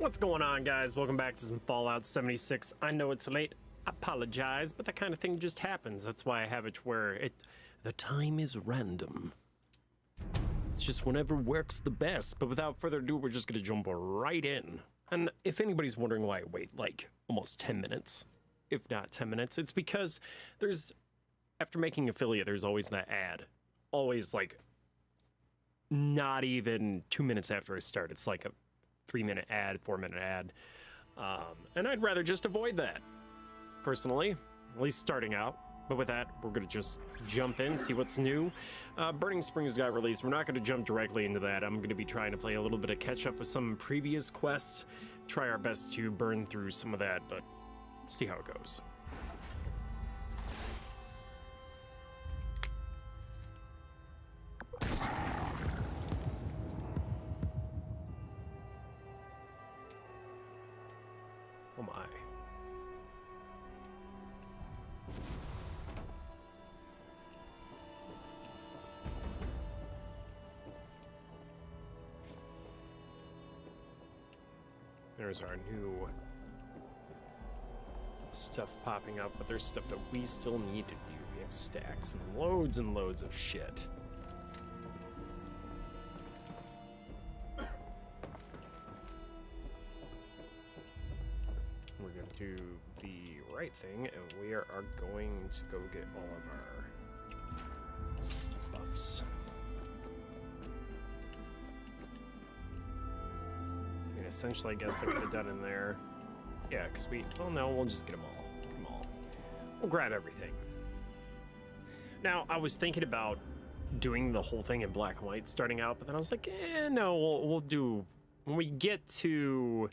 What's going on, guys? Welcome back to some Fallout 76. I know it's late. I apologize, but that kind of thing just happens. That's why I have it where the time is random. It's just whenever works the best. But without further ado, we're just gonna jump right in. And if anybody's wondering why I wait like almost 10 minutes, if not 10 minutes, it's because after making affiliate, there's always that ad. Always like not even 2 minutes after I start. It's like a 3-minute ad, 4-minute ad. And I'd rather just avoid that, personally, at least starting out. But with that, we're gonna just jump in, see what's new. Burning Springs got released. We're not gonna jump directly into that. I'm gonna be trying to play a little bit of catch up with some previous quests, try our best to burn through some of that, but see how it goes. Oh my. There's our new stuff popping up, but there's stuff that we still need to do. We have stacks and loads of shit. We're going to do the right thing, and we are going to go get all of our buffs. I mean, essentially, I guess I could have done in there. Yeah, because well, no, we'll just get them all. Get them all. We'll grab everything. Now, I was thinking about doing the whole thing in black and white starting out, but then I was like, no, we'll do, when we get to,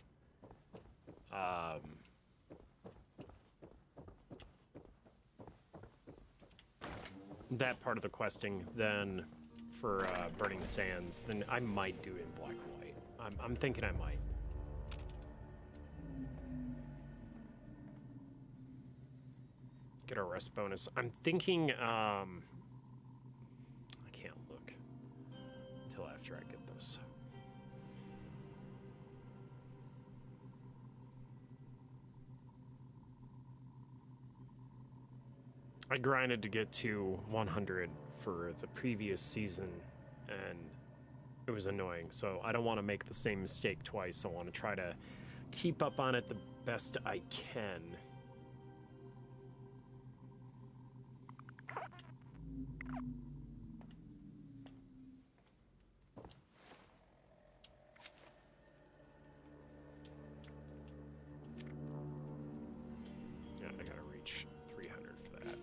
that part of the questing, then for Burning Sands, then I might do it in black and white. I'm thinking I might. Get a rest bonus. I'm thinking, I can't look until after I get this. I grinded to get to 100 for the previous season, and it was annoying, so I don't want to make the same mistake twice. I want to try to keep up on it the best I can. Yeah, I gotta reach 300 for that.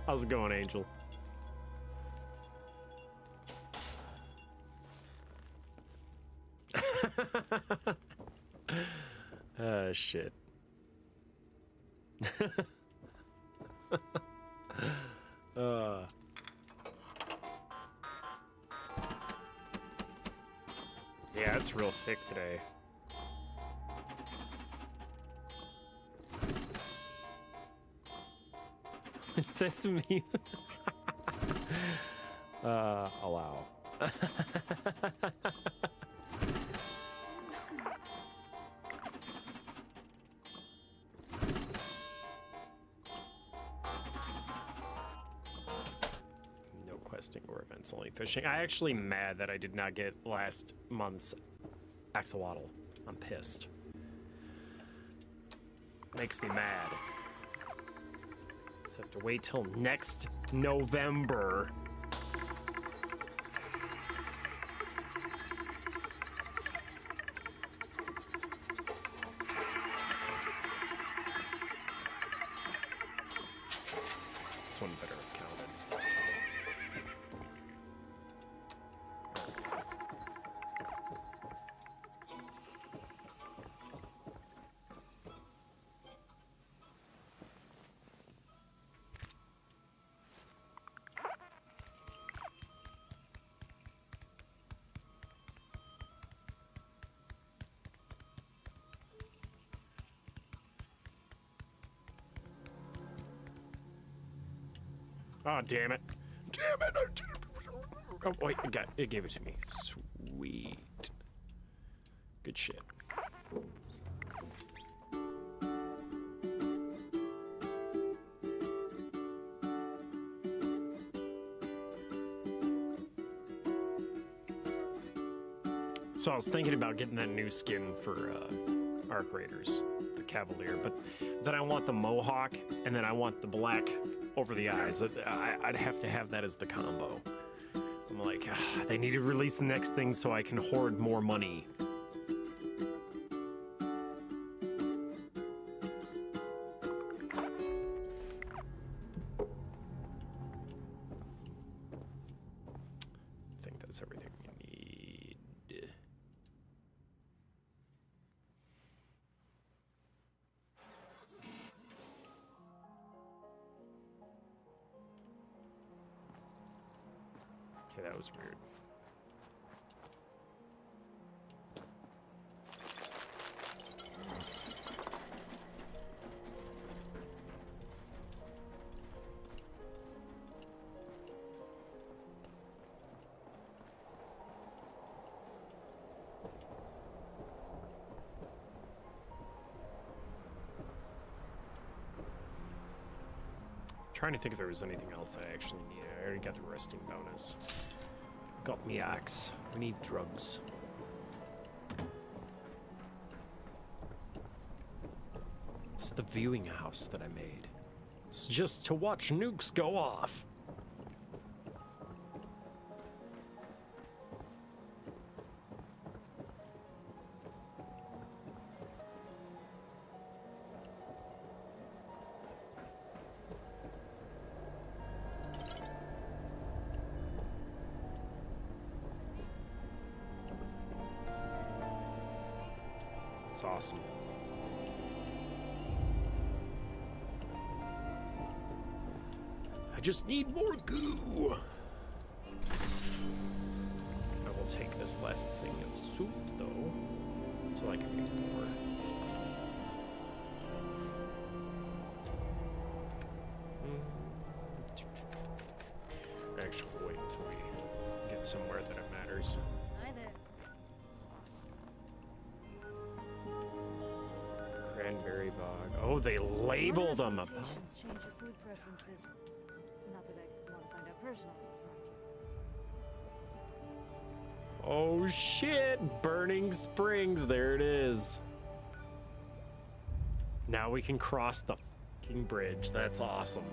How's it going, Angel? Shit. Yeah, it's real thick today. It says to me, allow. questing or events only fishing. I actually mad that I did not get last month's axolotl. I'm pissed. Makes me mad. So I have to wait till next November. This one better have counted. Oh, damn it. Damn it. Oh, wait, it gave it to me. Sweet. Good shit. So I was thinking about getting that new skin for Arc Raiders, the Cavalier, but then I want the Mohawk, and then I want the black over the eyes. I'd have to have that as the combo. I'm like, they need to release the next thing so I can hoard more money. I think that's everything we need. Okay, that was weird. Trying to think if there was anything else that I actually needed. I already got the resting bonus. Got me axe. We need drugs. It's the viewing house that I made. It's just to watch nukes go off. It's awesome. I just need more goo. I will take this last thing of soup, though, so I can make more. Actually, wait until we get somewhere that it matters. Hi there. Cranberry bog. Oh, they labeled them. Mutations change your food preferences. Not that I want to find out personally. Oh shit! Burning Springs, there it is. Now we can cross the fucking bridge. That's awesome.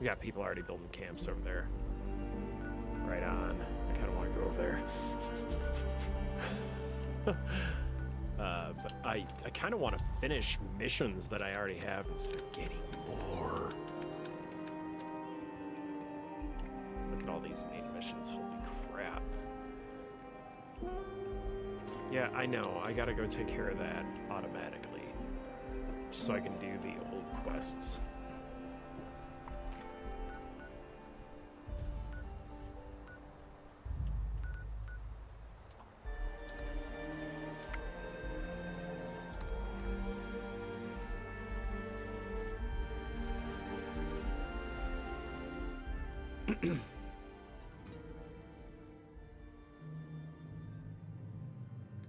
We got people already building camps over there. Right on. I kind of want to go over there. But I kind of want to finish missions that I already have instead of getting more. Look at all these main missions. Holy crap. Yeah, I know. I gotta go take care of that automatically. Just so I can do the old quests.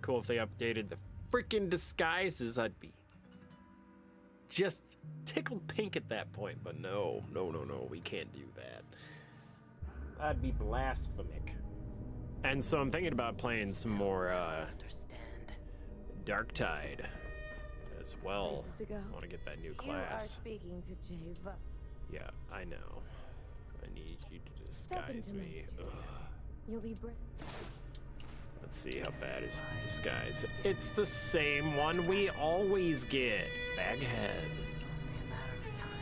Cool if they updated the freaking disguises. I'd be just tickled pink at that point, but no, we can't do that. That'd be blasphemic. And so I'm thinking about playing some more Dark Tide as well. Places to go. I want to get that new You are class. speaking to Java. Yeah, I know. I need you to Step disguise into my me. studio. Ugh. You'll be brave. Let's see how bad is the disguise. It's the same one we always get. Baghead.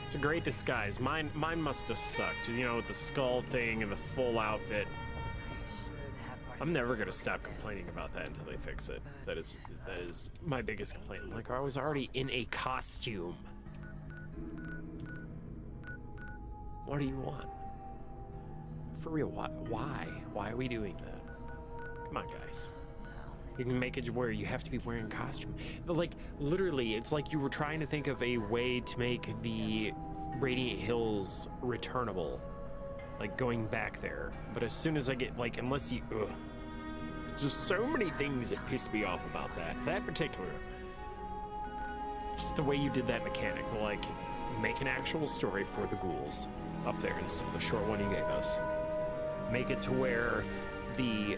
It's a great disguise. Mine must have sucked. You know, with the skull thing and the full outfit. I'm never gonna stop complaining about that until they fix it. That is my biggest complaint. Like, I was already in a costume. What do you want? For real, why? Why are we doing that? Come on, guys. You can make it where you have to be wearing a costume. But, like, literally, it's like you were trying to think of a way to make the Radiant Hills returnable. Like, going back there. But as soon as I get, like, unless you... Ugh. Just so many things that piss me off about that. That particular. Just the way you did that mechanic. Like, make an actual story for the ghouls up there instead of the short one you gave us. Make it to where the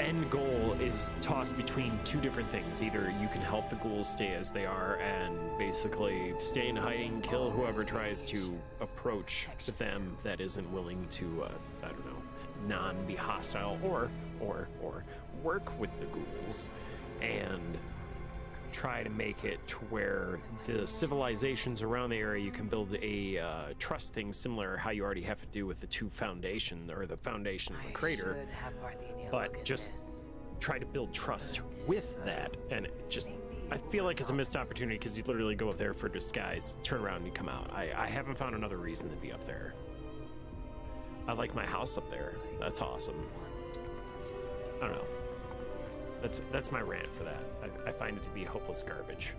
end goal is tossed between two different things. Either you can help the ghouls stay as they are and basically stay in hiding, kill whoever tries to approach them that isn't willing to, I don't know, non-be hostile, or work with the ghouls and try to make it to where the civilizations around the area, you can build a trust thing similar how you already have to do with the two foundation, or the foundation of the crater, but just try to build trust with that. And it just, I feel like it's a missed opportunity because you literally go up there for disguise, turn around and you come out. I haven't found another reason to be up there. I like my house up there. That's awesome. I don't know. That's my rant for that. I find it to be hopeless garbage.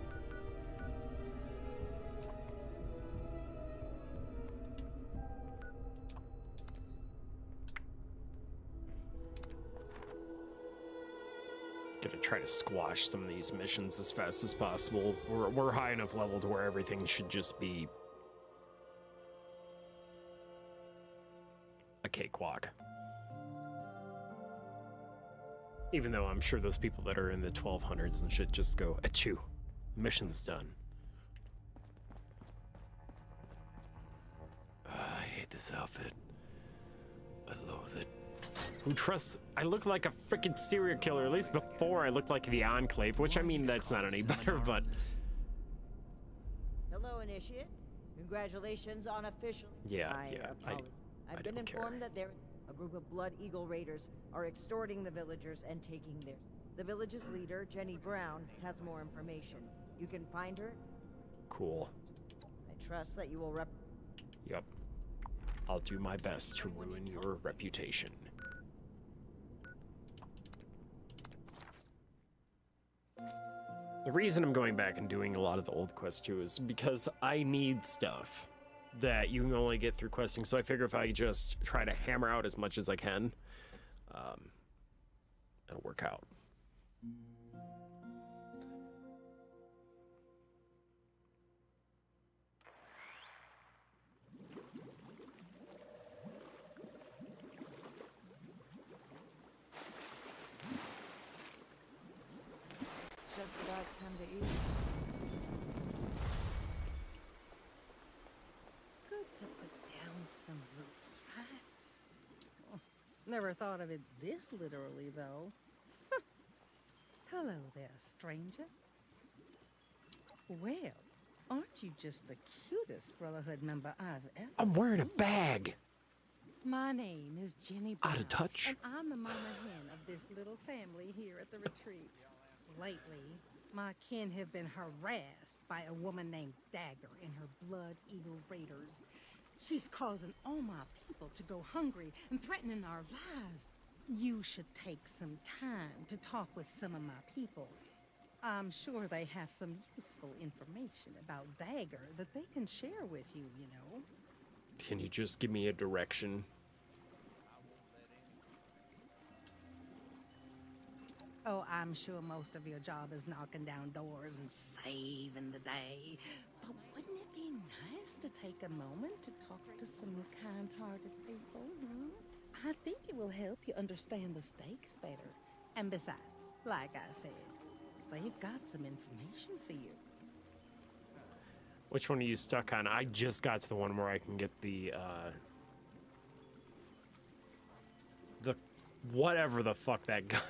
Gonna try to squash some of these missions as fast as possible. We're high enough level to where everything should just be a cakewalk. Even though I'm sure those people that are in the 1200s and shit just go, achoo, mission's done. I hate this outfit. I loathe it. Who trusts? I look like a freaking serial killer. At least before I looked like the Enclave, which I mean, that's not any better, but... Hello, Initiate. Congratulations on official... Yeah, I've been don't care. informed that a group of Blood Eagle raiders are extorting the villagers and taking their... The village's leader, Jenny Brown, has more information. You can find her. Cool. I trust that you will Yep. I'll do my best to ruin your reputation. The reason I'm going back and doing a lot of the old quests too is because I need stuff that you can only get through questing. So I figure if I just try to hammer out as much as I can, it'll work out. It's just about time to eat. Good to put down some roots, right? Never thought of it this literally, though. Hello there, stranger. Well, aren't you just the cutest Brotherhood member I've ever I'm wearing a seen? bag. My name is Jenny Brown, Out of touch. and I'm the mama hen of this little family here at the retreat. Lately, my kin have been harassed by a woman named Dagger and her Blood Eagle raiders. She's causing all my people to go hungry and threatening our lives. You should take some time to talk with some of my people. I'm sure they have some useful information about Dagger that they can share with you, you know. Can you just give me a direction? Oh, I'm sure most of your job is knocking down doors and saving the day. But wouldn't it be nice to take a moment to talk to some kind-hearted people, I think it will help you understand the stakes better. And besides, like I said, they've got some information for you. Which one are you stuck on? I just got to the one where I can get the whatever the fuck that gun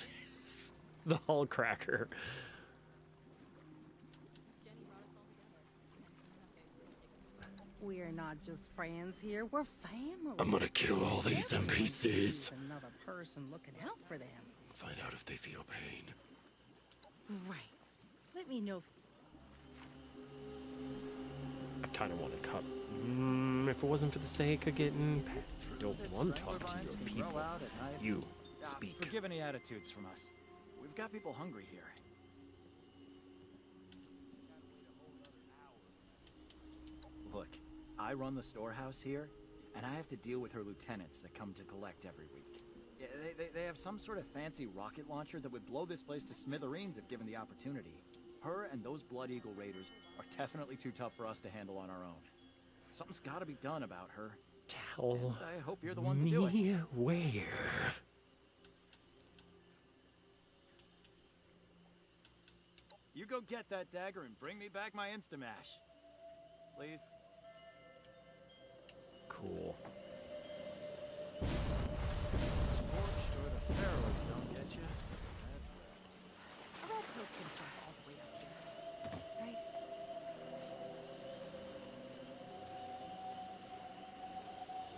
is. The hull cracker. We're not just friends here, we're family. I'm gonna kill all these NPCs. There's another person looking out for them. Find out if they feel pain. Right. Let me know if I kind of want to cut. If it wasn't for the sake of getting, don't want to talk to your people. You speak. Forgive any attitudes from us. We've got people hungry here. Look, I run the storehouse here, and I have to deal with her lieutenants that come to collect every week. Yeah, they have some sort of fancy rocket launcher that would blow this place to smithereens if given the opportunity. Her and those Blood Eagle Raiders are definitely too tough for us to handle on our own. Something's gotta be done about her. Tell And I hope you're the one to do it. me where. You go get that dagger and bring me back my Instamash. Please. Cool. Scorched or the Pharaohs don't get you. A red toad can jump all the way up here, right?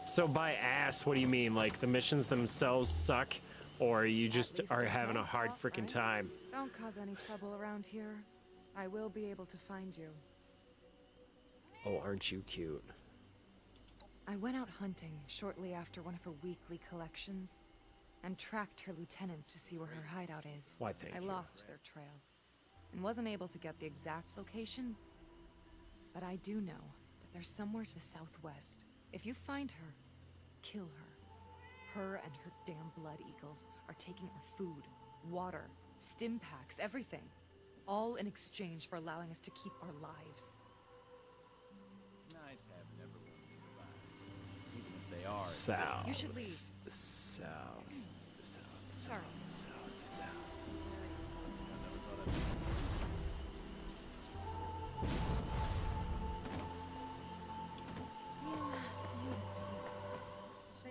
So by ass, what do you mean? Like the missions themselves suck, or you just least are it's having a nice hard off, freaking right? time? Don't cause any trouble around here. I will be able to find you. Oh, aren't you cute? I went out hunting shortly after one of her weekly collections and tracked her lieutenants to see where her hideout is. Why, thank I you. lost their trail and wasn't able to get the exact location, but I do know that there's somewhere to the southwest. If you find her, kill her. Her and her damn Blood Eagles are taking our food, water, stim packs, everything. All in exchange for allowing us to keep our lives. It's nice having everyone nearby, even if they are. South. You should leave. South. South. Sorry. South. South.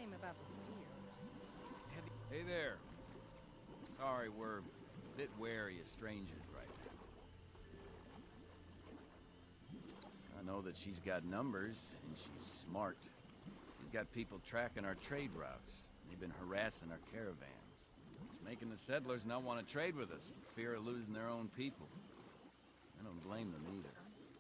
shame about the spears. Hey there. Sorry, we're a bit wary of strangers right now. I know that she's got numbers, and she's smart. She's got people tracking our trade routes. They've been harassing our caravans. It's making the settlers not want to trade with us for fear of losing their own people. I don't blame them either.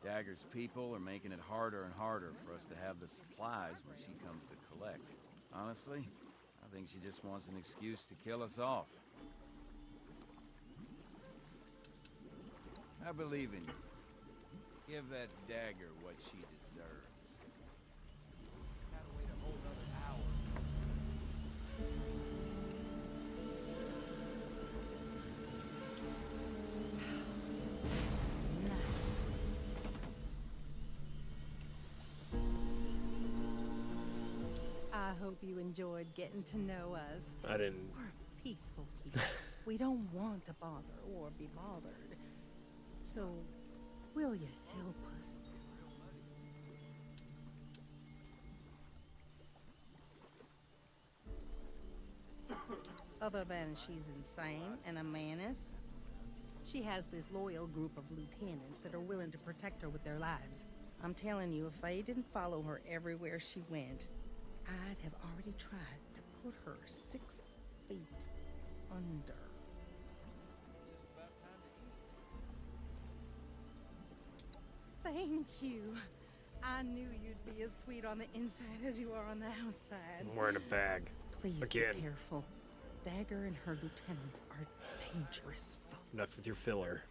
Dagger's people are making it harder and harder for us to have the supplies when she comes to collect. Honestly, I think she just wants an excuse to kill us off. I believe in you. Give that dagger what she deserves. Gotta wait a whole other hour. I hope you enjoyed getting to know us. I didn't. We're peaceful people. We don't want to bother or be bothered. So, will you help us? Other than she's insane and a menace, she has this loyal group of lieutenants that are willing to protect her with their lives. I'm telling you, if they didn't follow her everywhere she went, I'd have already tried to put her 6 feet under. Thank you. I knew you'd be as sweet on the inside as you are on the outside. I'm wearing a bag. Please Again. be careful. Dagger and her lieutenants are dangerous folk. Enough with your filler.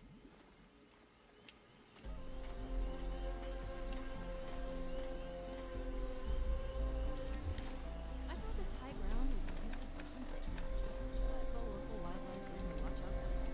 I thought this high ground would be useful for hunting. The local wildlife really watch out for these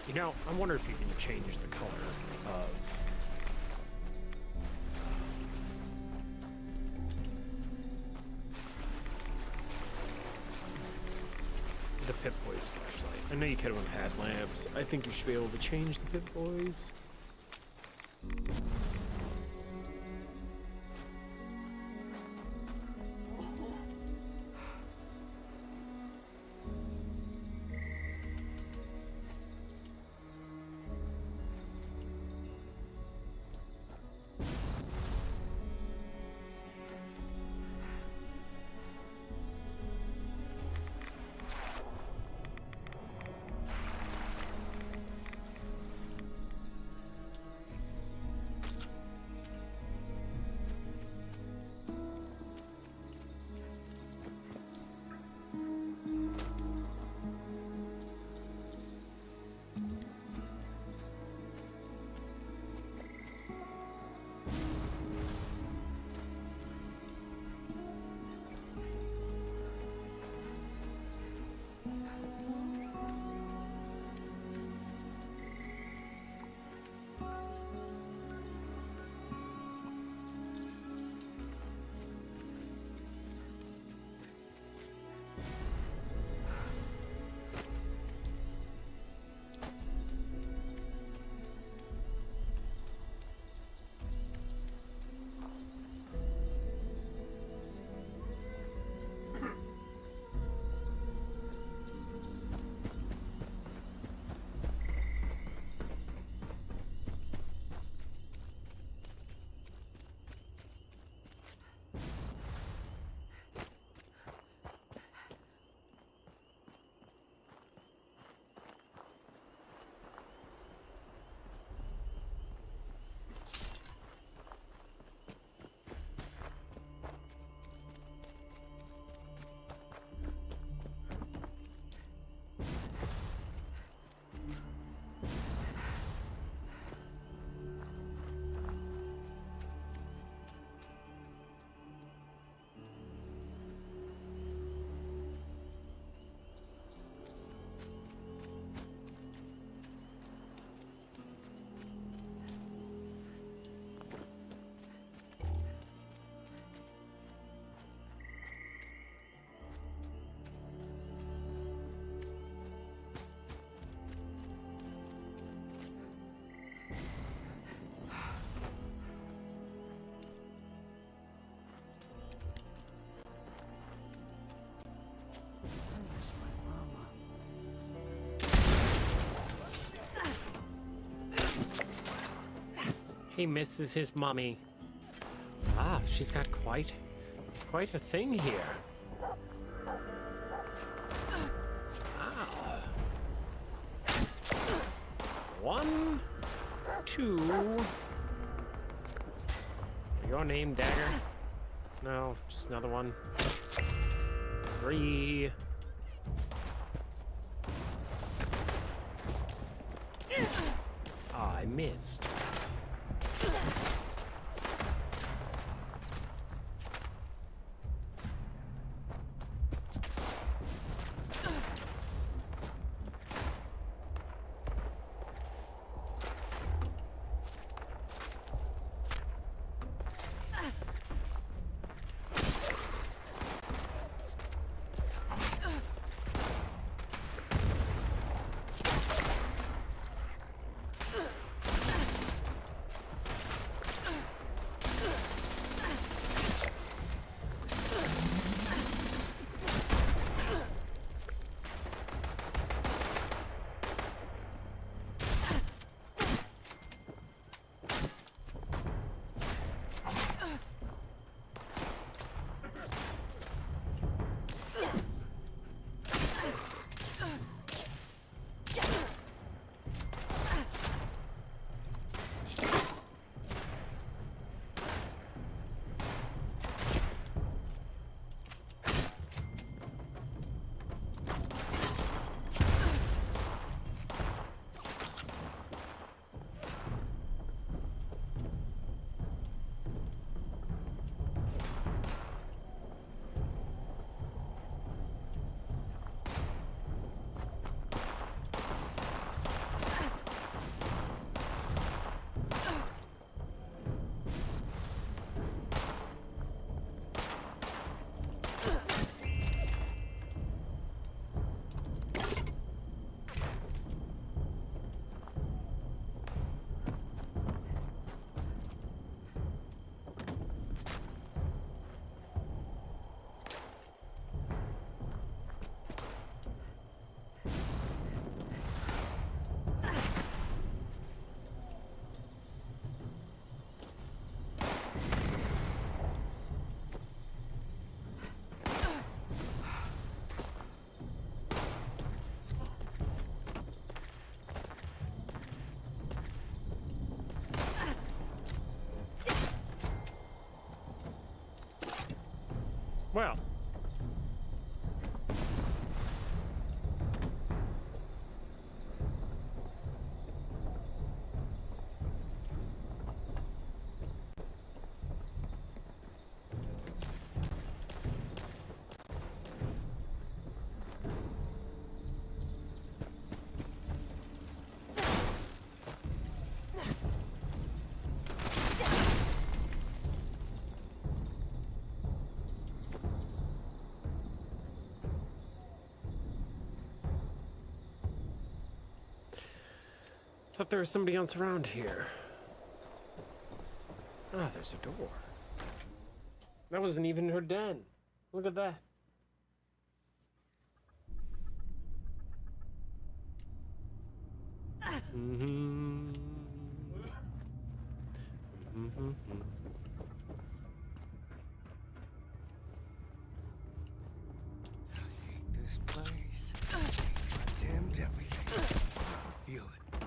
You know, I wonder if you can change the color of the Pip-Boy's flashlight. I know you could have had lamps. I think you should be able to change the Pip-Boys. He misses his mummy. Ah, she's got quite a thing here. Wow. 1, 2. Your name, Dagger? No, just another one. 3. Ah, I missed. Well. Thought there was somebody else around here. Ah, there's a door. That wasn't even her den. Look at that. Mm-hmm. Mm-hmm. This place. I dimmed everything. Feel it.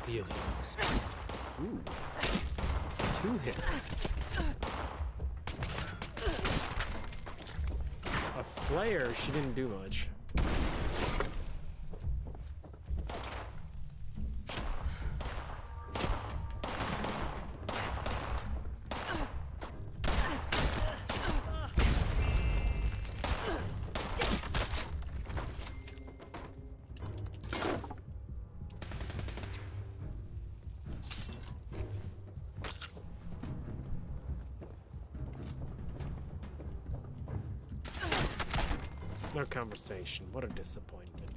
Feel it. Ooh. Two hit. A flare, she didn't do much. No conversation. What a disappointment.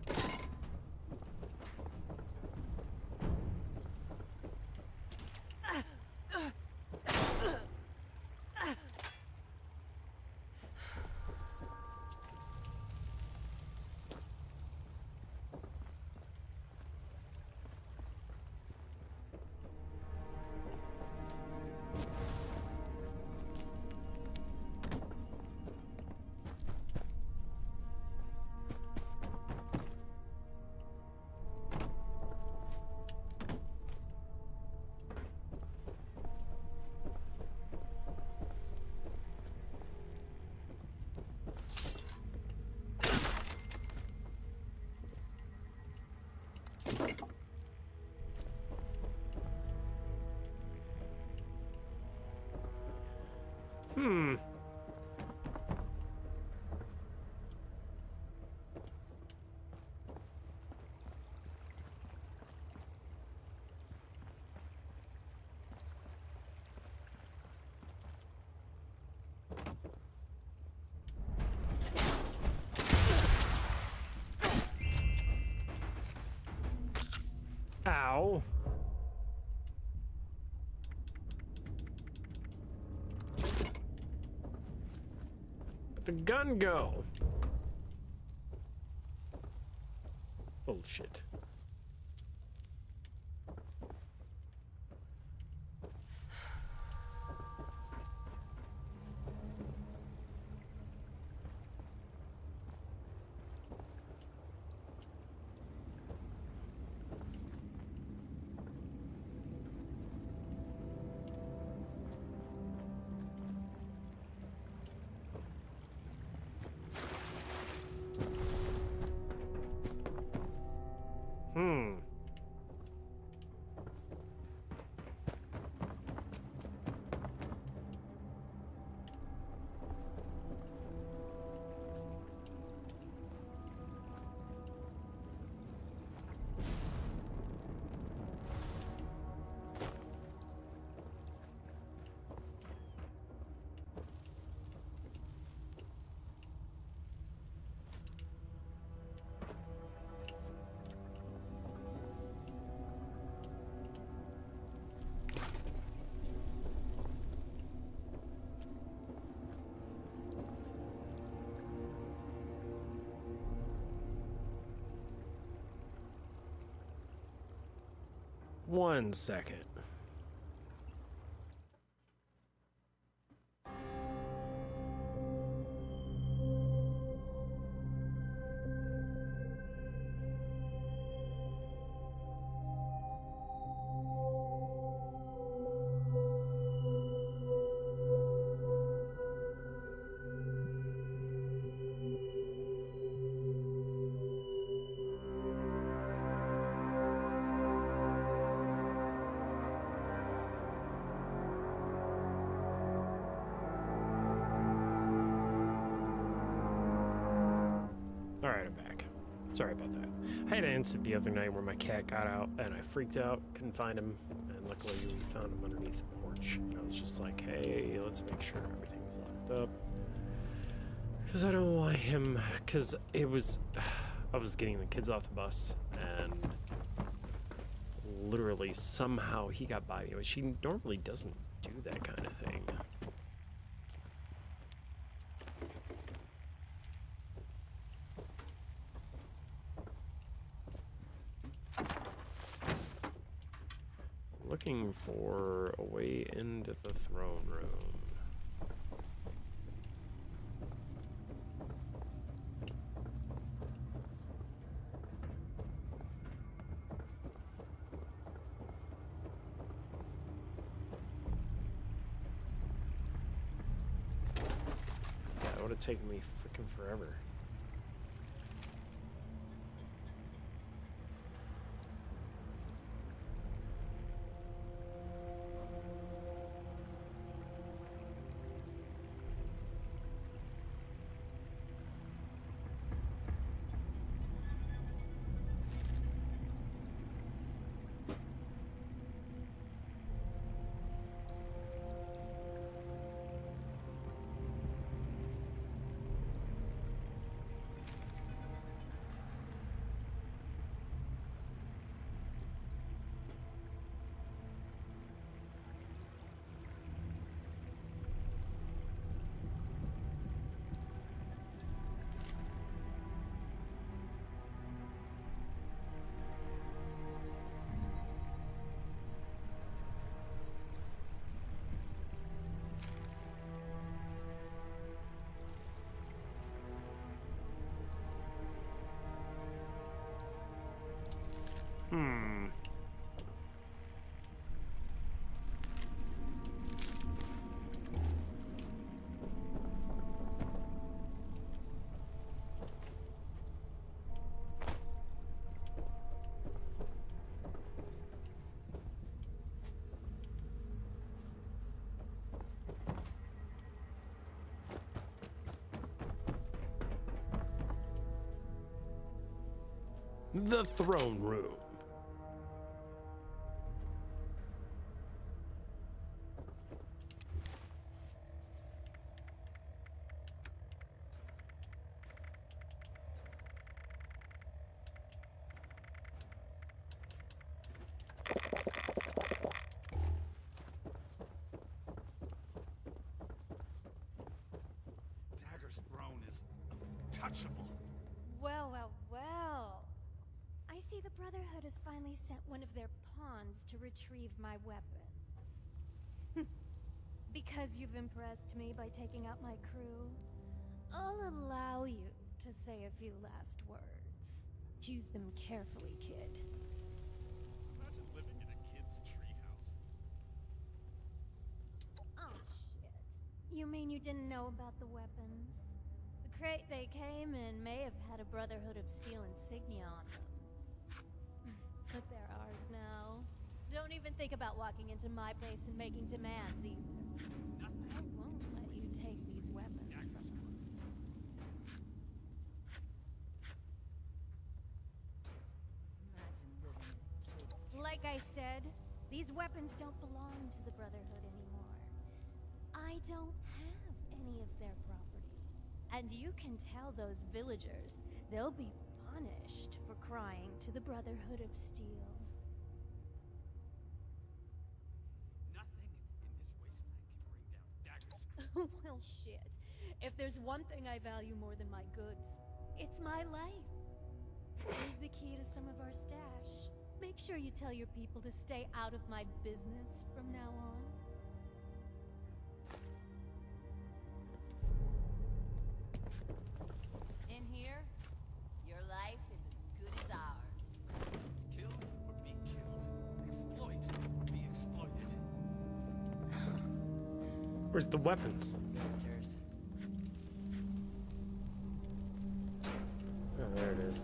Hmm. Ow. Where'd the gun go? Bullshit. Hmm. One second. Alright, I'm back. Sorry about that. I had an incident the other night where my cat got out and I freaked out, couldn't find him, and luckily we found him underneath the porch. And I was just like, hey, let's make sure everything's locked up. Because I don't want him, because it was, I was getting the kids off the bus and literally somehow he got by me, which he normally doesn't do that kind of thing. Looking for a way into the throne room. Yeah, it would have taken me freaking forever. The throne room. Dagger's throne is untouchable. Well, well, well. I see the Brotherhood has finally sent one of their pawns to retrieve my weapons. Because you've impressed me by taking out my crew, I'll allow you to say a few last words. Choose them carefully, kid. Imagine living in a kid's treehouse. Oh, shit. You mean you didn't know about the weapons? The crate they came in may have had a Brotherhood of Steel insignia on them. But they're ours now. Don't even think about walking into my place and making demands either. I won't let you take these weapons from us. Like I said, these weapons don't belong to the Brotherhood anymore. I don't have any of their property. And you can tell those villagers they'll be punished for crying to the Brotherhood of Steel. Nothing in this wasteland can bring down Dagger's crew. Well, shit. If there's one thing I value more than my goods, it's my life. Here's the key to some of our stash. Make sure you tell your people to stay out of my business from now on. In here, your life is as good as ours. It's kill or be killed. Exploit or be exploited. Where's the weapons? Villagers. Oh, there it is.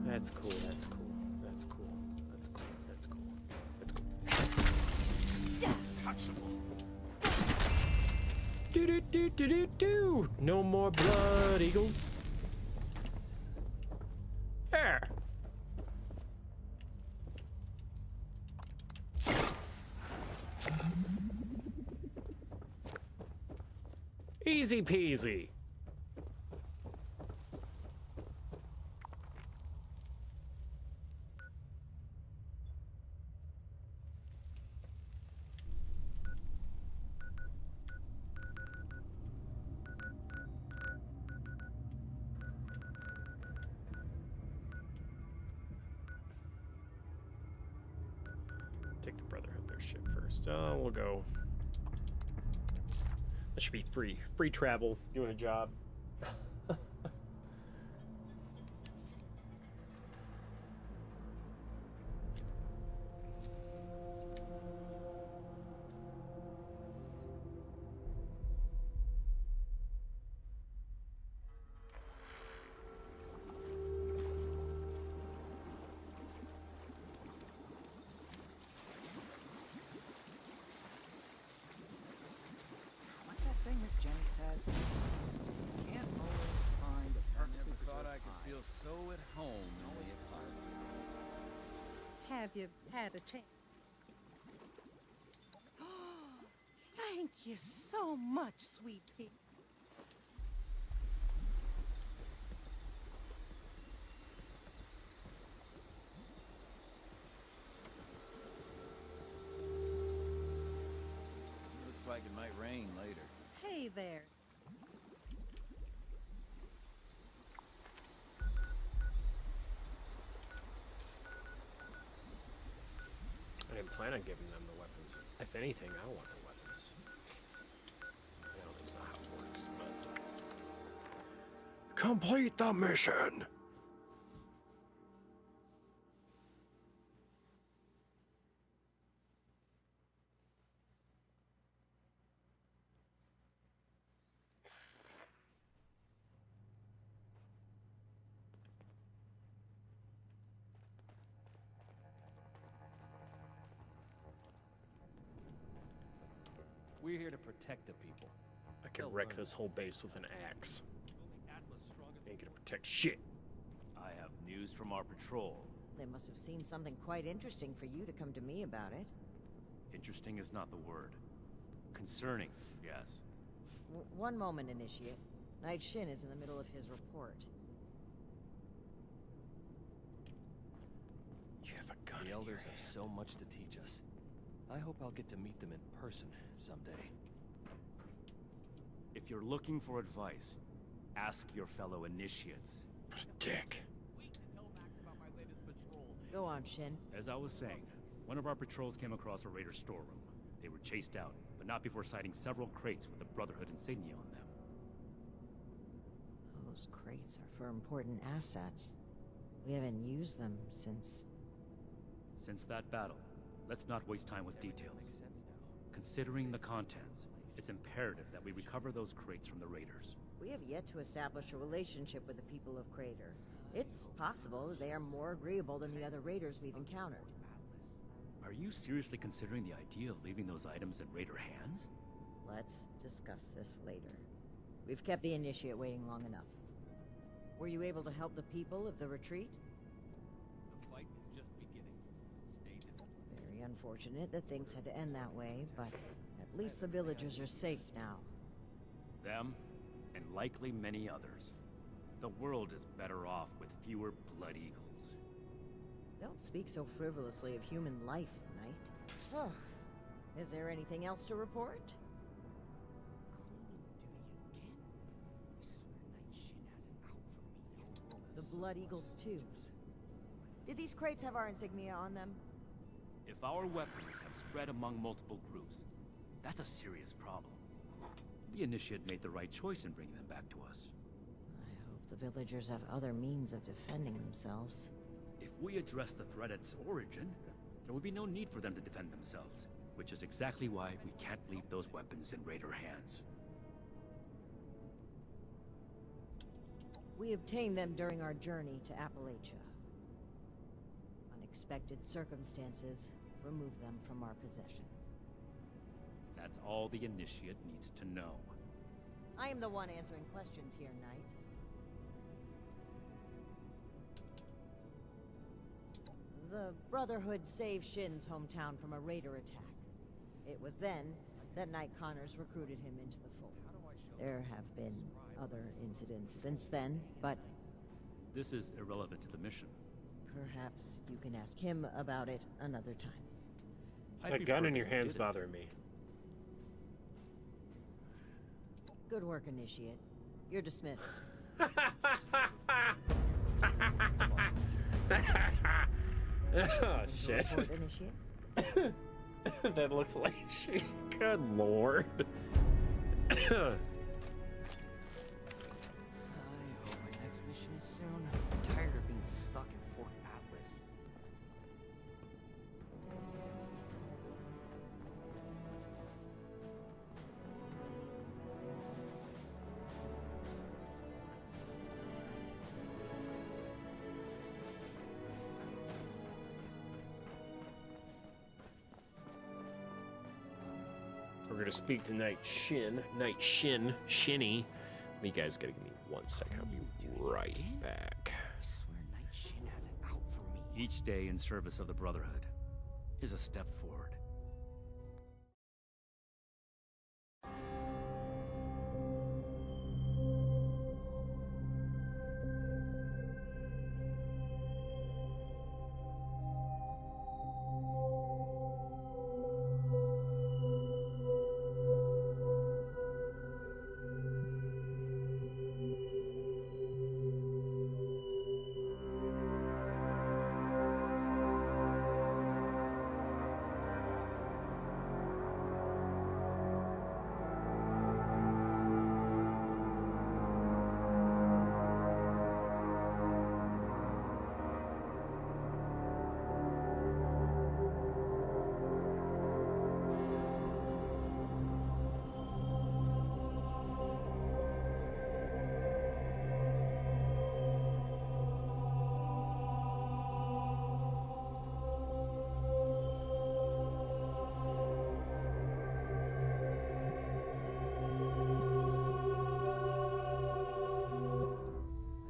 That's cool, that's cool, that's cool, that's cool, that's cool, that's cool. Untouchable. Do do do do do do. No more blood eagles. There. Easy peasy. Take the Brotherhood their ship first. We'll go. That should be free travel, doing a job. What's that thing Miss Jenny says? Can't always find a I perfectly never thought I preserved could pie. feel so at home in the apartment. Have you had a chance? Thank you so much, sweet pea. Looks like it might rain later. Hey there. I didn't plan on giving them the weapons. If anything, I want the weapons. I know that's not how it works, but... Complete the mission! We're here to protect the people. I could wreck this whole base with an axe. Ain't gonna protect shit. I have news from our patrol. They must have seen something quite interesting for you to come to me about it. Interesting is not the word. Concerning, yes. One moment, Initiate. Knight Shin is in the middle of his report. You have a gun The in your elders hand. have so much to teach us. I hope I'll get to meet them in person someday. If you're looking for advice, ask your fellow initiates. What a dick. Go on, Shin. As I was saying, one of our patrols came across a raider storeroom. They were chased out, but not before sighting several crates with the Brotherhood insignia on them. Those crates are for important assets. We haven't used them since... Since that battle, let's not waste time with details. Considering the contents, it's imperative that we recover those crates from the raiders. We have yet to establish a relationship with the people of Crater. It's possible that they are more agreeable than the other raiders we've encountered. Are you seriously considering the idea of leaving those items in raider hands? Let's discuss this later. We've kept the Initiate waiting long enough. Were you able to help the people of the retreat? The fight is just beginning. Stay disciplined. Very unfortunate that things had to end that way, but at least the villagers are safe now. Them, and likely many others. The world is better off with fewer Blood Eagles. Don't speak so frivolously of human life, Knight. Oh, is there anything else to report? The Blood Eagles, too. Did these crates have our insignia on them? If our weapons have spread among multiple groups, that's a serious problem. The Initiate made the right choice in bringing them back to us. I hope the villagers have other means of defending themselves. If we address the threat at its origin, there would be no need for them to defend themselves, which is exactly why we can't leave those weapons in raider hands. We obtained them during our journey to Appalachia. Unexpected circumstances removed them from our possession. That's all the Initiate needs to know. I am the one answering questions here, Knight. The Brotherhood saved Shin's hometown from a raider attack. It was then that Knight Connors recruited him into the fold. There have been other incidents since then, but This is irrelevant to the mission. perhaps you can ask him about it another time. I'd That gun prefer in that your you hand's did it. bothering me. Good work, Initiate. You're dismissed. Oh, shit. Report, Initiate. That looks like shit. Good lord. I hope my next mission is soon. I'm tired of being stuck in Fort Atlas. We're gonna speak to Knight Shin. Knight Shin. Shinny. You guys gotta give me 1 second. I'll be right back. I swear Night Shin has it out for me. Each day in service of the Brotherhood is a step forward.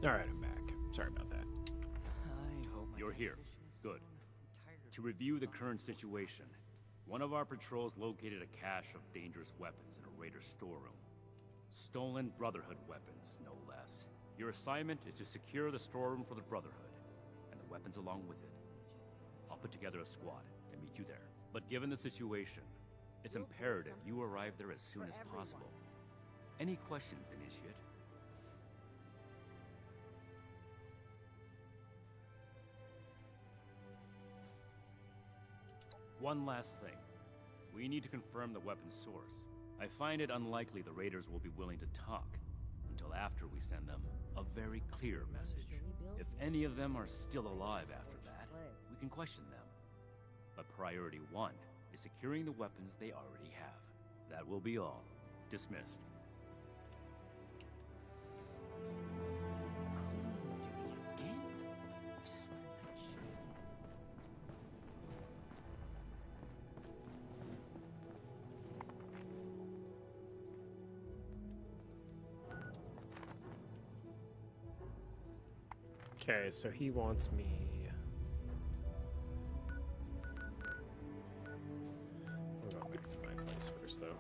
Alright, I'm back. Sorry about that. I hope my You're next here. mission is Good. soon. I'm tired of To being review the stuck. current situation, one of our patrols located a cache of dangerous weapons in a raider's storeroom. Stolen Brotherhood weapons, no less. Your assignment is to secure the storeroom for the Brotherhood, and the weapons along with it. I'll put together a squad and meet you there. But given the situation, it's imperative you arrive there as soon as possible. Any questions, Initiate? One last thing. We need to confirm the weapon's source. I find it unlikely the raiders will be willing to talk until after we send them a very clear message. If any of them are still alive after that, we can question them. But priority one is securing the weapons they already have. That will be all. Dismissed. Cleaning duty again? I swear Night Shin. Okay, so he wants me. We'll go back to my place first, though.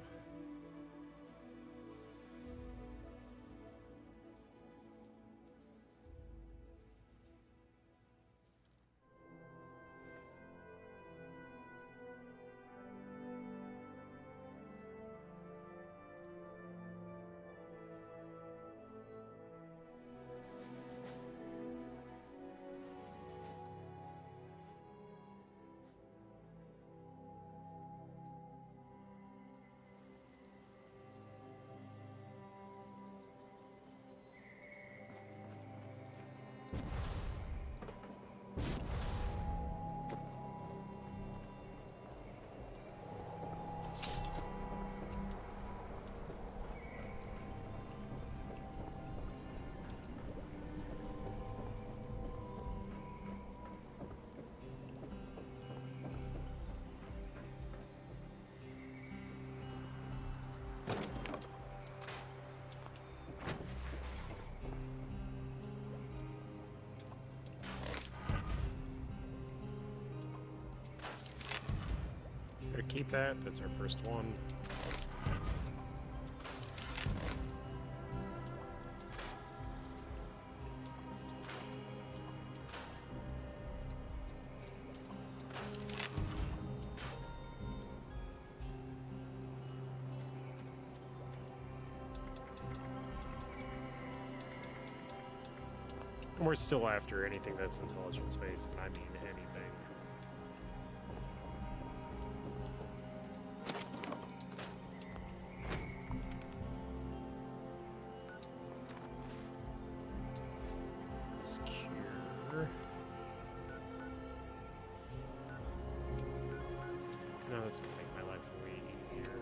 keep that. That's our first one. We're still after anything that's intelligence based, and I mean anything. Secure. No, that's gonna make my life way easier.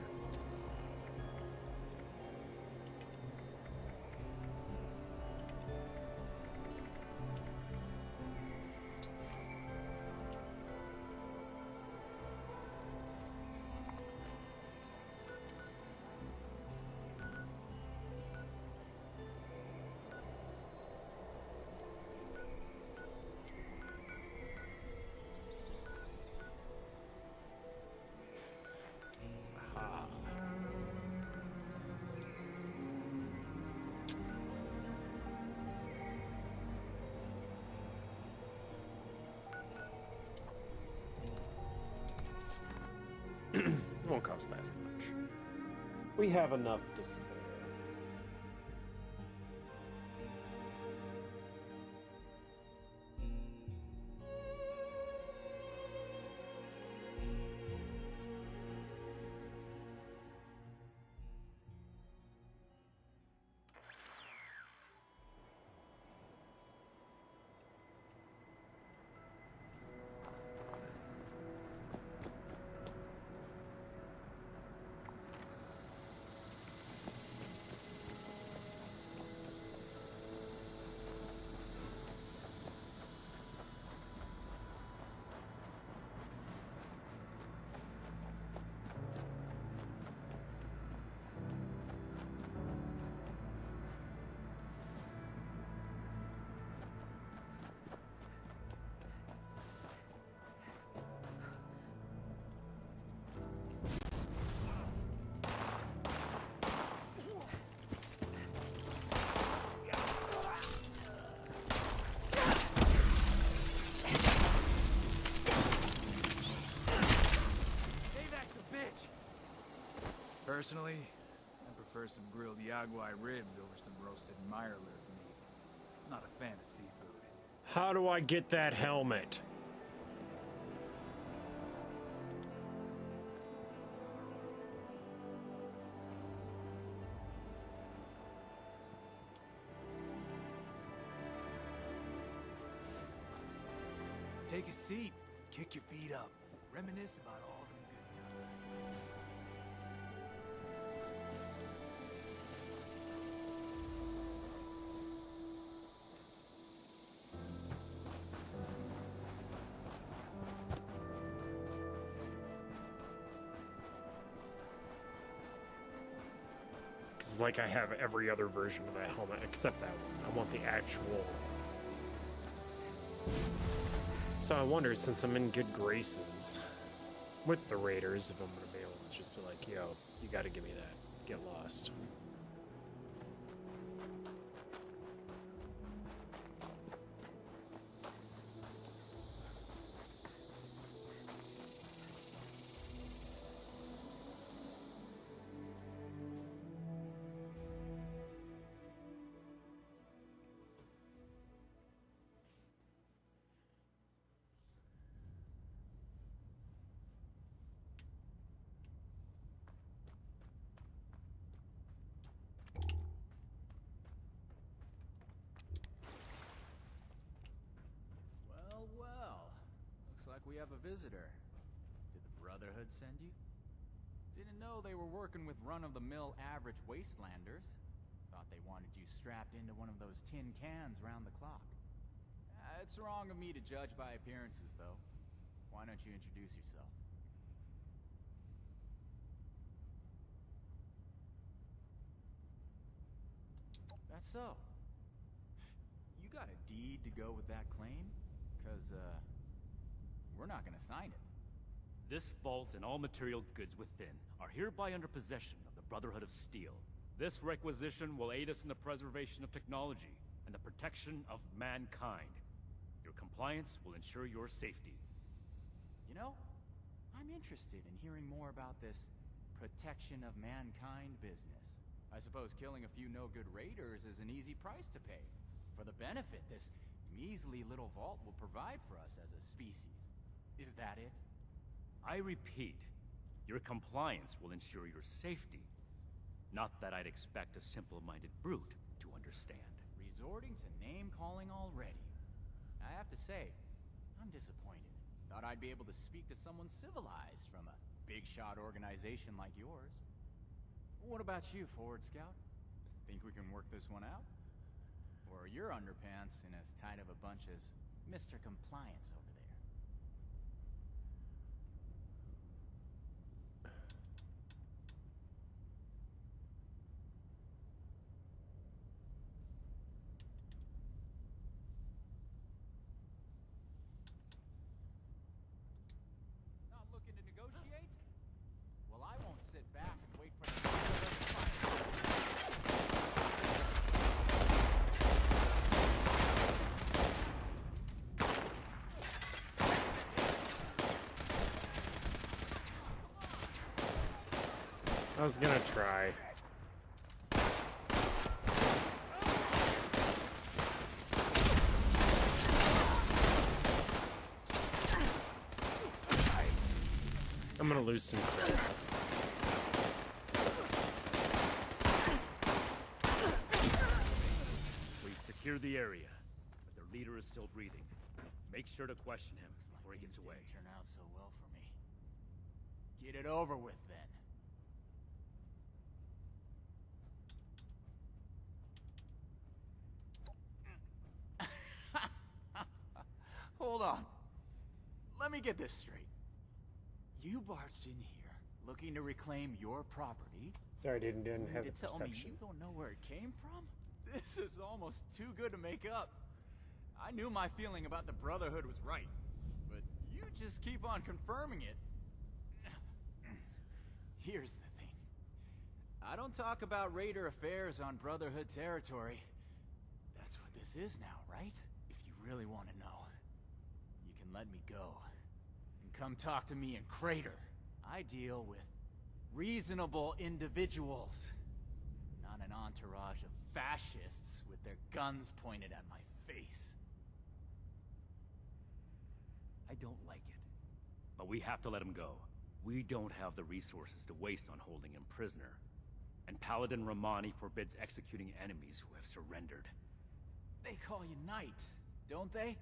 It won't cost that much. We have enough to spare. Personally, I prefer some grilled yaguai ribs over some roasted mirelurk meat. I'm not a fan of seafood. How do I get that helmet? Take a seat, kick your feet up, reminisce about all them good times. It's like I have every other version of that helmet except that one. I want the actual. So I wonder, since I'm in good graces with the Raiders, if I'm gonna be able to just be like, yo, you gotta give me that. Get lost. We have a visitor. Did the Brotherhood send you? Didn't know they were working with run-of-the-mill average wastelanders. Thought they wanted you strapped into one of those tin cans round the clock. It's wrong of me to judge by appearances, though. Why don't you introduce yourself? That's so. You got a deed to go with that claim? 'Cause, we're not gonna sign it. This vault and all material goods within are hereby under possession of the Brotherhood of Steel. This requisition will aid us in the preservation of technology and the protection of mankind. Your compliance will ensure your safety. You know, I'm interested in hearing more about this protection of mankind business. I suppose killing a few no-good raiders is an easy price to pay for the benefit this measly little vault will provide for us as a species. Is that it? I repeat, your compliance will ensure your safety. Not that I'd expect a simple-minded brute to understand. Resorting to name-calling already. I have to say, I'm disappointed. Thought I'd be able to speak to someone civilized from a big-shot organization like yours. What about you, Forward Scout? Think we can work this one out? Or are your underpants in as tight of a bunch as Mr. Compliance over there? Not looking to negotiate? Well, I won't sit back and wait for the I was gonna try. I'm gonna lose some credit. We've secured the area, but their leader is still breathing. Make sure to question him before he gets away. Turn out so well for me. Get it over with then. Hold on. Let me get this straight. You barged in here, looking to reclaim your property. Sorry, didn't have the to tell me perception. you don't know where it came from? This is almost too good to make up. I knew my feeling about the Brotherhood was right, but you just keep on confirming it. Here's the thing. I don't talk about Raider affairs on Brotherhood territory. That's what this is now, right? If you really want to know, you can let me go. And come talk to me in Crater. I deal with reasonable individuals, not an entourage of fascists with their guns pointed at my face. I don't like it, but we have to let him go. We don't have the resources to waste on holding him prisoner. And Paladin Romani forbids executing enemies who have surrendered. They call you Knight, don't they?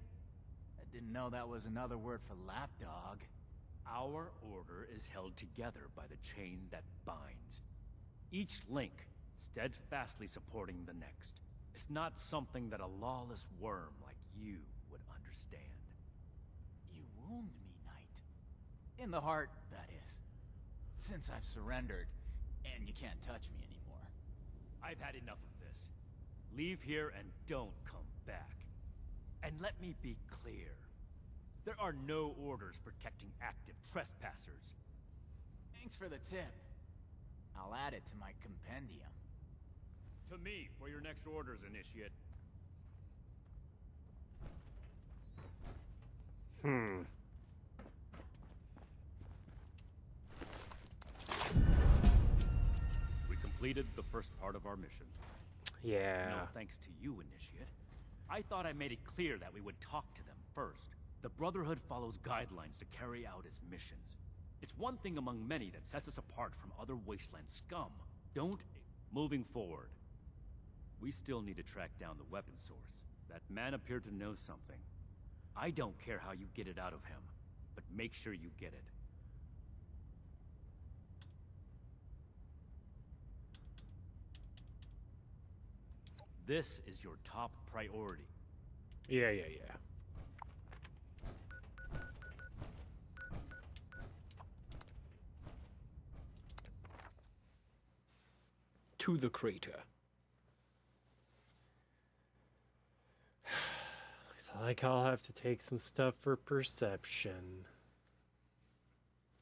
I didn't know that was another word for lapdog. Our order is held together by the chain that binds. Each link steadfastly supporting the next. It's not something that a lawless worm like you would understand. You wound me, Knight. In the heart, that is. Since I've surrendered, and you can't touch me anymore. I've had enough of this. Leave here and don't come back. And let me be clear. There are no orders protecting active trespassers. Thanks for the tip. I'll add it to my compendium. To me for your next orders, Initiate. We completed the first part of our mission. Yeah. No thanks to you, Initiate. I thought I made it clear that we would talk to them first. The Brotherhood follows guidelines to carry out its missions. It's one thing among many that sets us apart from other wasteland scum. Moving forward. We still need to track down the weapon source. That man appeared to know something. I don't care how you get it out of him, but make sure you get it. This is your top priority. Yeah. To the crater. Looks like I'll have to take some stuff for perception.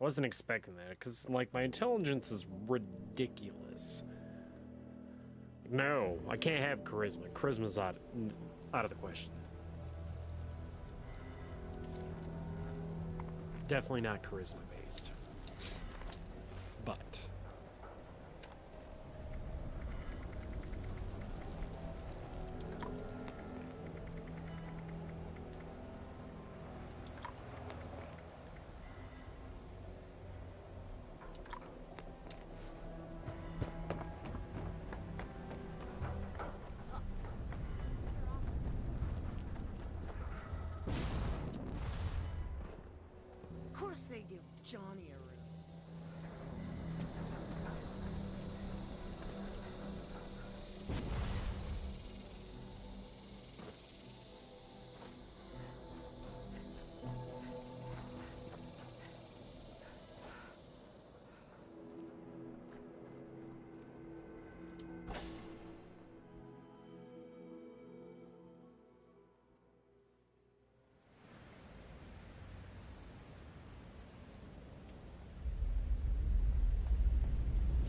I wasn't expecting that, because, like, my intelligence is ridiculous. No, I can't have charisma. Charisma's out of the question. Definitely not charisma based. But Of course they give Johnny a room.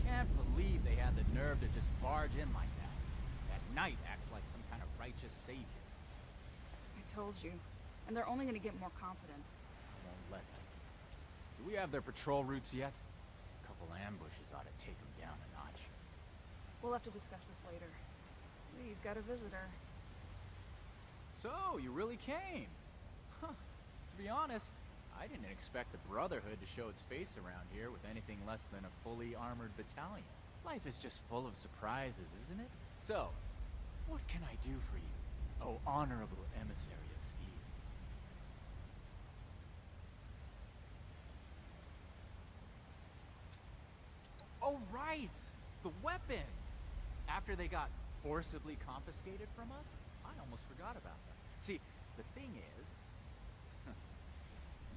Can't believe they had the nerve to just barge in like that. That knight acts like some kind of righteous savior. I told you. And they're only gonna get more confident. I won't let them. Do we have their patrol routes yet? A couple ambushes ought to take them down a notch. We'll have to discuss this later. You've got a visitor. So, you really came? Huh. To be honest, I didn't expect the Brotherhood to show its face around here with anything less than a fully armored battalion. Life is just full of surprises, isn't it? So, what can I do for you, oh honorable emissary of Steel? Oh, right! The weapons! After they got forcibly confiscated from us, I almost forgot about them. See, the thing is,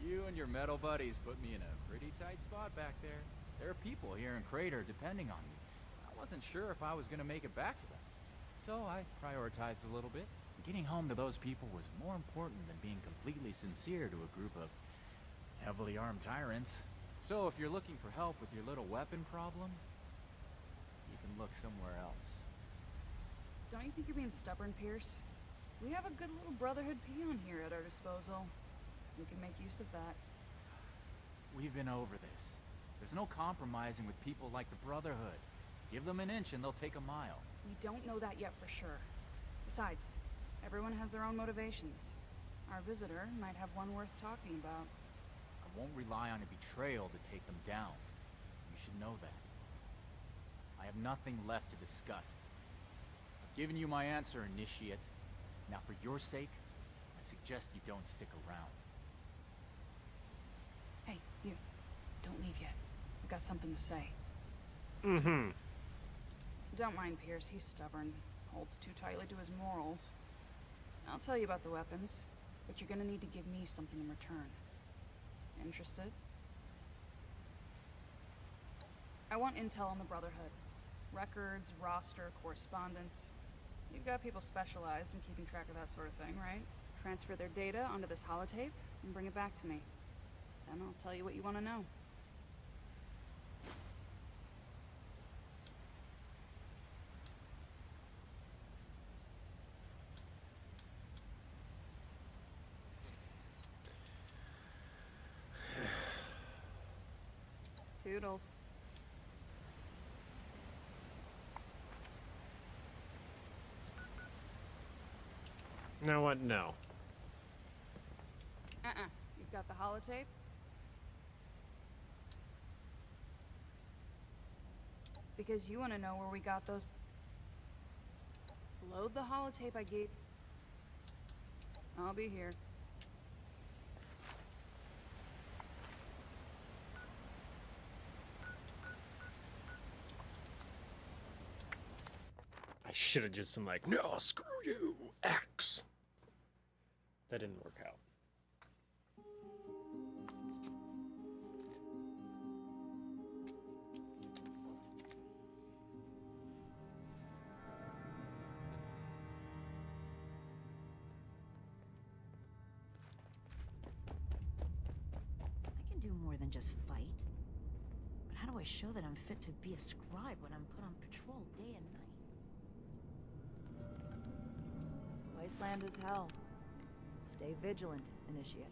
you and your metal buddies put me in a pretty tight spot back there. There are people here in Crater depending on me. I wasn't sure if I was gonna make it back to them. So I prioritized a little bit. Getting home to those people was more important than being completely sincere to a group of heavily armed tyrants. So if you're looking for help with your little weapon problem, you can look somewhere else. Don't you think you're being stubborn, Pierce? We have a good little Brotherhood peon here at our disposal. We can make use of that. We've been over this. There's no compromising with people like the Brotherhood. Give them an inch and they'll take a mile. We don't know that yet for sure. Besides, everyone has their own motivations. Our visitor might have one worth talking about. I won't rely on a betrayal to take them down. You should know that. I have nothing left to discuss. I've given you my answer, Initiate. Now for your sake, I'd suggest you don't stick around. Hey, you. Don't leave yet. I've got something to say. mm-hmm. Don't mind Pierce, he's stubborn. Holds too tightly to his morals. I'll tell you about the weapons, but you're gonna need to give me something in return. Interested? I want intel on the Brotherhood. Records, roster, correspondence. You've got people specialized in keeping track of that sort of thing, right? Transfer their data onto this holotape and bring it back to me. Then I'll tell you what you want to know. Toodles. You know what? No. You've got the holotape? Because you want to know where we got those... Load the holotape I gave... I'll be here. I should have just been like, no, screw you, X. That didn't work out. just fight. But how do I show that I'm fit to be a scribe when I'm put on patrol day and night? Wasteland is hell. Stay vigilant, Initiate.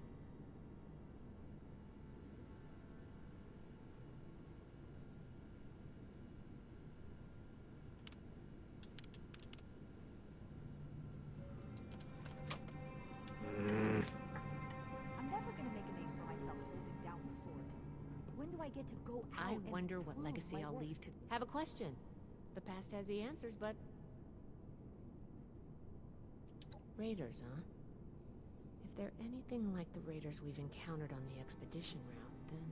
I'm never gonna make a name for myself holding down the fort. When do I get to go out I and wonder what prove legacy my I'll worth? leave to... Have a question. The past has the answers, but... Raiders, huh? If they're anything like the raiders we've encountered on the expedition route, then...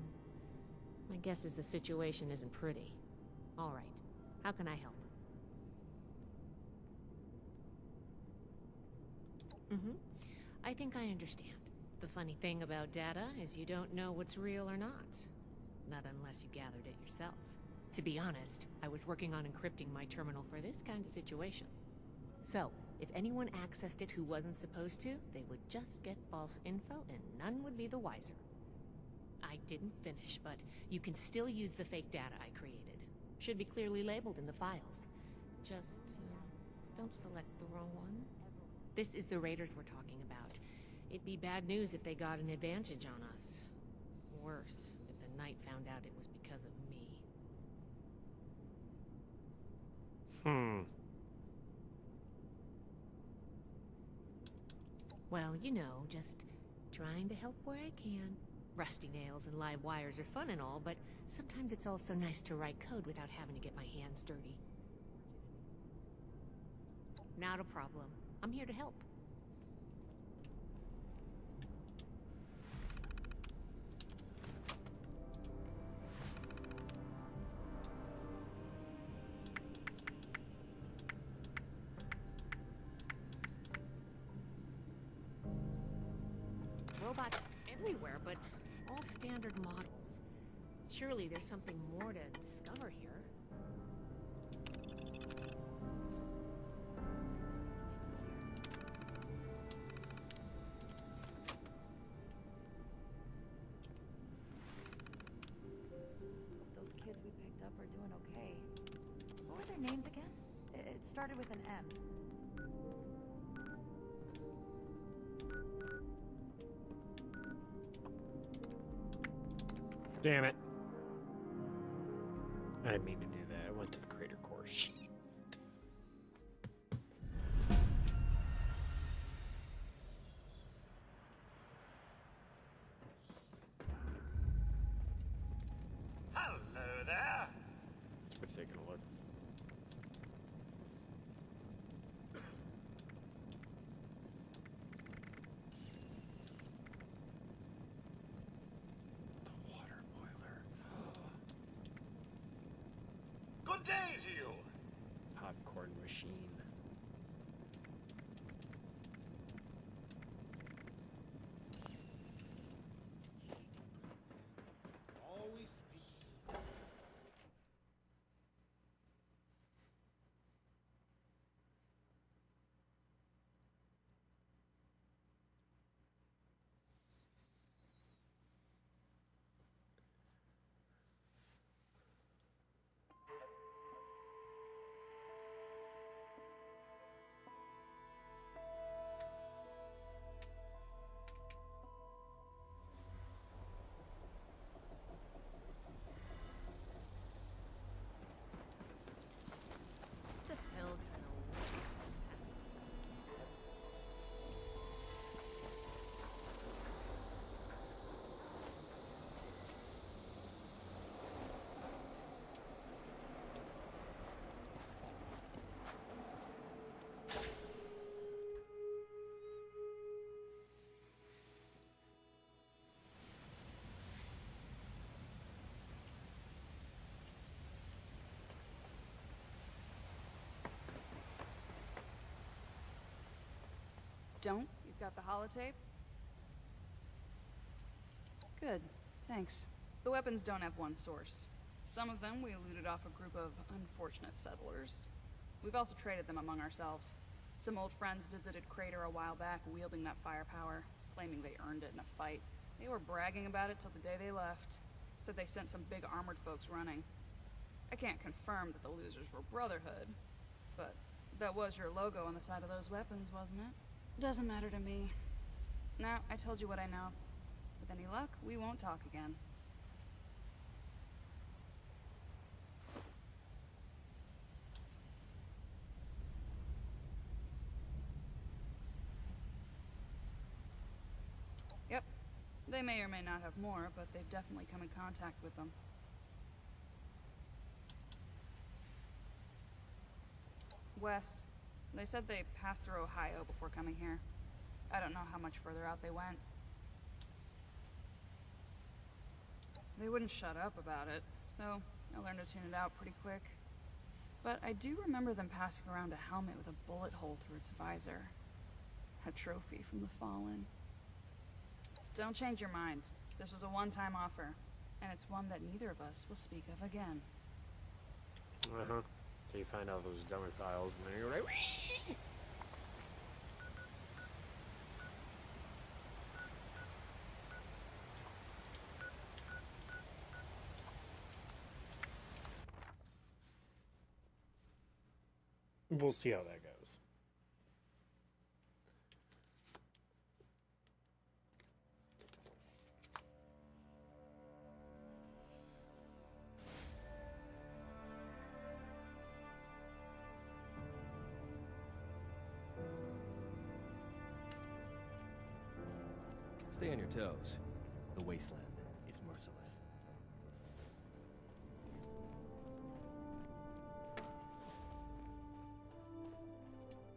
my guess is the situation isn't pretty. All right. How can I help? Mm-hmm. I think I understand. The funny thing about data is you don't know what's real or not. Not unless you gathered it yourself. To be honest, I was working on encrypting my terminal for this kind of situation. So, if anyone accessed it who wasn't supposed to, they would just get false info and none would be the wiser. I didn't finish, but you can still use the fake data I created. Should be clearly labeled in the files. Just, don't select the wrong one. This is the raiders we're talking about. It'd be bad news if they got an advantage on us. Worse, if the Knight found out it was because of me. Well, you know, just trying to help where I can. Rusty nails and live wires are fun and all, but sometimes it's also nice to write code without having to get my hands dirty. Not a problem. I'm here to help. Robots everywhere, but all standard models. Surely there's something more to discover here. Those kids we picked up are doing okay. What were their names again? It started with an M. Damn it. I didn't mean to do that. I went to the Crater Core. Shit. Hello there. It's worth taking a look. The water boiler. Good day to you. Popcorn machine. Always speaking. What the hell kind of... Don't? You've got the holotape? Good. Thanks. The weapons don't have one source. Some of them we looted off a group of unfortunate settlers. We've also traded them among ourselves. Some old friends visited Crater a while back wielding that firepower, claiming they earned it in a fight. They were bragging about it till the day they left. Said they sent some big armored folks running. I can't confirm that the losers were Brotherhood, but that was your logo on the side of those weapons, wasn't it? Doesn't matter to me. Now, I told you what I know. With any luck, we won't talk again. Yep. They may or may not have more, but they've definitely come in contact with them. West. They said they passed through Ohio before coming here. I don't know how much further out they went. They wouldn't shut up about it, so I learned to tune it out pretty quick. But I do remember them passing around a helmet with a bullet hole through its visor. A trophy from the Fallen. Don't change your mind. This was a one-time offer, and it's one that neither of us will speak of again. Uh-huh. Till you find out those dummy files, and then you're like, whee! We'll see how that goes. Stay on your toes. The wasteland is merciless.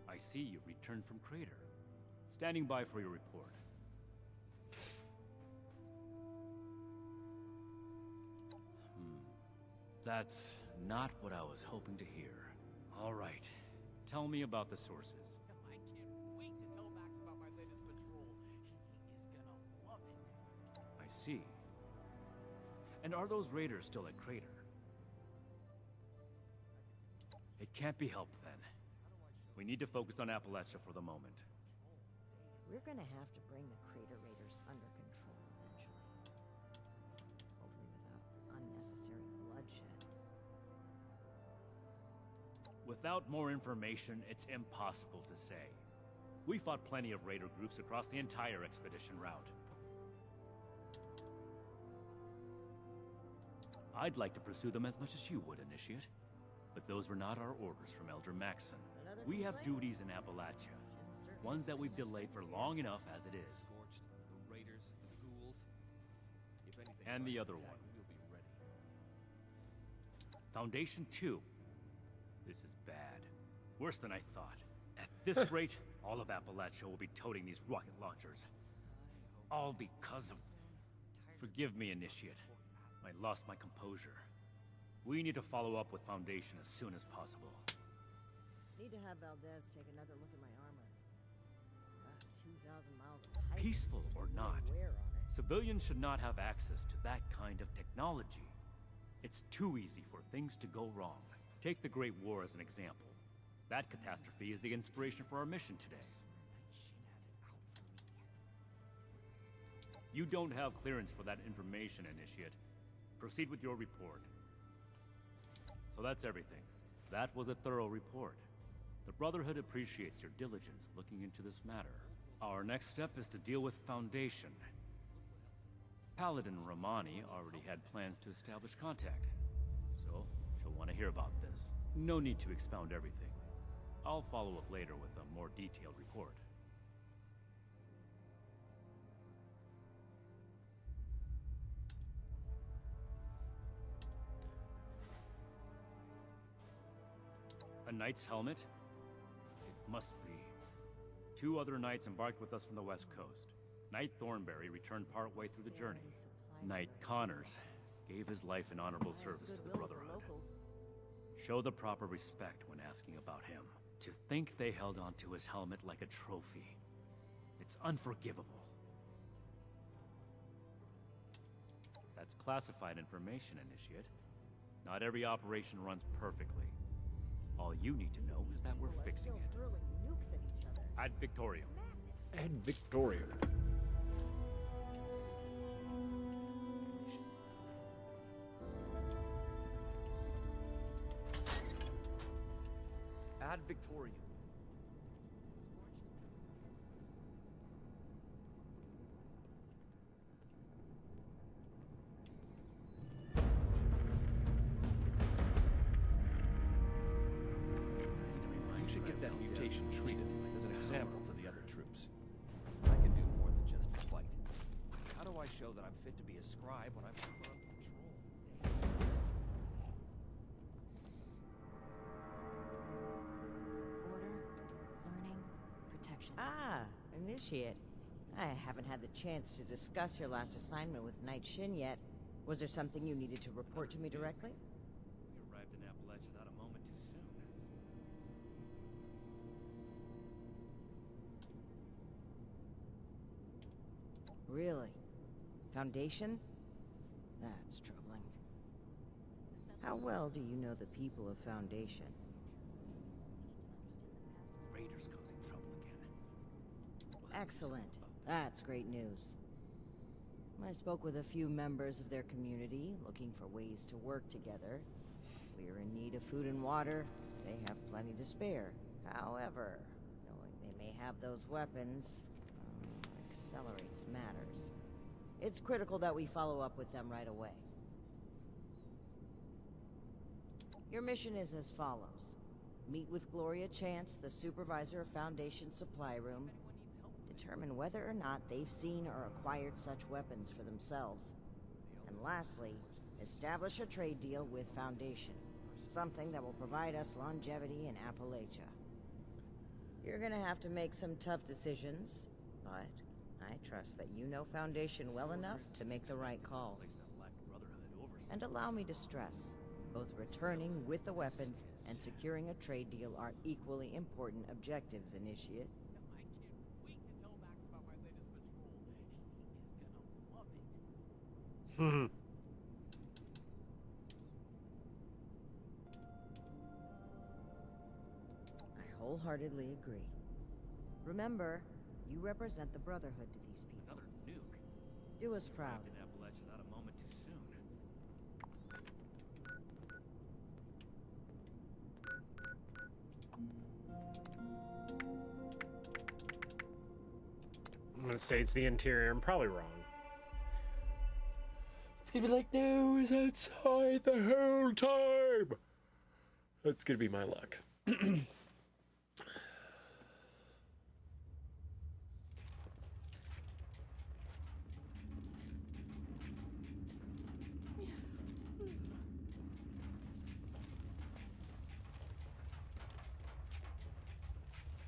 I see you returned from Crater. Standing by for your report. That's not what I was hoping to hear. All right. Tell me about the sources. I can't wait to tell Max about my latest patrol. He is gonna love it. I see. And are those raiders still at Crater? It can't be helped then. We need to focus on Appalachia for the moment. We're gonna have to bring the Crater Raiders under control eventually. Hopefully without unnecessary bloodshed. Without more information, it's impossible to say. We fought plenty of raider groups across the entire expedition route. I'd like to pursue them as much as you would, Initiate. But those were not our orders from Elder Maxson. We have duties in Appalachia. Ones that we've delayed for long enough as it is. Scorched, the raiders, the ghouls. If anything And the tries other to attack, one. we'll be ready. Foundation 2. This is bad. Worse than I thought. At this rate, all of Appalachia will be toting these rocket launchers. All because of... Forgive me, Initiate. I lost my composure. We need to follow up with Foundation as soon as possible. Need to have Valdez take another look at my armor. 2,000 miles of height. Peaceful or not, Wear on it. civilians should not have access to that kind of technology. It's too easy for things to go wrong. Take the Great War as an example. That catastrophe is the inspiration for our mission today. You don't have clearance for that information, Initiate. Proceed with your report. So that's everything. That was a thorough report. The Brotherhood appreciates your diligence looking into this matter. Our next step is to deal with Foundation. Paladin Romani already had plans to establish contact, so she'll want to hear about this. No need to expound everything. I'll follow up later with a more detailed report. A knight's helmet? It must be. 2 other knights embarked with us from the west coast. Knight Thornberry returned partway through the journey. Knight Connors gave his life in honorable service to the Brotherhood. Show the proper respect when asking about him. To think they held onto his helmet like a trophy. It's unforgivable. That's classified information, Initiate. Not every operation runs perfectly. All you need to know is that we're fixing it. Hurling nukes at each other. Ad Victorium. Ad Victorium. Ad Victoriam. You should get that mutation treated as an example to the other troops. I can do more than just fight. How do I show that I'm fit to be a scribe when I'm on patrol? Order, learning, protection. Ah, initiate. I haven't had the chance to discuss your last assignment with Knight Shin yet. Was there something you needed to report to me directly? We arrived in Appalachia not a moment too soon. Really? Foundation? That's troubling. How well do you know the people of Foundation? Raiders causing trouble again. Excellent. That's great news. I spoke with a few members of their community, looking for ways to work together. We're in need of food and water. They have plenty to spare. However, knowing they may have those weapons accelerates matters. It's critical that we follow up with them right away. Your mission is as follows. Meet with Gloria Chance, the supervisor of Foundation Supply Room. Determine whether or not they've seen or acquired such weapons for themselves. And lastly, establish a trade deal with Foundation. Something that will provide us longevity in Appalachia. You're gonna have to make some tough decisions, but I trust that you know Foundation well enough to make the right calls. And allow me to stress, both returning with the weapons and securing a trade deal are equally important objectives, Initiate. I wholeheartedly agree. Remember, you represent the Brotherhood to these people. Another nuke. Do us proud. Arrived in Appalachia not a moment too soon. I'm gonna say it's the interior. I'm probably wrong. It's gonna be like, no, it was outside the whole time. That's gonna be my luck.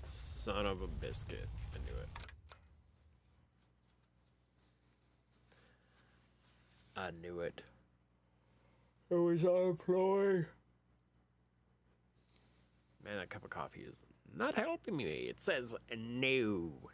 Son of a biscuit. I knew it. I knew it. It was on ploy. Man, that cup of coffee is not helping me. It says no.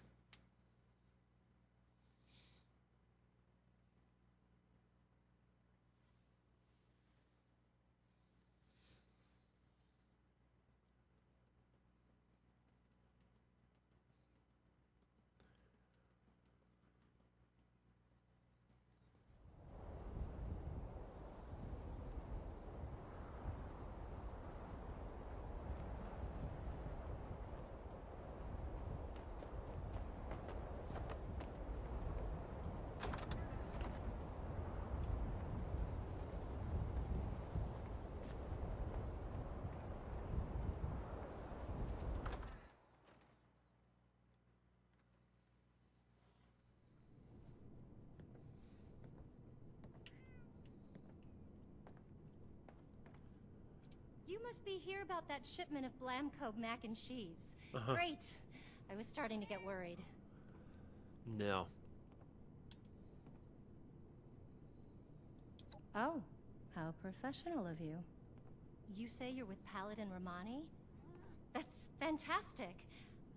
You must be here about that shipment of Blamco mac and cheese. Uh-huh. Great. I was starting to get worried. No. Oh, how professional of you. You say you're with Paladin Romani? That's fantastic.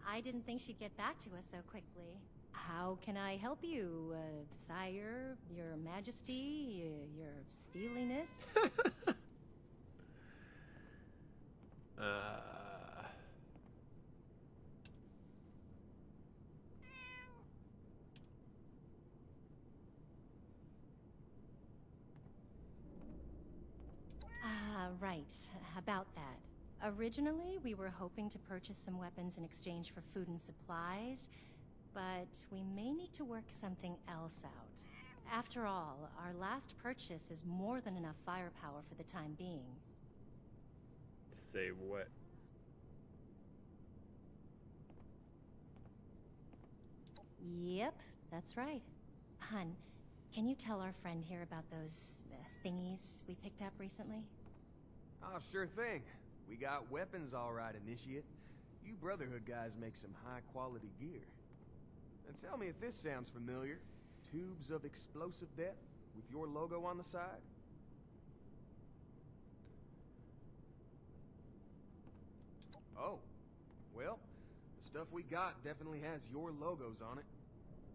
I didn't think she'd get back to us so quickly. How can I help you, sire, your majesty, your steeliness? Right, about that. Originally, we were hoping to purchase some weapons in exchange for food and supplies, but we may need to work something else out. After all, our last purchase is more than enough firepower for the time being. Say what? Yep, that's right. Hun, can you tell our friend here about those thingies we picked up recently? Oh, sure thing. We got weapons all right, Initiate. You Brotherhood guys make some high-quality gear. And tell me if this sounds familiar. Tubes of explosive death with your logo on the side? Oh, well, the stuff we got definitely has your logos on it.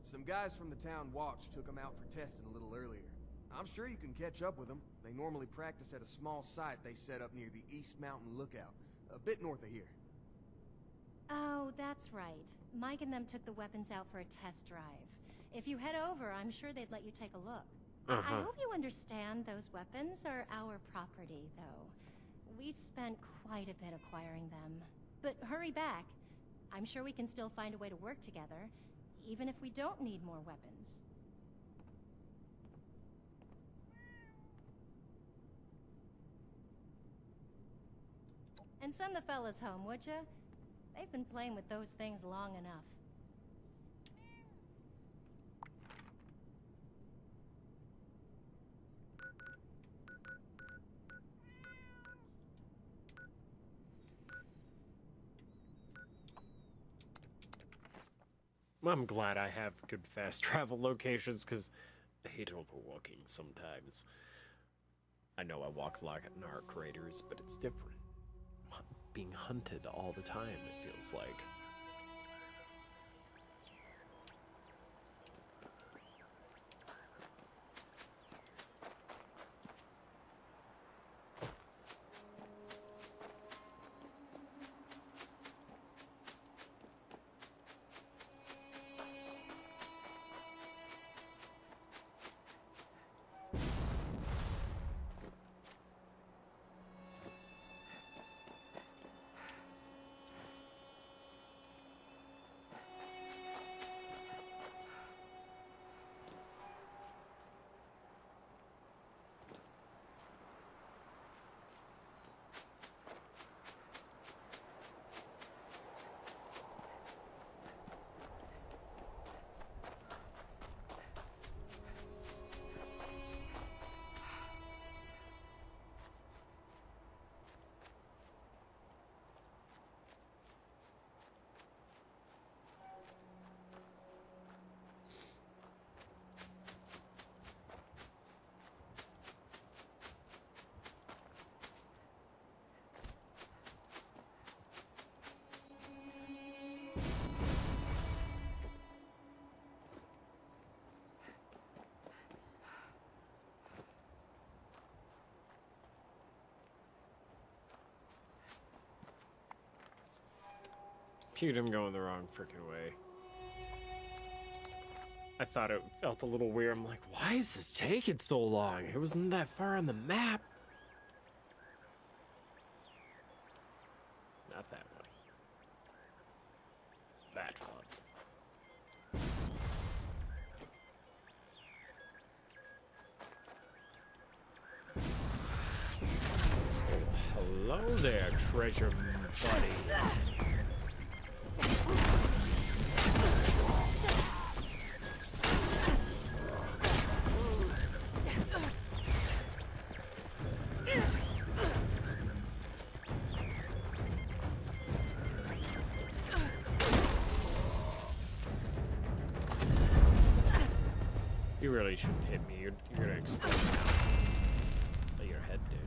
Some guys from the town watch took them out for testing a little earlier. I'm sure you can catch up with them. They normally practice at a small site they set up near the East Mountain Lookout, a bit north of here. Oh, that's right. Mike and them took the weapons out for a test drive. If you head over, I'm sure they'd let you take a look. I hope you understand those weapons are our property, though. We spent quite a bit acquiring them. But hurry back. I'm sure we can still find a way to work together, even if we don't need more weapons. And send the fellas home, would ya? They've been playing with those things long enough. I'm glad I have good fast travel locations, because I hate overwalking sometimes. I know I walk a lot in our craters, but it's different. I'm being hunted all the time, it feels like. Cute, I'm going the wrong freaking way. I thought it felt a little weird. I'm like, why is this taking so long? It wasn't that far on the map. Not that one. That one. Hello there, treasure buddy. You really shouldn't hit me. You're gonna explode now. Your head, dude.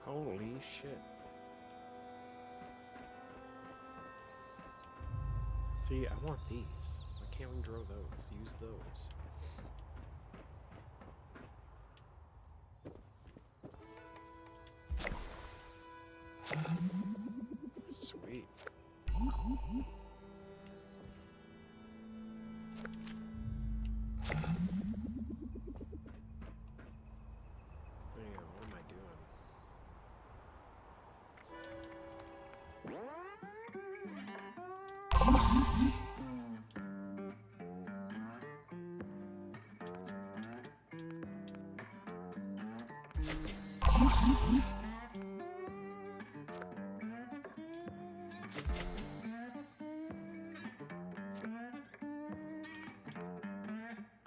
Holy shit. See, I want these. Why can't we grow those? Use those. Sweet. There you go. What am I doing?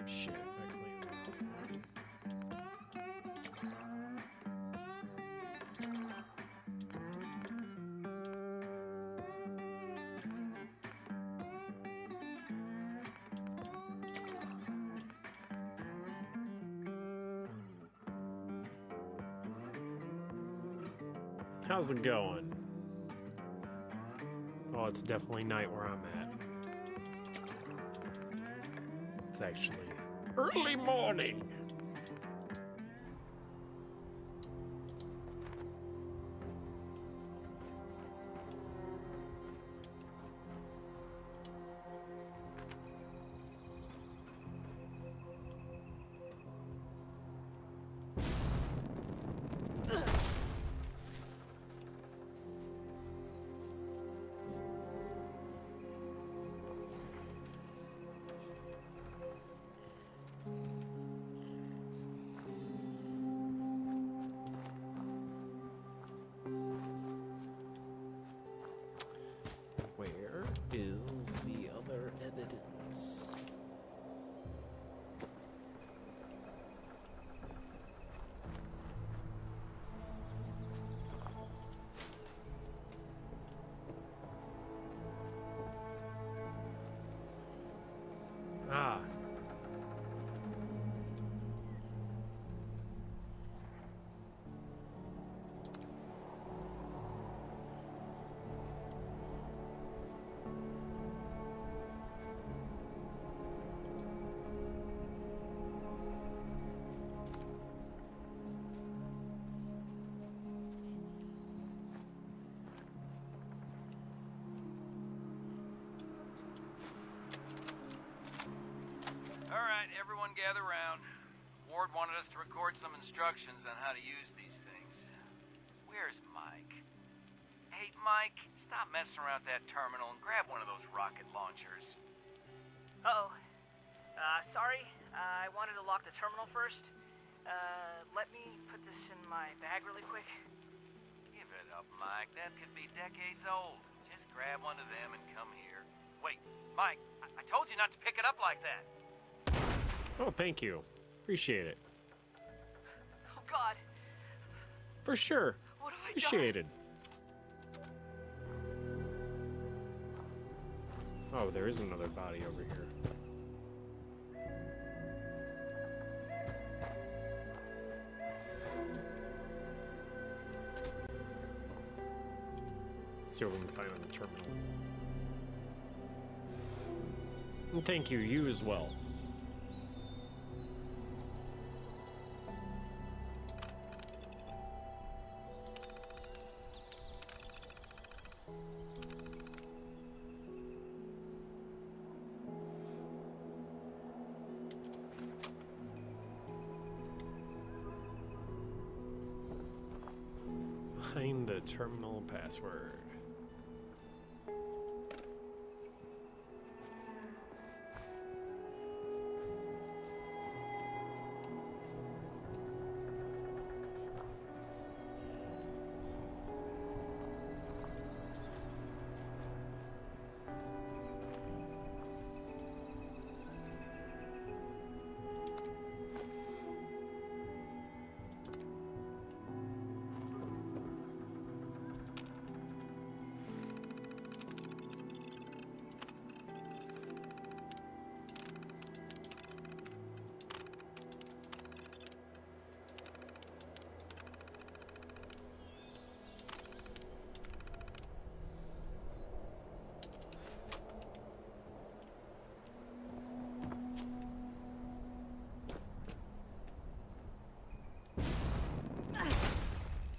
Shit, I cleaned that one. How's it going? Oh, it's definitely night where I'm at. It's actually early morning. Where is the other evidence? Ah. All right, everyone gather round. Ward wanted us to record some instructions on how to use these things. Where's Mike? Hey, Mike, stop messing around that terminal and grab one of those rocket launchers. Uh-oh. Sorry. I wanted to lock the terminal first. Let me put this in my bag really quick. Give it up, Mike. That could be decades old. Just grab one of them and come here. Wait, Mike, I told you not to pick it up like that. Oh, thank you. Appreciate it. Oh, God. For sure. What have I Appreciated. Oh, there is another body over here. Let's see what we can find on the terminal. And thank you, you as well. Find the terminal password.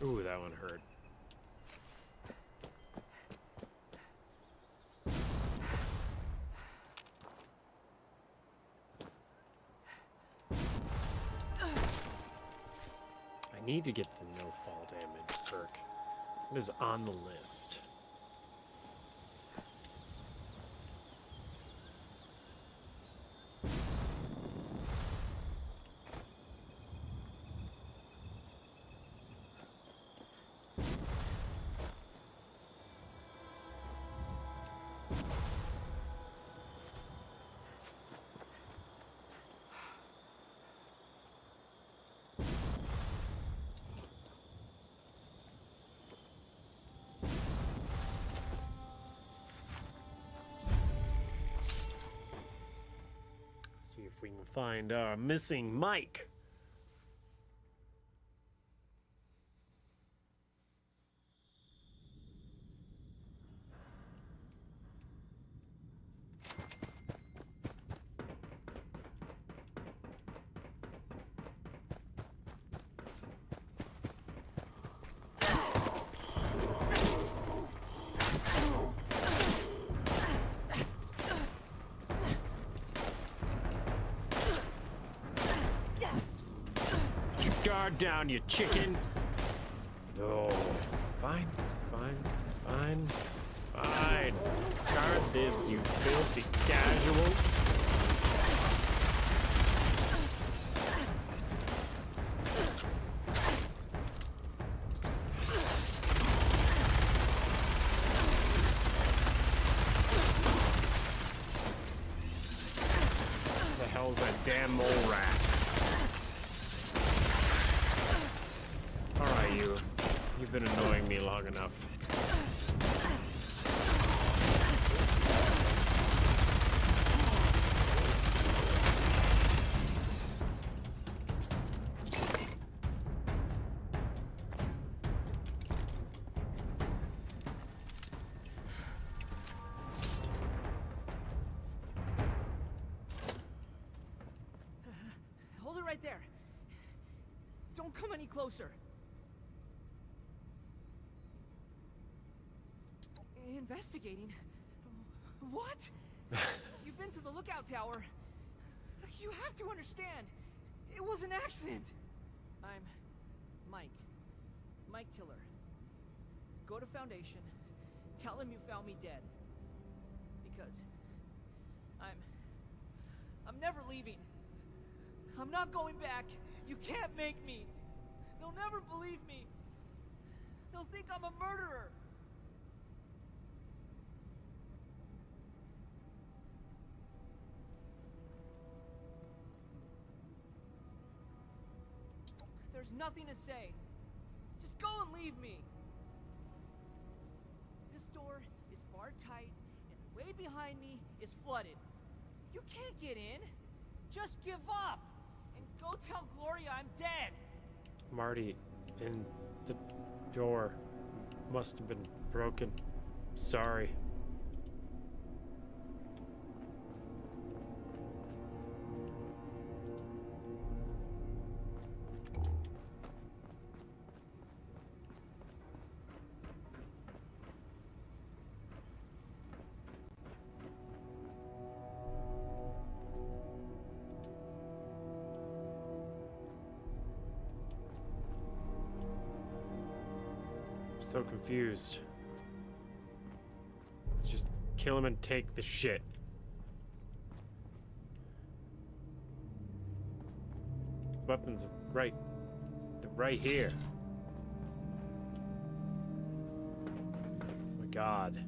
Ooh, that one hurt. I need to get the no fall damage perk. It is on the list. See if we can find our missing Mike. Guard down, you chicken. Oh, fine, fine, fine, fine. Guard this, you filthy casual. What the hell's that damn mole rat? Alright, you. You've been annoying me long enough. Hold it right there. Don't come any closer. Investigating? What? You've been to the lookout tower. You have to understand. It was an accident. I'm Mike. Mike Tiller. Go to Foundation. Tell him you found me dead. Because I'm never leaving. I'm not going back. You can't make me. They'll never believe me. They'll think I'm a murderer. There's nothing to say. Just go and leave me. This door is barred tight, and the way behind me is flooded. You can't get in. Just give up, and go tell Gloria I'm dead. Marty, and the door must have been broken. Sorry. So confused. Just kill him and take the shit. Weapons are right. They're right here. Oh my God.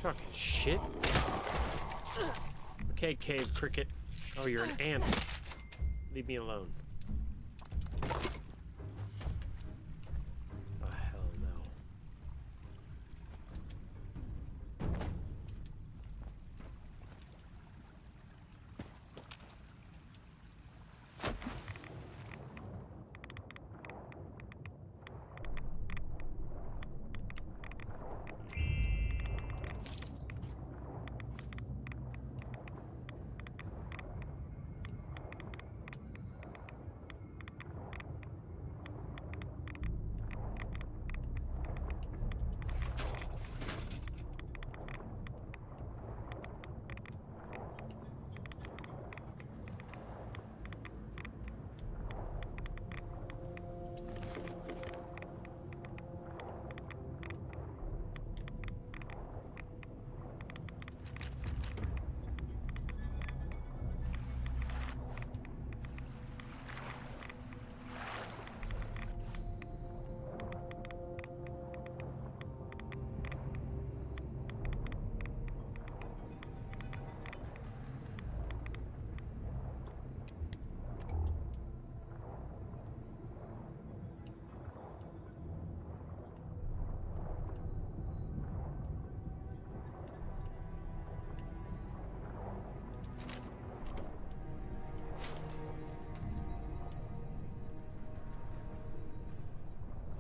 Fucking shit. Okay, cave cricket. Oh, you're an ant. Leave me alone. Oh, hell no.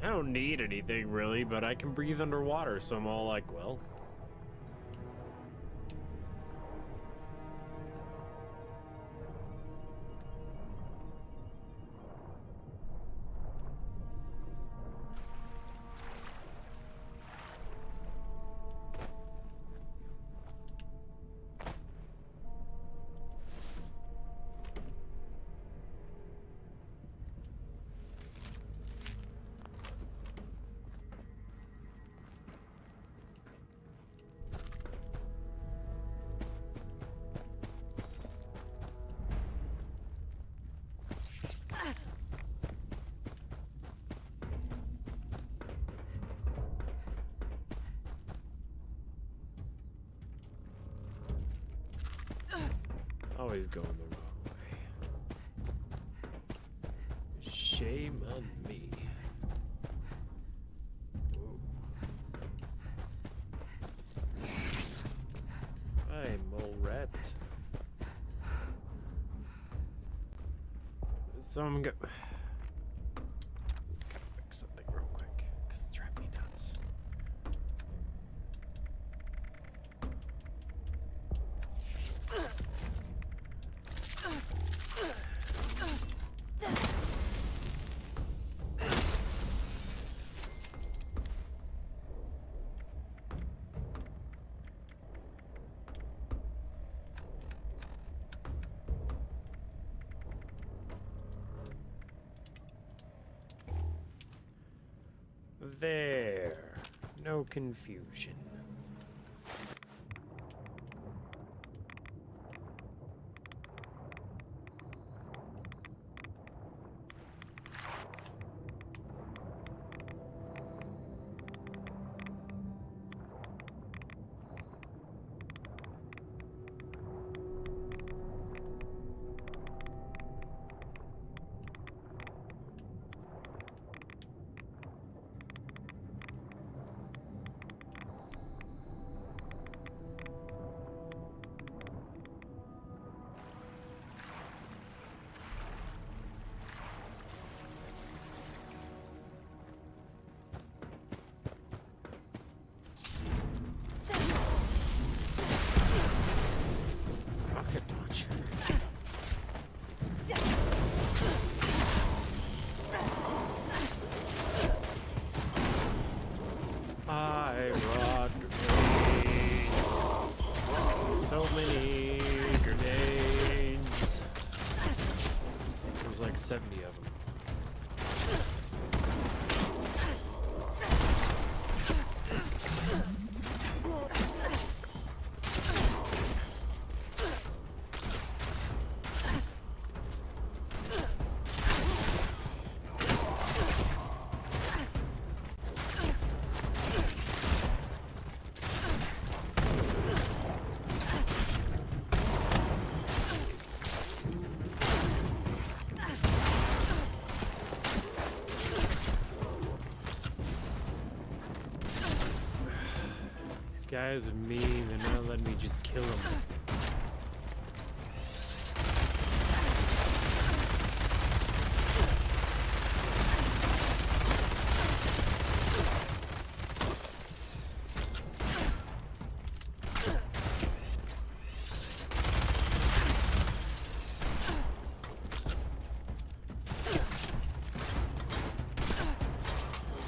I don't need anything really, but I can breathe underwater, so I'm all like, well. Always going the wrong way. Shame on me. Ooh. Hi, mole rat. So I'm gotta fix something real quick, because it's driving me nuts. There. No confusion. Rocket launcher. I brought grenades. So many grenades. There's like 70 of them. Guys are mean, they're not letting me just kill them.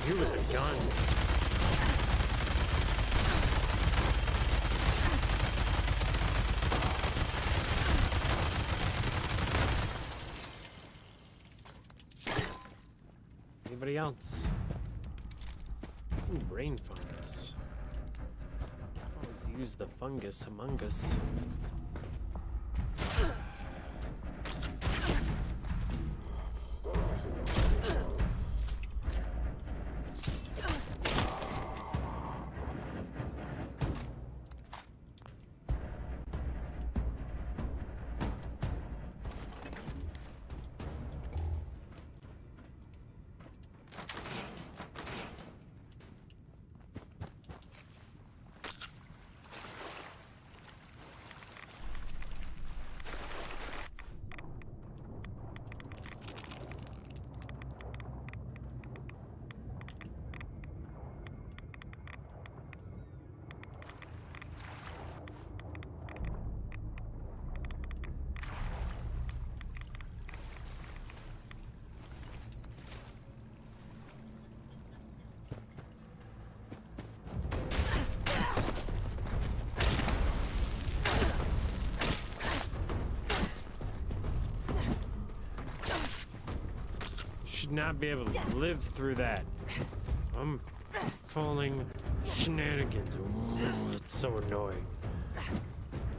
You with the guns. Anybody else? Ooh, brain fungus. Always use the fungus among us. should not be able to live through that. I'm falling shenanigans. Oh, it's so annoying.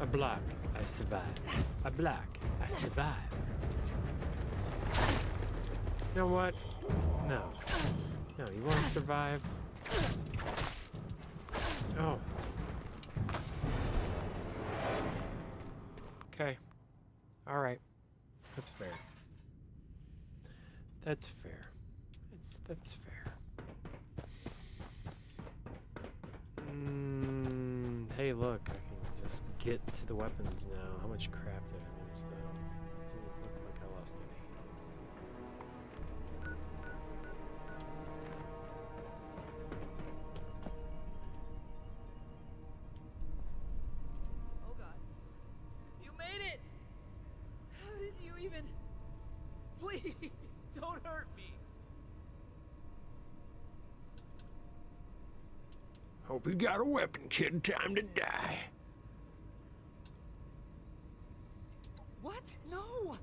I block, I survive. I block, I survive. You know what? No. No, you want to survive? Oh. Okay. Alright. That's fair. That's fair. That's fair. Hey, look, I can just get to the weapons now. How much crap did I lose, though? Doesn't look like I lost any. Oh God. You made it! How did you even... Please, don't hurt me. Hope you got a weapon, kid. Time to die. What? No!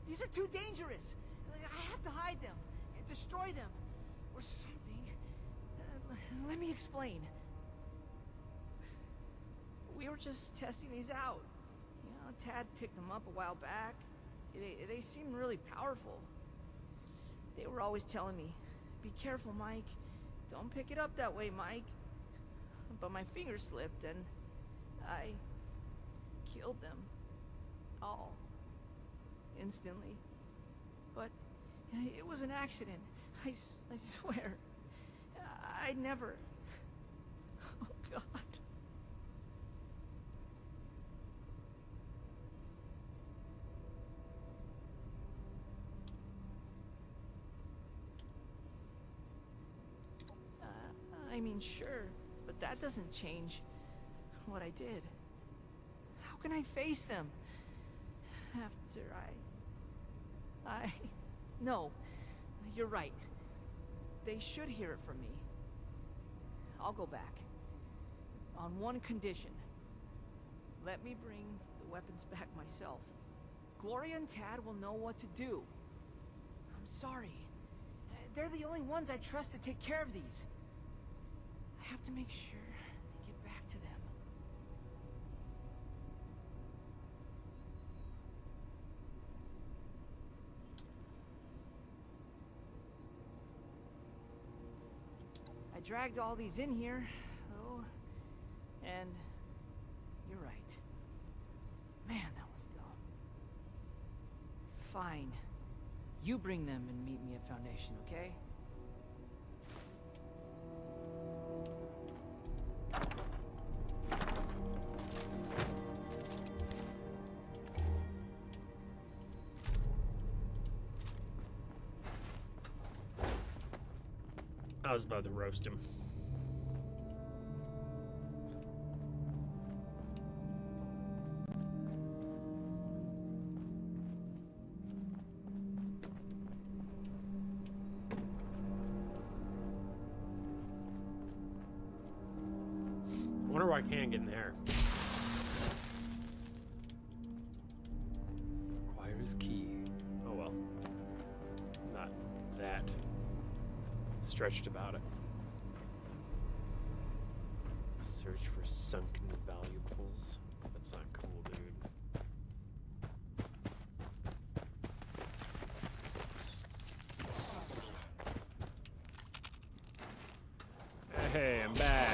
These are too dangerous. I have to hide them and destroy them. Or something. Let me explain. We were just testing these out. You know, Tad picked them up a while back. They seemed really powerful. They were always telling me, be careful, Mike. Don't pick it up that way, Mike. But my finger slipped and I killed them. All. Instantly. But it was an accident. I swear. I never... Oh, God. I mean, sure. But that doesn't change what I did. How can I face them? After No, you're right. They should hear it from me. I'll go back. On one condition. Let me bring the weapons back myself. Gloria and Tad will know what to do. I'm sorry. They're the only ones I trust to take care of these. I have to make sure they get back to them. I dragged all these in here, though, and you're right. Man, that was dumb. Fine. You bring them and meet me at Foundation, okay? I was about to roast him. I wonder why I can't get in there. Requires key. Oh well. Not that stretched about it. Search for sunken valuables. That's not cool, dude. Hey, I'm back.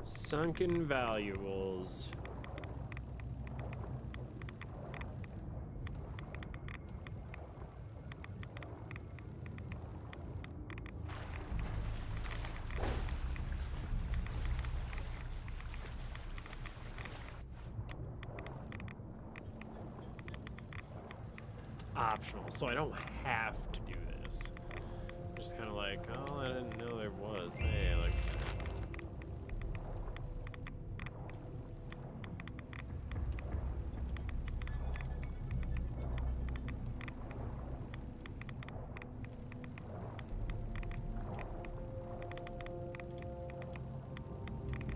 Sunken valuables. optional, so I don't have to do this. Just kind of like, oh, I didn't know there was. Hey, I like that.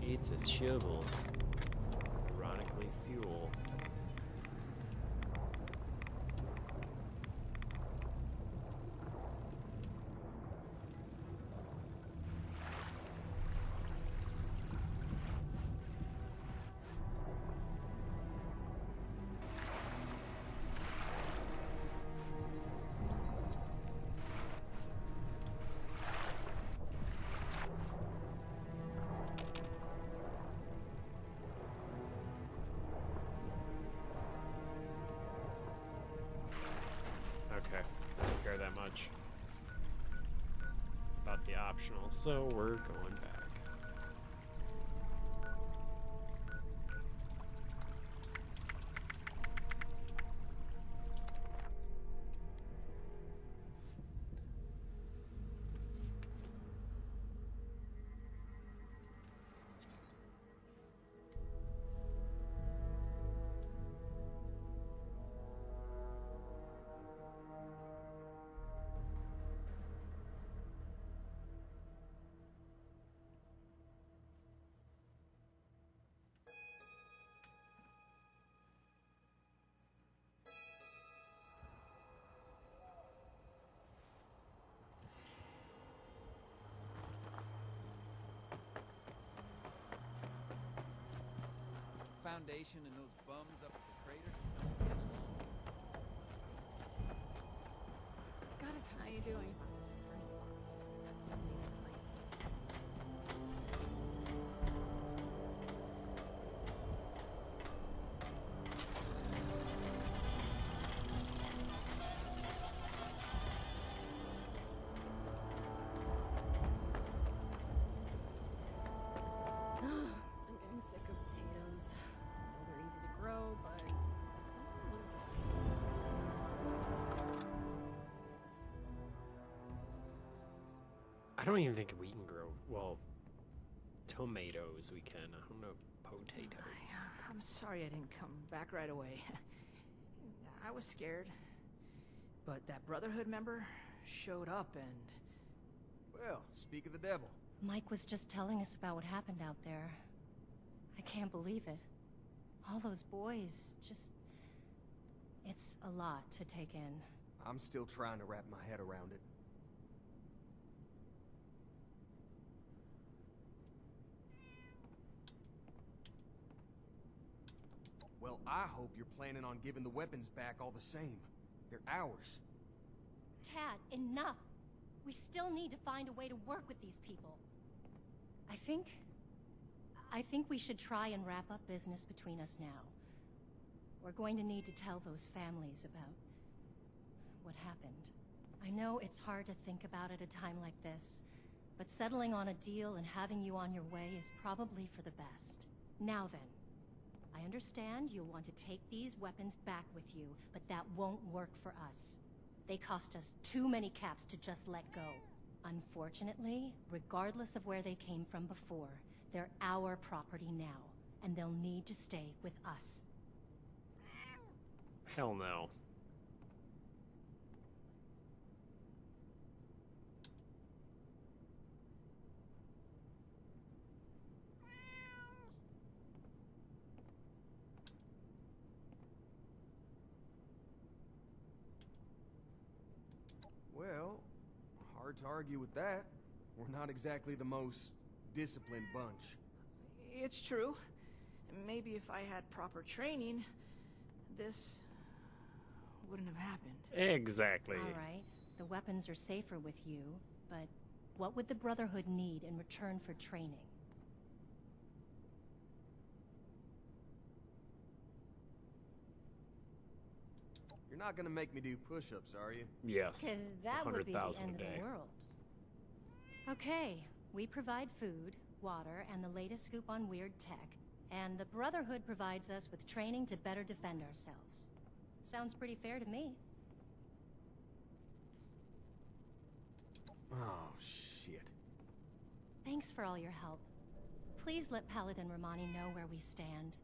It's a shovel. Ironically, fuel. Okay, I don't care that much about the optional, so we're going back. Foundation and those bums up at the crater. Got it. How you doing? I'm getting sick of potatoes. I know they're easy to grow, but I don't even think we can grow, well, tomatoes we can. I don't know, potatoes. I'm sorry I didn't come back right away. I was scared. But that Brotherhood member showed up and... Well, speak of the devil. Mike was just telling us about what happened out there. I can't believe it. All those boys, just... It's a lot to take in. I'm still trying to wrap my head around it. Well, I hope you're planning on giving the weapons back all the same. They're ours. Tad, enough! We still need to find a way to work with these people. I think we should try and wrap up business between us now. We're going to need to tell those families about what happened. I know it's hard to think about at a time like this, but settling on a deal and having you on your way is probably for the best. Now then, I understand you'll want to take these weapons back with you, but that won't work for us. They cost us too many caps to just let go. Unfortunately, regardless of where they came from before, they're our property now, and they'll need to stay with us. Hell no. Well, hard to argue with that. We're not exactly the most disciplined bunch. It's true. Maybe if I had proper training, this wouldn't have happened. Exactly. All right, the weapons are safer with you, but what would the Brotherhood need in return for training? You're not gonna make me do push-ups, are you? Yes. Because that would be the 100,000 end a of day. the world. Okay, we provide food, water, and the latest scoop on weird tech. And the Brotherhood provides us with training to better defend ourselves. Sounds pretty fair to me. Oh, shit. Thanks for all your help. Please let Paladin Romani know where we stand.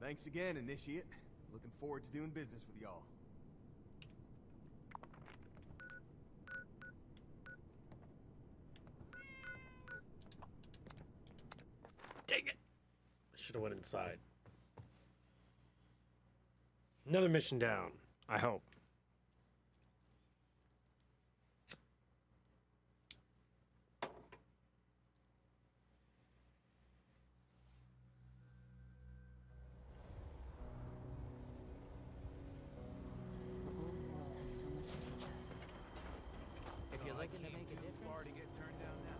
Thanks again, Initiate. Looking forward to doing business with y'all. Dang it! I should have went inside. Another mission down, I hope. If you're looking to make a difference, far to get turned down now.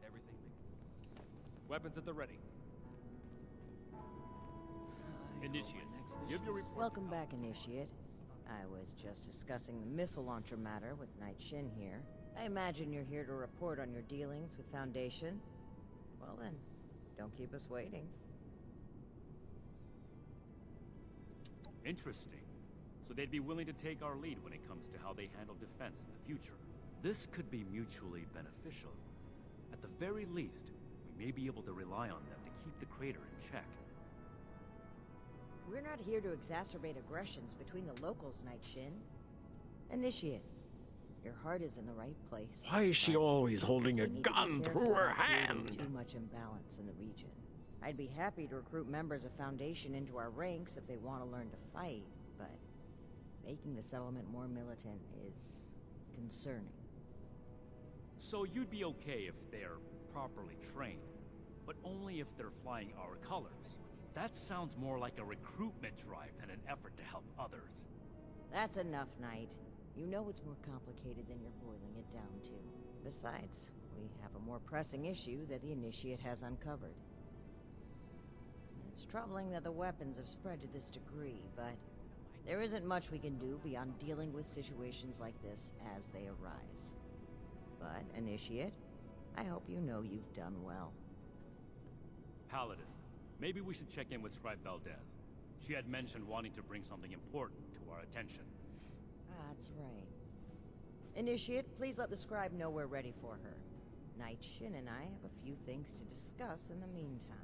Everything makes... Weapons at the ready. Initiate, give your report. Welcome back, Initiate. I was just discussing the missile launcher matter with Knight Shin here. I imagine you're here to report on your dealings with Foundation. Well then, don't keep us waiting. Interesting. So they'd be willing to take our lead when it comes to how they handle defense in the future. This could be mutually beneficial. At the very least, we may be able to rely on them to keep the crater in check. We're not here to exacerbate aggressions between the locals, Knight Shin. Initiate, your heart is in the right place. Why is she always holding a We need to be gun careful through her about creating hand? Too much imbalance in the region. I'd be happy to recruit members of Foundation into our ranks if they want to learn to fight, but making the settlement more militant is concerning. So you'd be okay if they're properly trained, but only if they're flying our colors. That sounds more like a recruitment drive than an effort to help others. That's enough, Knight. You know it's more complicated than you're boiling it down to. Besides, we have a more pressing issue that the Initiate has uncovered. It's troubling that the weapons have spread to this degree, but there isn't much we can do beyond dealing with situations like this as they arise. But, Initiate, I hope you know you've done well. Paladin, maybe we should check in with Scribe Valdez. She had mentioned wanting to bring something important to our attention. That's right. Initiate, please let the Scribe know we're ready for her. Knight Shin and I have a few things to discuss in the meantime.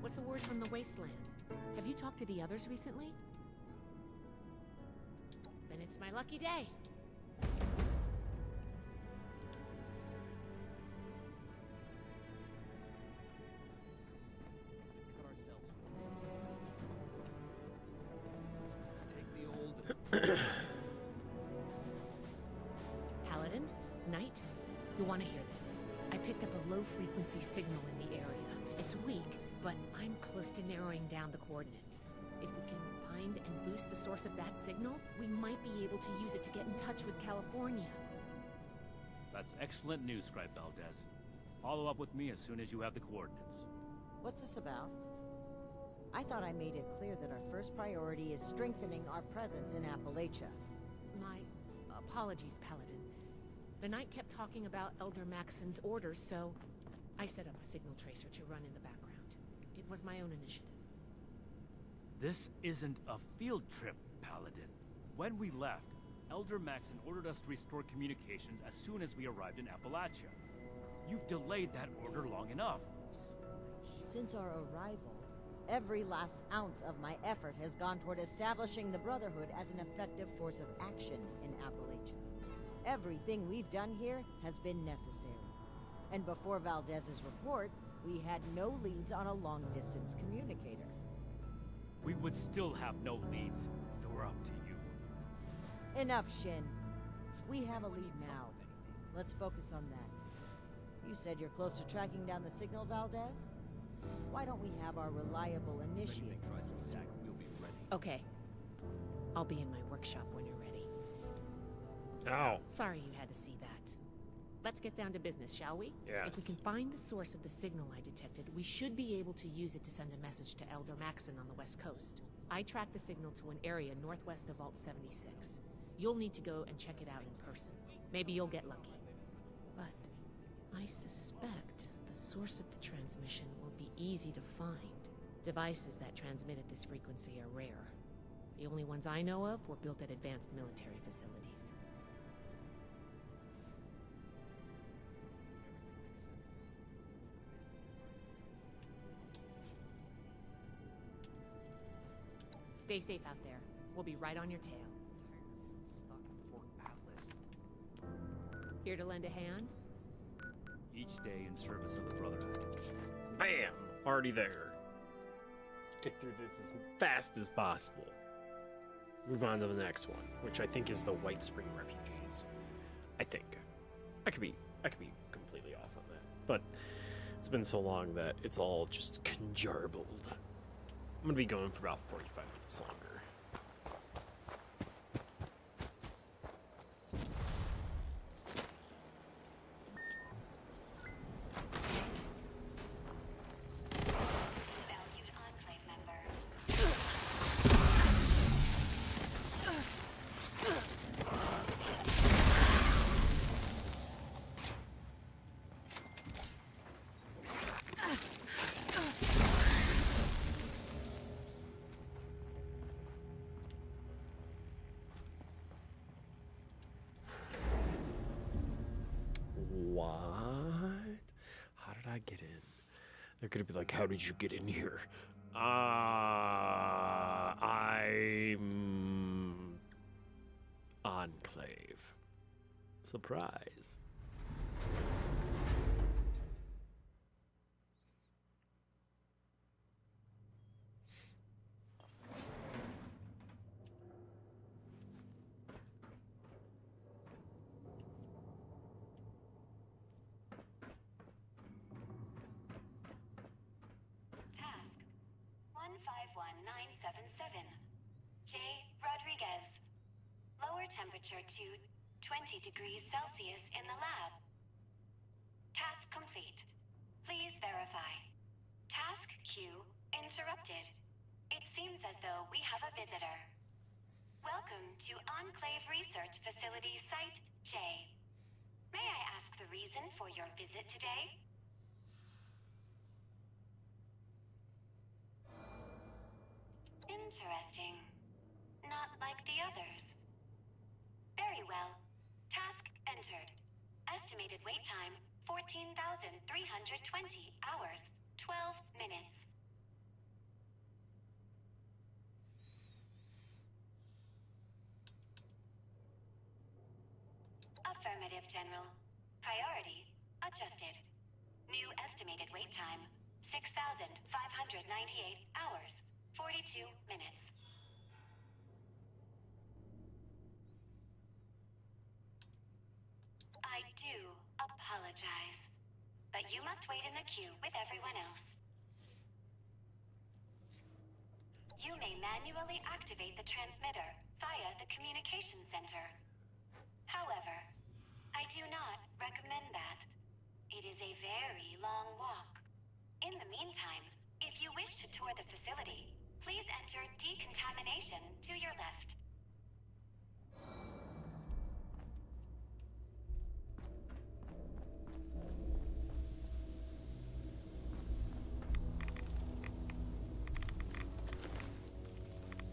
What's the word from the Wasteland? Have you talked to the others recently? Then it's my lucky day. Paladin, Knight, you'll want to hear this. I picked up a low-frequency signal in the area. It's weak, but I'm close to narrowing down the coordinates. If we can find and boost the source of that signal, we might be able to use it to get in touch with California. That's excellent news, Scribe Valdez. Follow up with me as soon as you have the coordinates. What's this about? I thought I made it clear that our first priority is strengthening our presence in Appalachia. My apologies, Paladin. The Knight kept talking about Elder Maxon's orders, so I set up a signal tracer to run in the background. It was my own initiative. This isn't a field trip, Paladin. When we left, Elder Maxon ordered us to restore communications as soon as we arrived in Appalachia. You've delayed that order long enough. Since our arrival, every last ounce of my effort has gone toward establishing the Brotherhood as an effective force of action in Appalachia. Everything we've done here has been necessary. And before Valdez's report, we had no leads on a long-distance communicator. We would still have no leads if it were up to you. Enough, Shin. We have a lead now. Let's focus on that. You said you're close to tracking down the signal, Valdez? Why don't we have our reliable initiate assist you? Okay. I'll be in my workshop when you're ready. Oh. Sorry you had to see that. Let's get down to business, shall we? Yes. If we can find the source of the signal I detected, we should be able to use it to send a message to Elder Maxon on the west coast. I tracked the signal to an area northwest of Vault 76. You'll need to go and check it out in person. Maybe you'll get lucky. But I suspect the source of the transmission won't be easy to find. Devices that transmit at this frequency are rare. The only ones I know of were built at advanced military facilities. Stay safe out there. We'll be right on your tail. Stuck in Fort Atlas. Here to lend a hand? Each day in service of the Brotherhood. Bam! Already there. Get through this as fast as possible. Move on to the next one, which I think is the White Spring refugees. I think. I could be completely off on that. But it's been so long that it's all just conjarbled. I'm gonna be going for about 45 minutes longer. What? How did I get in? They're gonna be like, how did you get in here? I'm Enclave. Surprise. Task 151977. J. Rodriguez. Lower temperature to 20 degrees Celsius in the lab. Task complete. Please verify. Task queue interrupted. It seems as though we have a visitor. Welcome to Enclave Research Facility Site J. May I ask the reason for your visit today? Interesting. Not like the others. Very well. Task entered. Estimated wait time, 14,320 hours, 12 minutes. Affirmative, General. Priority adjusted. New estimated wait time, 6,598 hours, 42 minutes. I do apologize, but you must wait in the queue with everyone else. You may manually activate the transmitter via the communication center. However, I do not recommend that. It is a very long walk. In the meantime, if you wish to tour the facility, please enter decontamination to your left.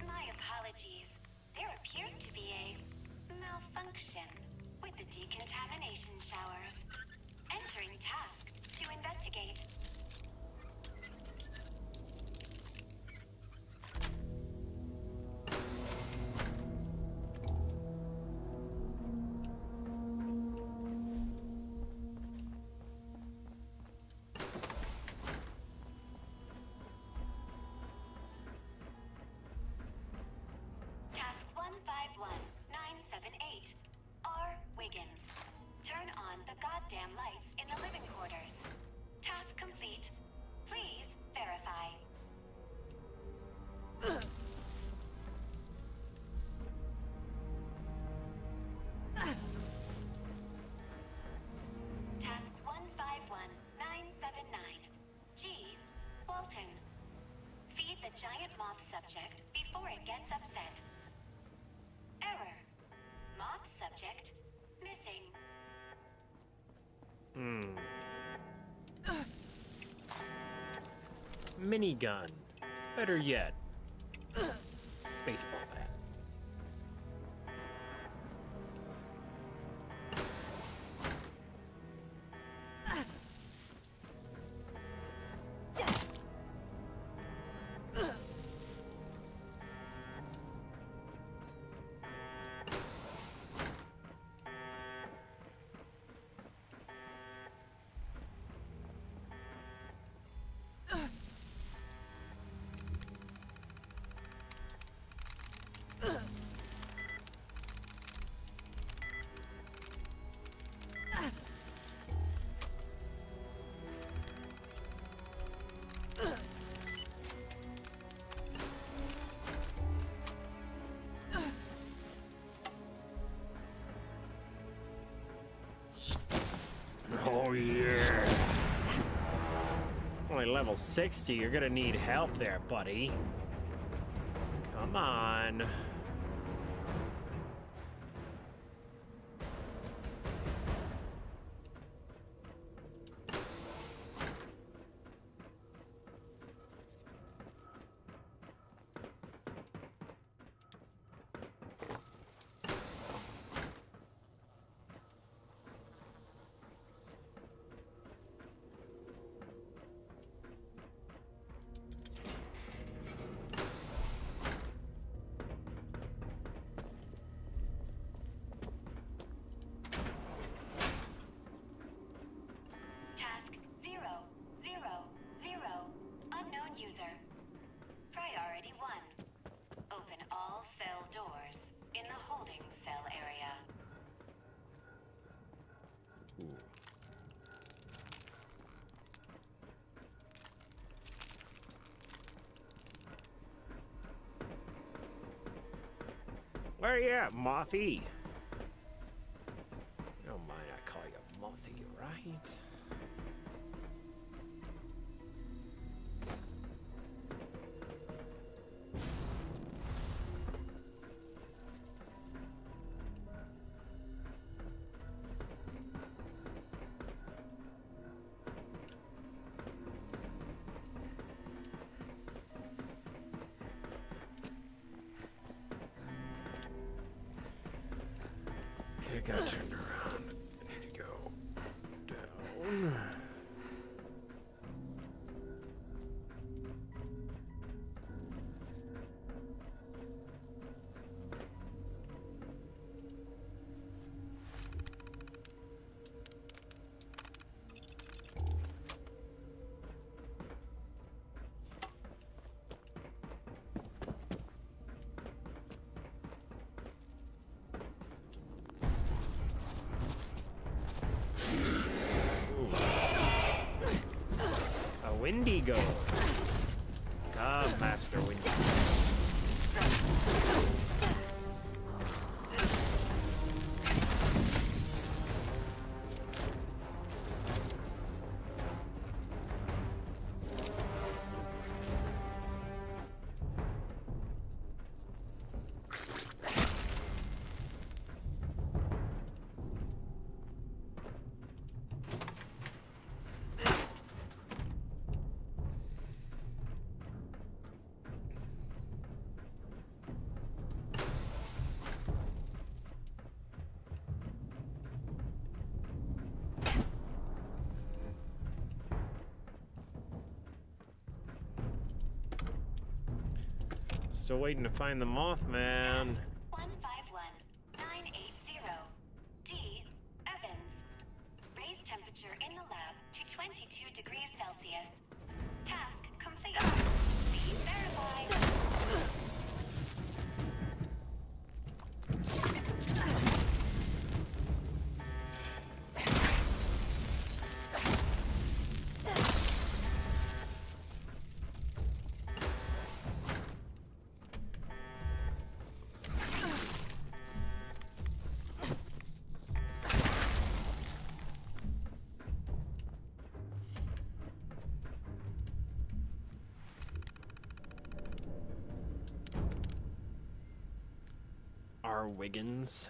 My apologies. There appears to be a malfunction with the decontamination showers. Entering task to investigate. minigun. Better yet, baseball bat. Oh yeah. Only level 60, you're gonna need help there, buddy. Come on. Task 000. Unknown user. Priority 1. Open all cell doors in the holding cell area. Where you at, Mothy? Don't mind I call you Mothy, right? I got turned around. I need to go down. Wendigo. Come, Master Wendigo. Still waiting to find the Mothman. 151980. D. Evans. Raise temperature in the lab to 22 degrees Celsius. Task complete. Please verify. R. Wiggins.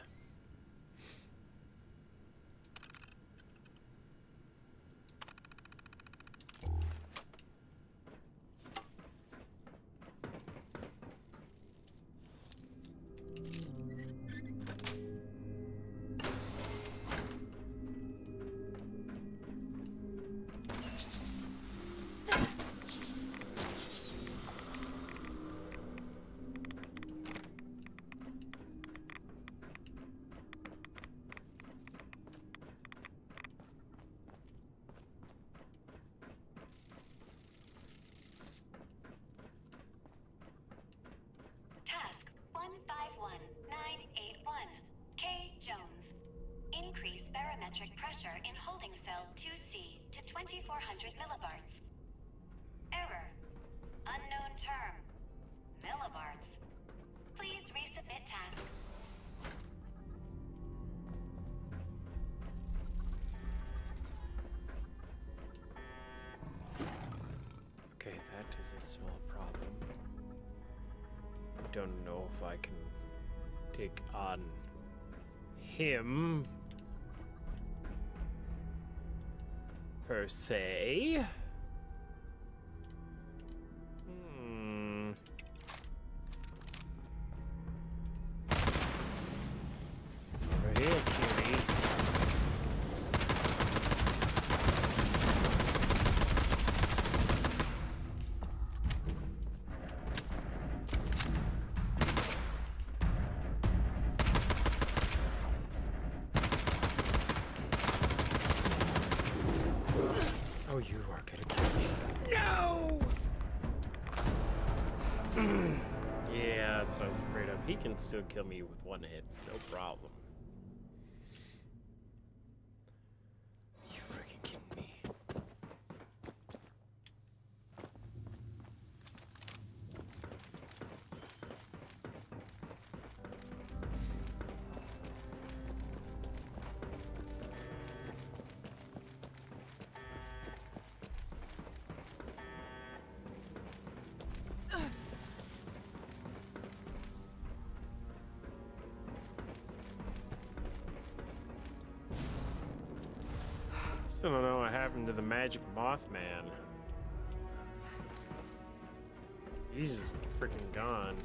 barometric pressure in holding cell 2C to 2400 millibards. Error. Unknown term. Millibards. Please resubmit task. Okay, that is a small problem. I don't know if I can take on him per se. Over here, cutie. Oh, you are gonna kill me. No! Yeah, that's what I was afraid of. He can still kill me with one hit, no problem. You freaking kidding me? Still don't know what happened to the magic Mothman. He's just freaking gone.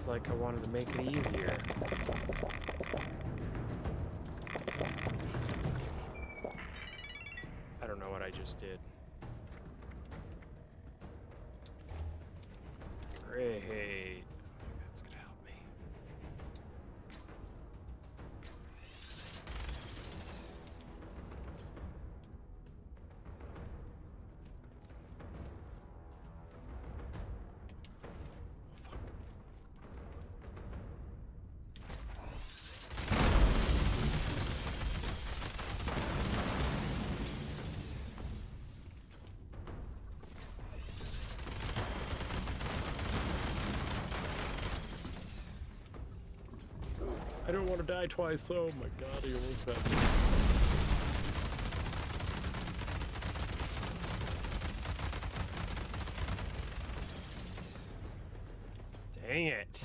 Like I wanted to make it easier. I don't know what I just did. Great. That's gonna help me. I don't want to die twice. Oh my god, he almost had me. Dang it.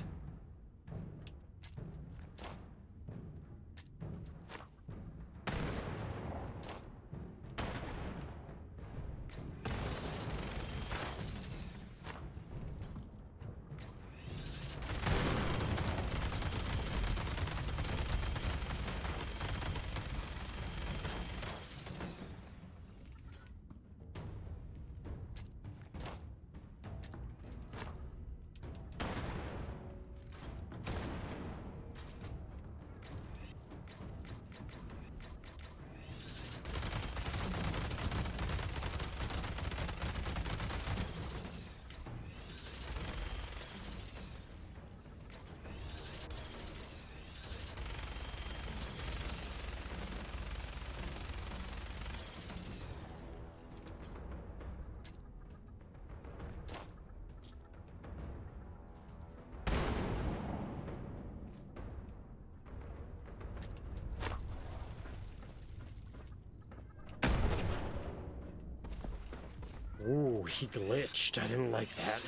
Oh, he glitched. I didn't like that.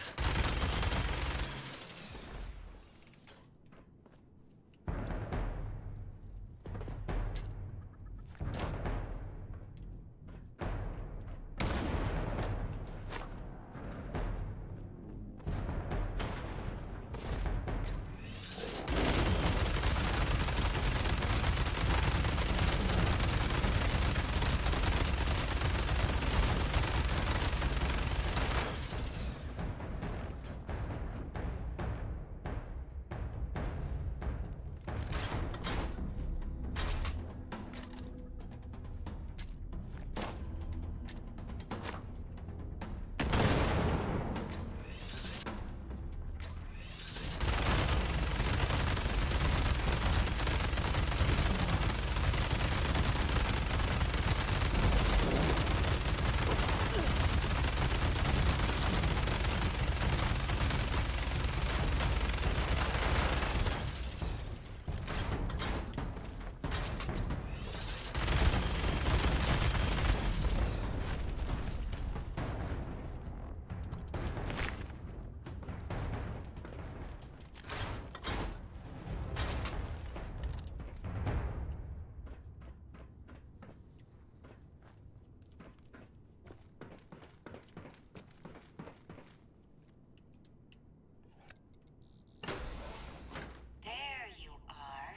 There you are.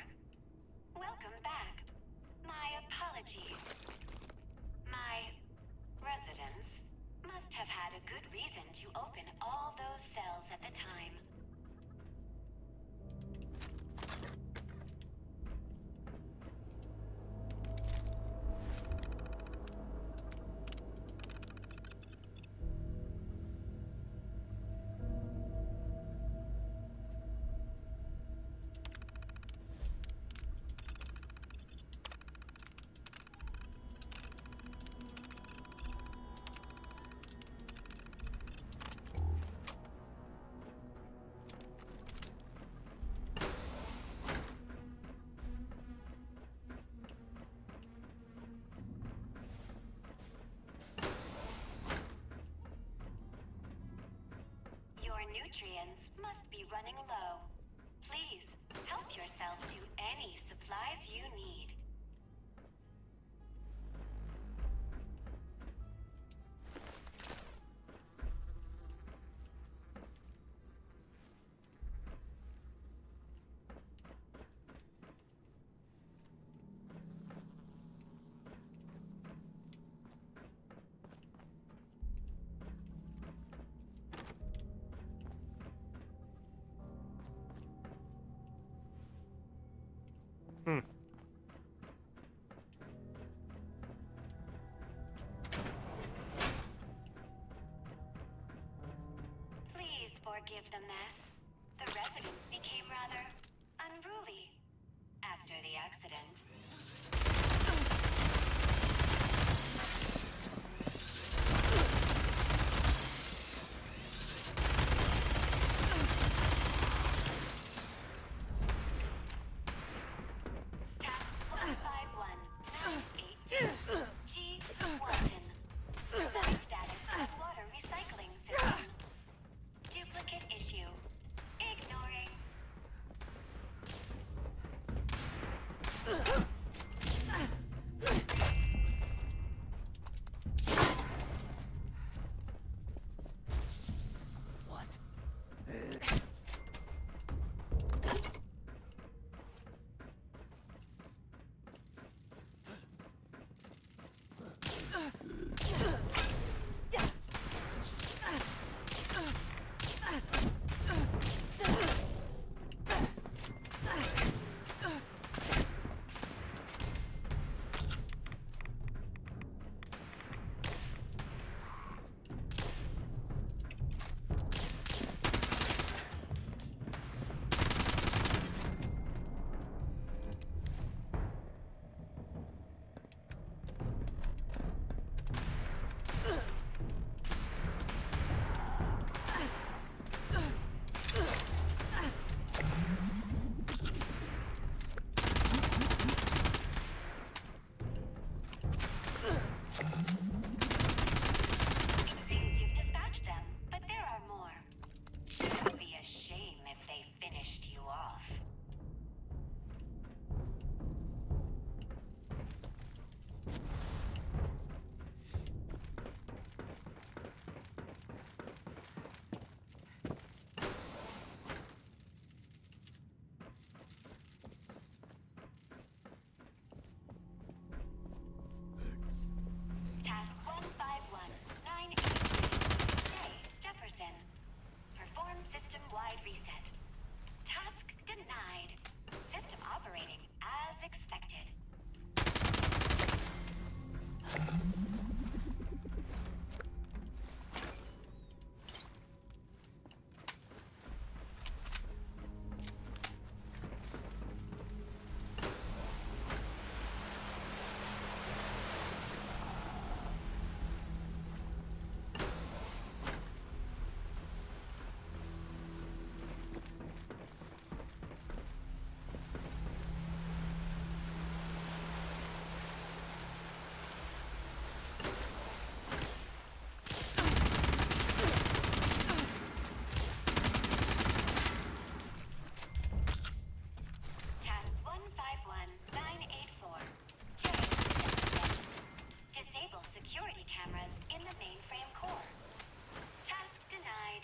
Welcome back. My apologies. My residents must have had a good reason to open all those cells at the time. Your nutrients must be running low. Please, help yourself to any supplies you need. Please forgive the mess. The residents became rather unruly after the accident. Task 151-982 G. Walton. Current status of water recycling system. Duplicate issue. Ignoring. system-wide reset. Task denied. System operating as expected. Task 151984. Change system. Disable security cameras in the mainframe core. Task denied.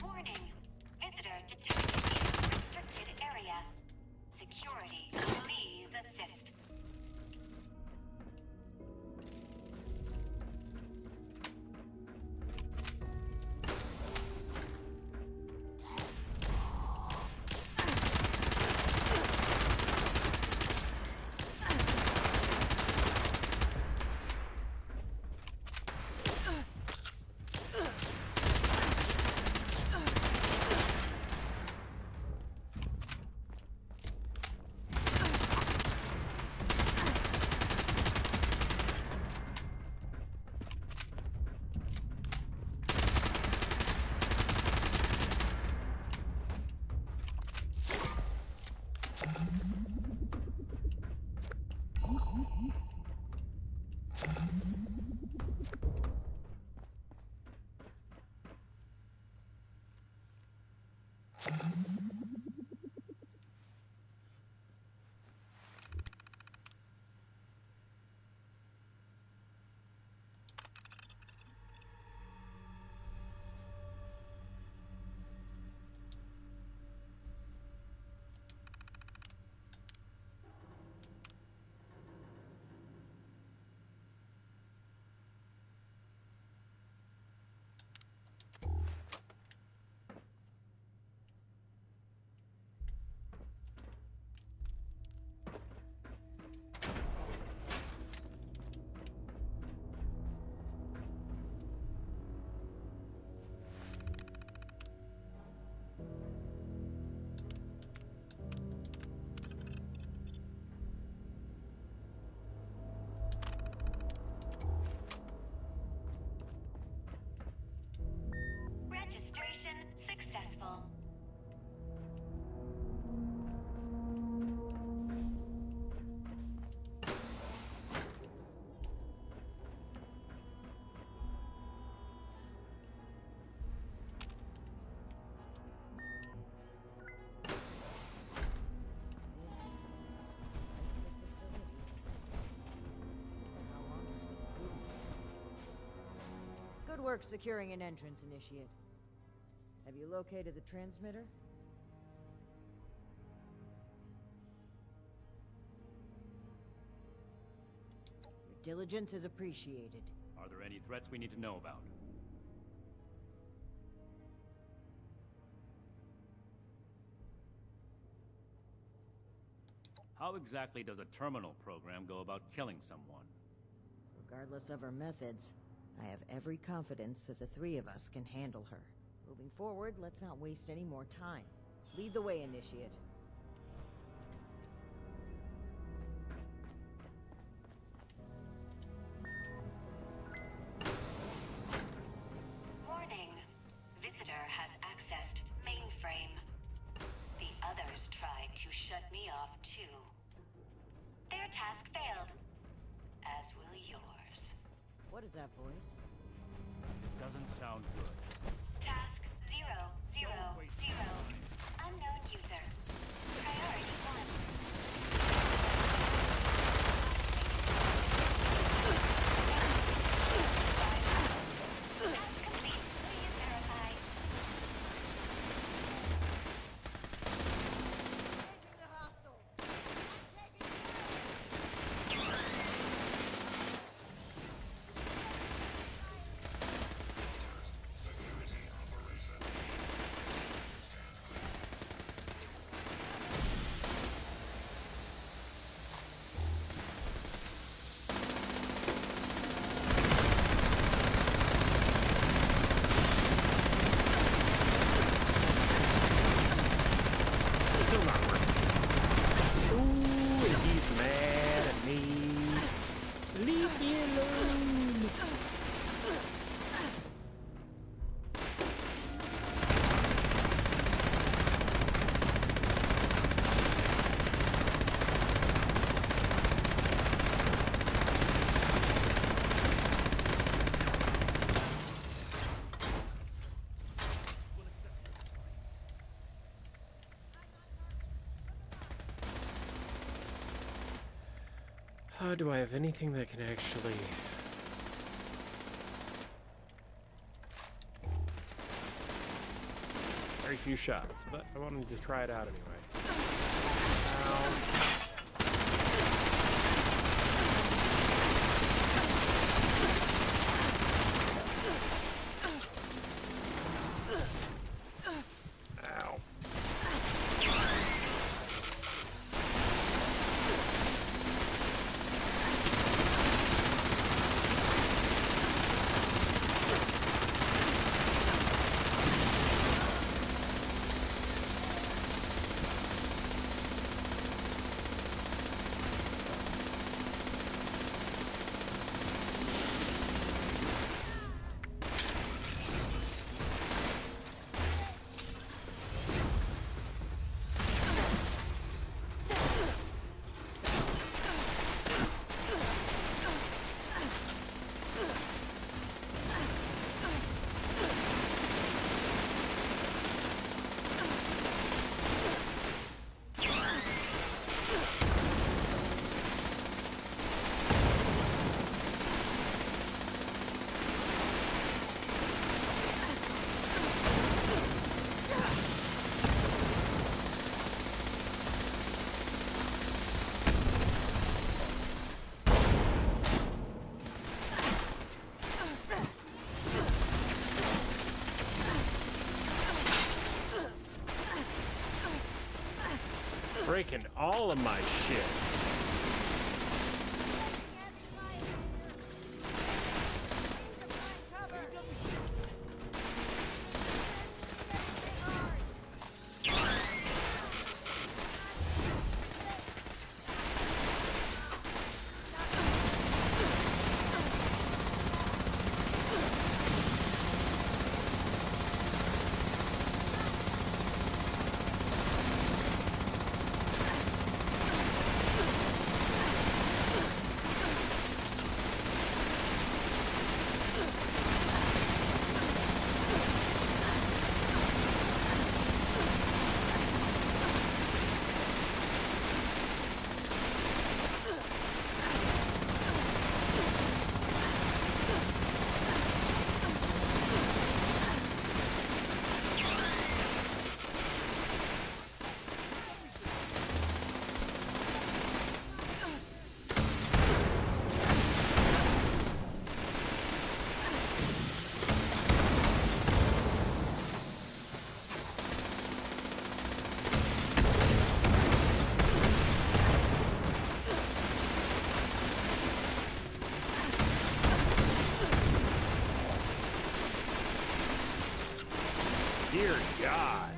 Warning. Visitor detected in restricted area. Security, please assist. Registration successful. Good work securing an entrance, Initiate. Have you located the transmitter? Your diligence is appreciated. Are there any threats we need to know about? How exactly does a terminal program go about killing someone? Regardless of her methods, I have every confidence that the three of us can handle her. Moving forward, let's not waste any more time. Lead the way, Initiate. Warning. Visitor has accessed mainframe. The others tried to shut me off too. Their task failed, as will yours. What is that voice? It doesn't sound good. Task 000. Unknown user. Priority 1. Task complete. Please verify. Still not working. Ooh, and he's mad at me. Leave me alone. Do I have anything that can actually... Very few shots, but I wanted to try it out anyway. Ow. Breaking all of my shit. Dear God.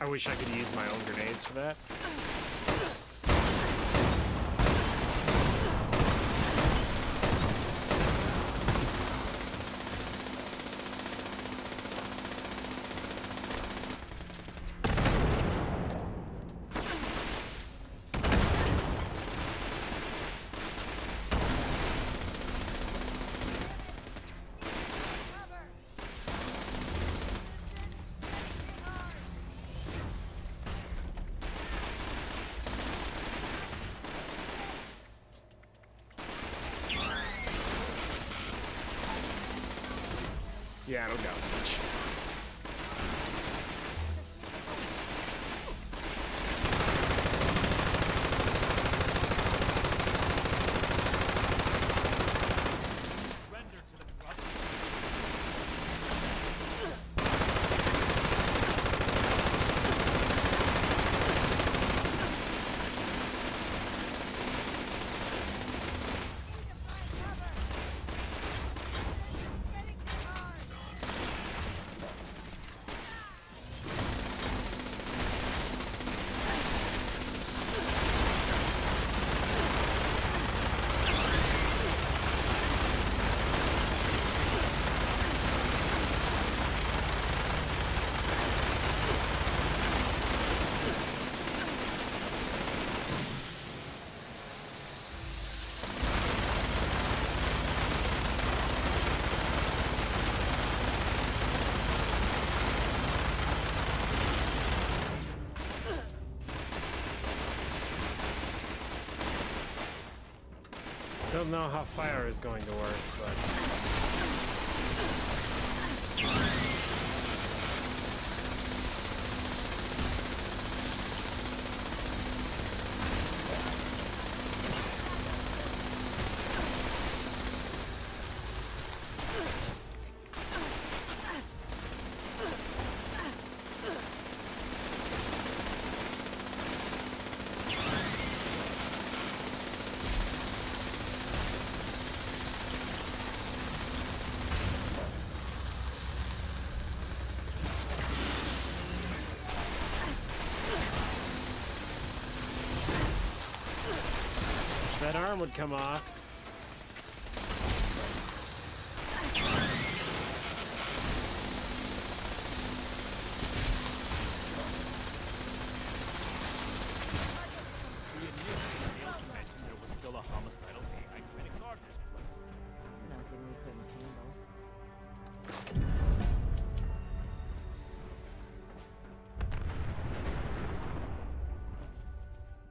I wish I could use my own grenades for that. Yeah, I don't got much. Don't know how fire is going to work, but... That arm would come off. There was still a homicidal AI trying to guard this place. Nothing we couldn't handle.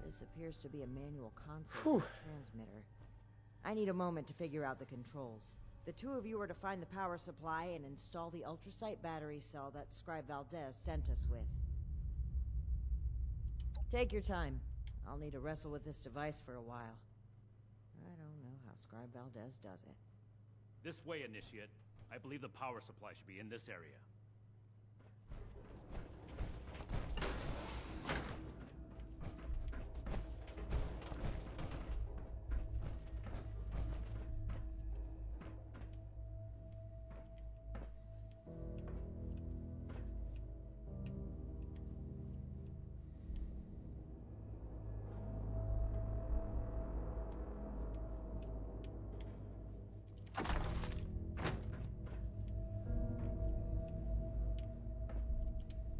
This appears to be a manual console for the transmitter. I need a moment to figure out the controls. The two of you are to find the power supply and install the ultrasight battery cell that Scribe Valdez sent us with. Take your time. I'll need to wrestle with this device for a while. I don't know how Scribe Valdez does it. This way, Initiate. I believe the power supply should be in this area.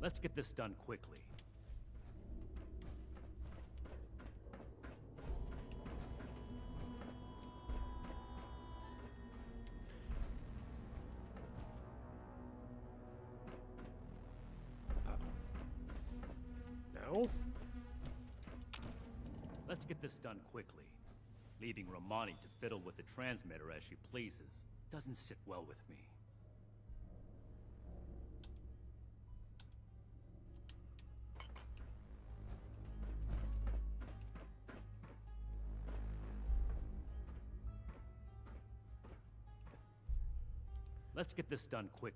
Let's get this done quickly. No? Let's get this done quickly. Leaving Romani to fiddle with the transmitter as she pleases doesn't sit well with me. Let's get this done quick.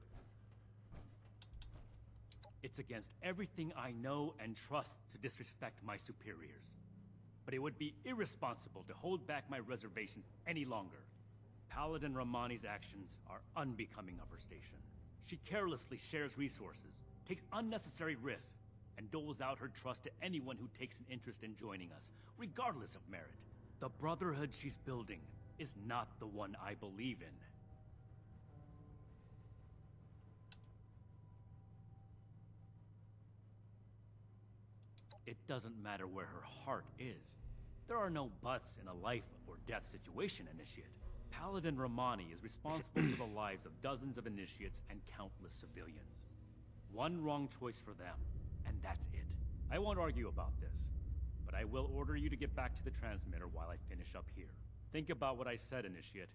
It's against everything I know and trust to disrespect my superiors. But it would be irresponsible to hold back my reservations any longer. Paladin Romani's actions are unbecoming of her station. She carelessly shares resources, takes unnecessary risks, and doles out her trust to anyone who takes an interest in joining us, regardless of merit. The Brotherhood she's building is not the one I believe in. It doesn't matter where her heart is. There are no buts in a life or death situation, Initiate. Paladin Romani is responsible for the lives of dozens of Initiates and countless civilians. One wrong choice for them, and that's it. I won't argue about this, but I will order you to get back to the transmitter while I finish up here. Think about what I said, Initiate,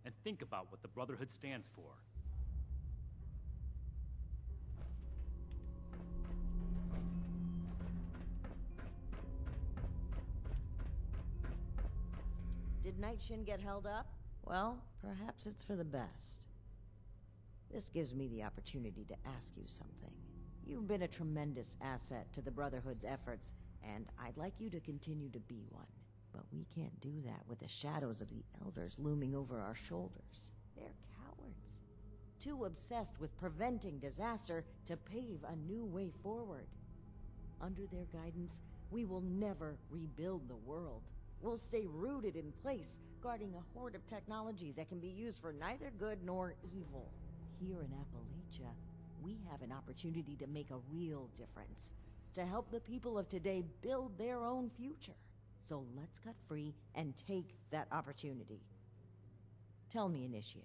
and think about what the Brotherhood stands for. Did Night Shin get held up? Well, perhaps it's for the best. This gives me the opportunity to ask you something. You've been a tremendous asset to the Brotherhood's efforts, and I'd like you to continue to be one. But we can't do that with the shadows of the Elders looming over our shoulders. They're cowards. Too obsessed with preventing disaster to pave a new way forward. Under their guidance, we will never rebuild the world. We'll stay rooted in place, guarding a hoard of technology that can be used for neither good nor evil. Here in Appalachia, we have an opportunity to make a real difference, to help the people of today build their own future. So let's cut free and take that opportunity. Tell me, Initiate,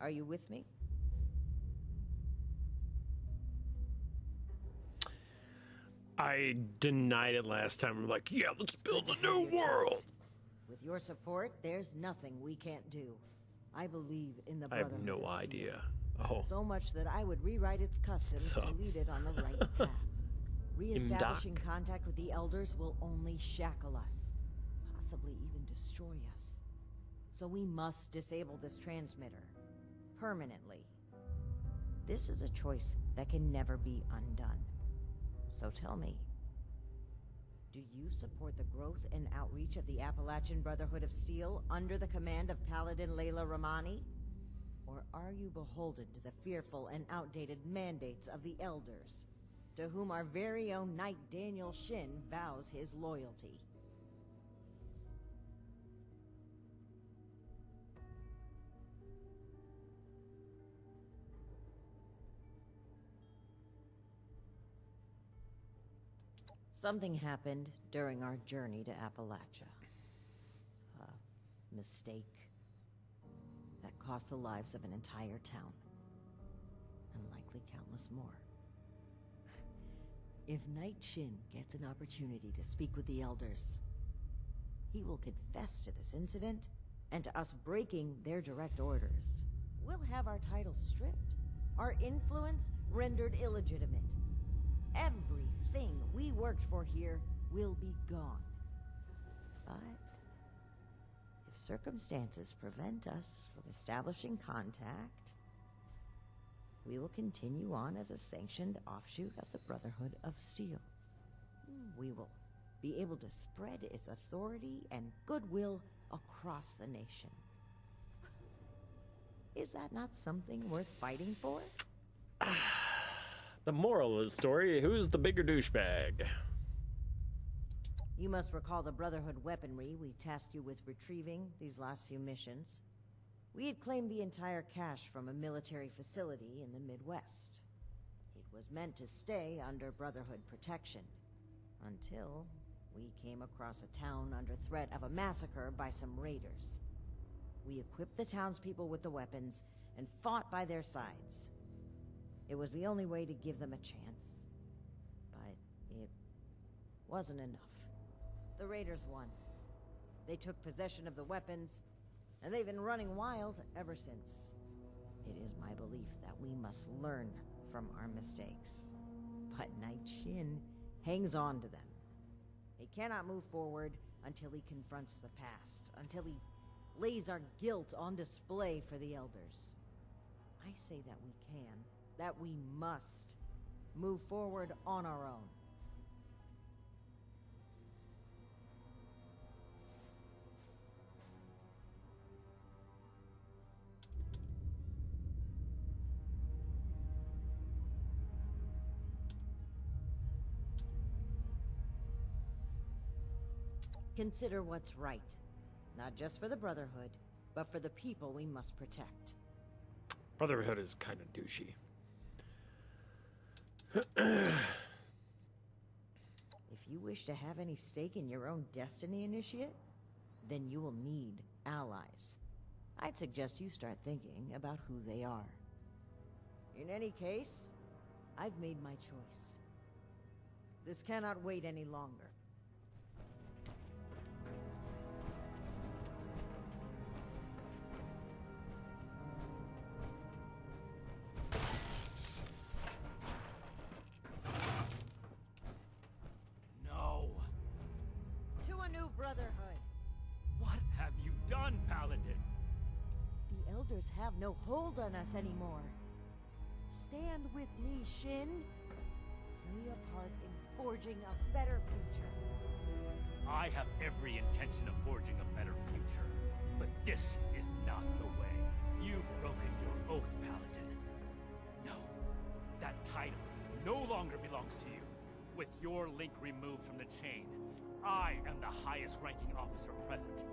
are you with me? I denied it last time. I'm like, yeah, let's build a new world. With your support, there's nothing we can't do. I believe in the I have Brotherhood no of Steel. idea. Oh. So much that I would rewrite its customs to lead it on the right path. Reestablishing contact with the Elders will only shackle us, possibly even destroy us. So we must disable this transmitter, permanently. This is a choice that can never be undone. So tell me, do you support the growth and outreach of the Appalachian Brotherhood of Steel under the command of Paladin Layla Romani? Or are you beholden to the fearful and outdated mandates of the Elders, to whom our very own Knight Daniel Shin vows his loyalty? Something happened during our journey to Appalachia. A mistake that cost the lives of an entire town, and likely countless more. If Knight Shin gets an opportunity to speak with the Elders, he will confess to this incident and to us breaking their direct orders. We'll have our titles stripped, our influence rendered illegitimate. Everything we worked for here will be gone. But if circumstances prevent us from establishing contact, we will continue on as a sanctioned offshoot of the Brotherhood of Steel. We will be able to spread its authority and goodwill across the nation. Is that not something worth fighting for? The moral of the story, who's the bigger douchebag? You must recall the Brotherhood weaponry we tasked you with retrieving these last few missions. We had claimed the entire cache from a military facility in the Midwest. It was meant to stay under Brotherhood protection, until we came across a town under threat of a massacre by some raiders. We equipped the townspeople with the weapons and fought by their sides. It was the only way to give them a chance, but it wasn't enough. The raiders won. They took possession of the weapons, and they've been running wild ever since. It is my belief that we must learn from our mistakes. But Knight Shin hangs on to them. He cannot move forward until he confronts the past, until he lays our guilt on display for the Elders. I say that we can, that we must move forward on our own. Consider what's right, not just for the Brotherhood, but for the people we must protect. Brotherhood is kind of douchey. If you wish to have any stake in your own destiny, Initiate, then you will need allies. I'd suggest you start thinking about who they are. In any case, I've made my choice. This cannot wait any longer. No. To a new Brotherhood. What Elders have no hold on us anymore. Stand with me, Shin. Play a part in forging a better future. I have every intention of forging a better future, but this is not the way. You've broken your oath, Paladin. No, that title no longer belongs to you. With your link removed from the chain, I am the highest-ranking officer present.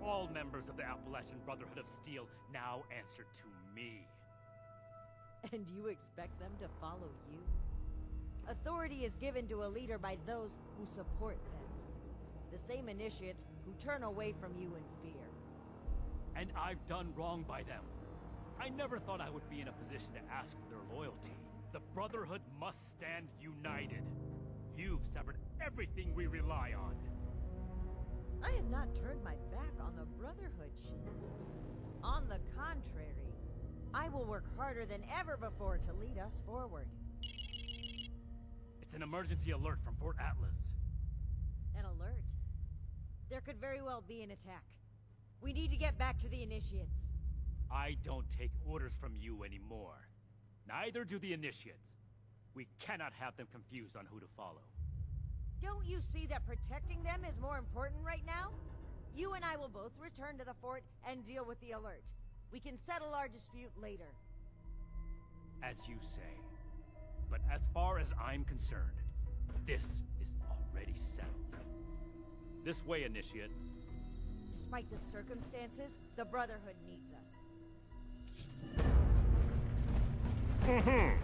All members of the Appalachian Brotherhood of Steel now answer to me. And you expect them to follow you? Authority is given to a leader by those who support them. The same initiates who turn away from you in fear. And I've done wrong by them. I never thought I would be in a position to ask for their loyalty. The Brotherhood must stand united. You've severed everything we rely on. I have not turned my back on the Brotherhood, Shin. On the contrary, I will work harder than ever before to lead us forward. It's an emergency alert from Fort Atlas. An alert? There could very well be an attack. We need to get back to the Initiates. I don't take orders from you anymore. Neither do the Initiates. We cannot have them confused on who to follow. Don't you see that protecting them is more important right now? You and I will both return to the fort and deal with the alert. We can settle our dispute later. As you say. But as far as I'm concerned, this is already settled. This way, Initiate. Despite the circumstances, the Brotherhood needs us. Mm-hmm.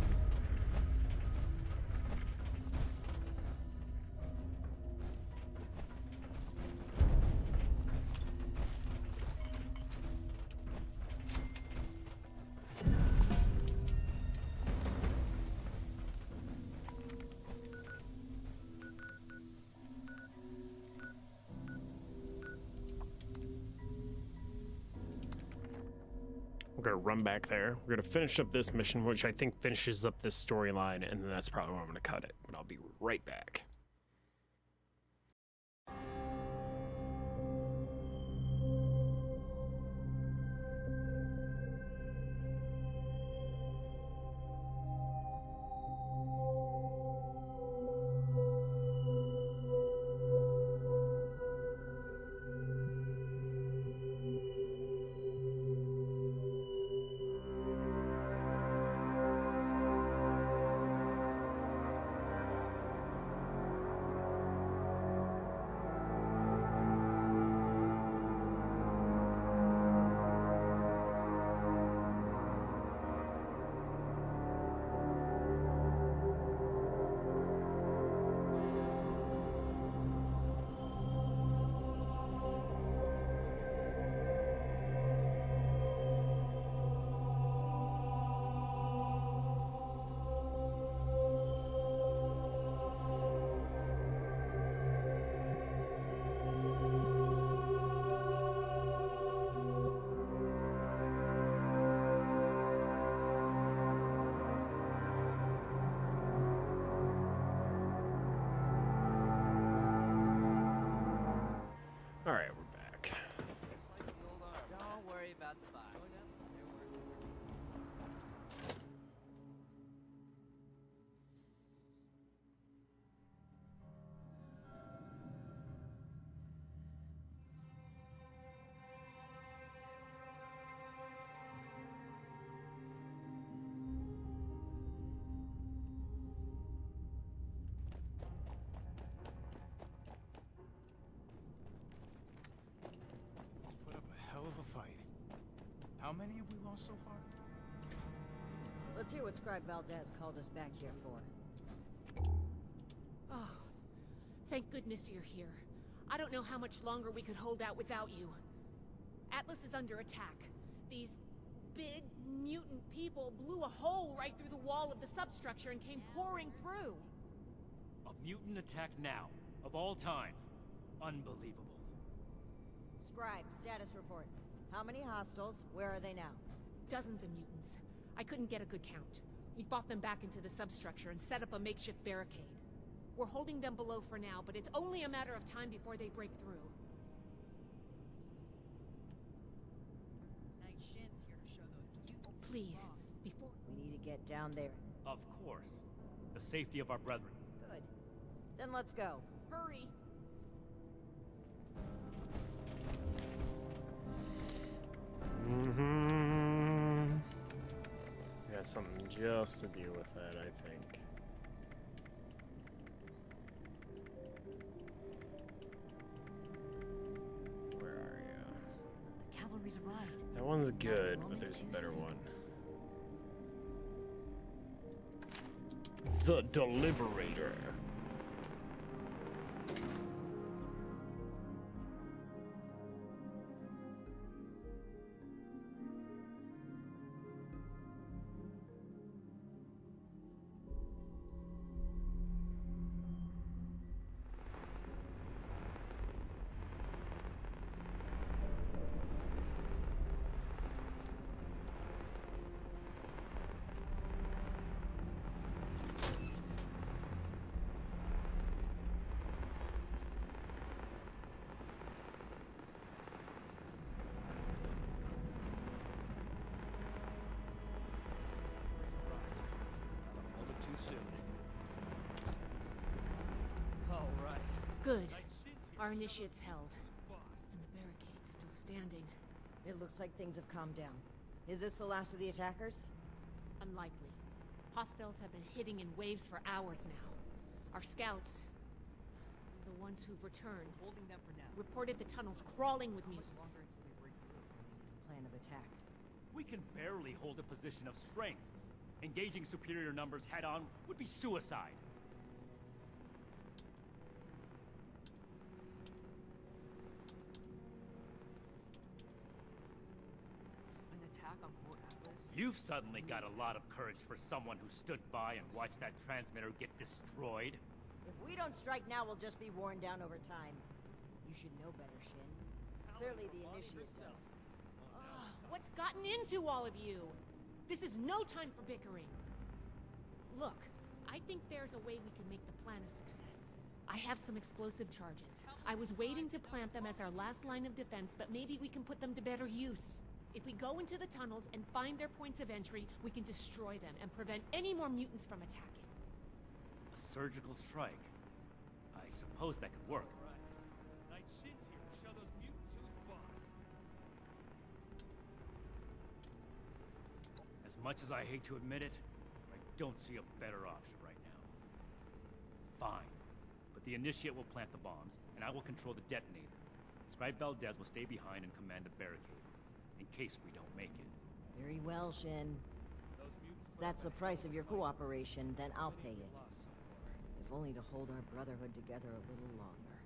We're gonna run back there. We're gonna finish up this mission, which I think finishes up this storyline, and then that's probably where I'm gonna cut it. But I'll be right back. All right, we're back. Don't worry about the box. Put up a hell of a fight. How many have we lost so far? Let's hear what Scribe Valdez called us back here for. Oh, thank goodness you're here. I don't know how much longer we could hold out without you. Atlas is under attack. These big mutant people blew a hole right through the wall of the substructure and came pouring through. A mutant attack now, of all times. Unbelievable. Scribe, status report. How many hostiles? Where are they now? Dozens of mutants. I couldn't get a good count. We fought them back into the substructure and set up a makeshift barricade. We're holding them below for now, but it's only a matter of time before they break through. Knight Shin's here to show Please, before... We need to get down there. Of course. The safety of our brethren. Good. Then let's go. Hurry! Mm-hmm. Got something just to deal with that, I think. Where are you? The cavalry's arrived. That one's good, Not but there's a too better soon. one. The Deliberator. A moment too soon. All right. Good. Our initiate's held. And the barricade's still standing. It looks like things have calmed down. Is this the last of the attackers? Unlikely. Hostiles have been hitting in waves for hours now. Our scouts, the ones who've returned, Holding them for now. reported the tunnels crawling with mutants. Plan of attack. We can barely hold a position of strength. Engaging superior numbers head-on would be suicide. An attack on Fort Atlas? You've suddenly got a lot of courage for someone who stood by and watched that transmitter get destroyed. If we don't strike now, we'll just be worn down over time. You should know better, Shin. Clearly the initiate does. What's gotten into all of you? This is no time for bickering. Look, I think there's a way we can make the plan a success. I have some explosive charges. I was waiting to plant them as our last line of defense, but maybe we can put them to better use. If we go into the tunnels and find their points of entry, we can destroy them and prevent any more mutants from attacking. A surgical strike. I suppose that could work. Knight Shin's here to show those mutants who's boss. As much as I hate to admit it, I don't see a better option right now. Fine. But the Initiate will plant the bombs, and I will control the detonator. Scribe Valdez will stay behind and command the barricade, in case we don't make it. Very well, Shin. If that's the price of your cooperation, then I'll pay it. If only to hold our brotherhood together a little longer.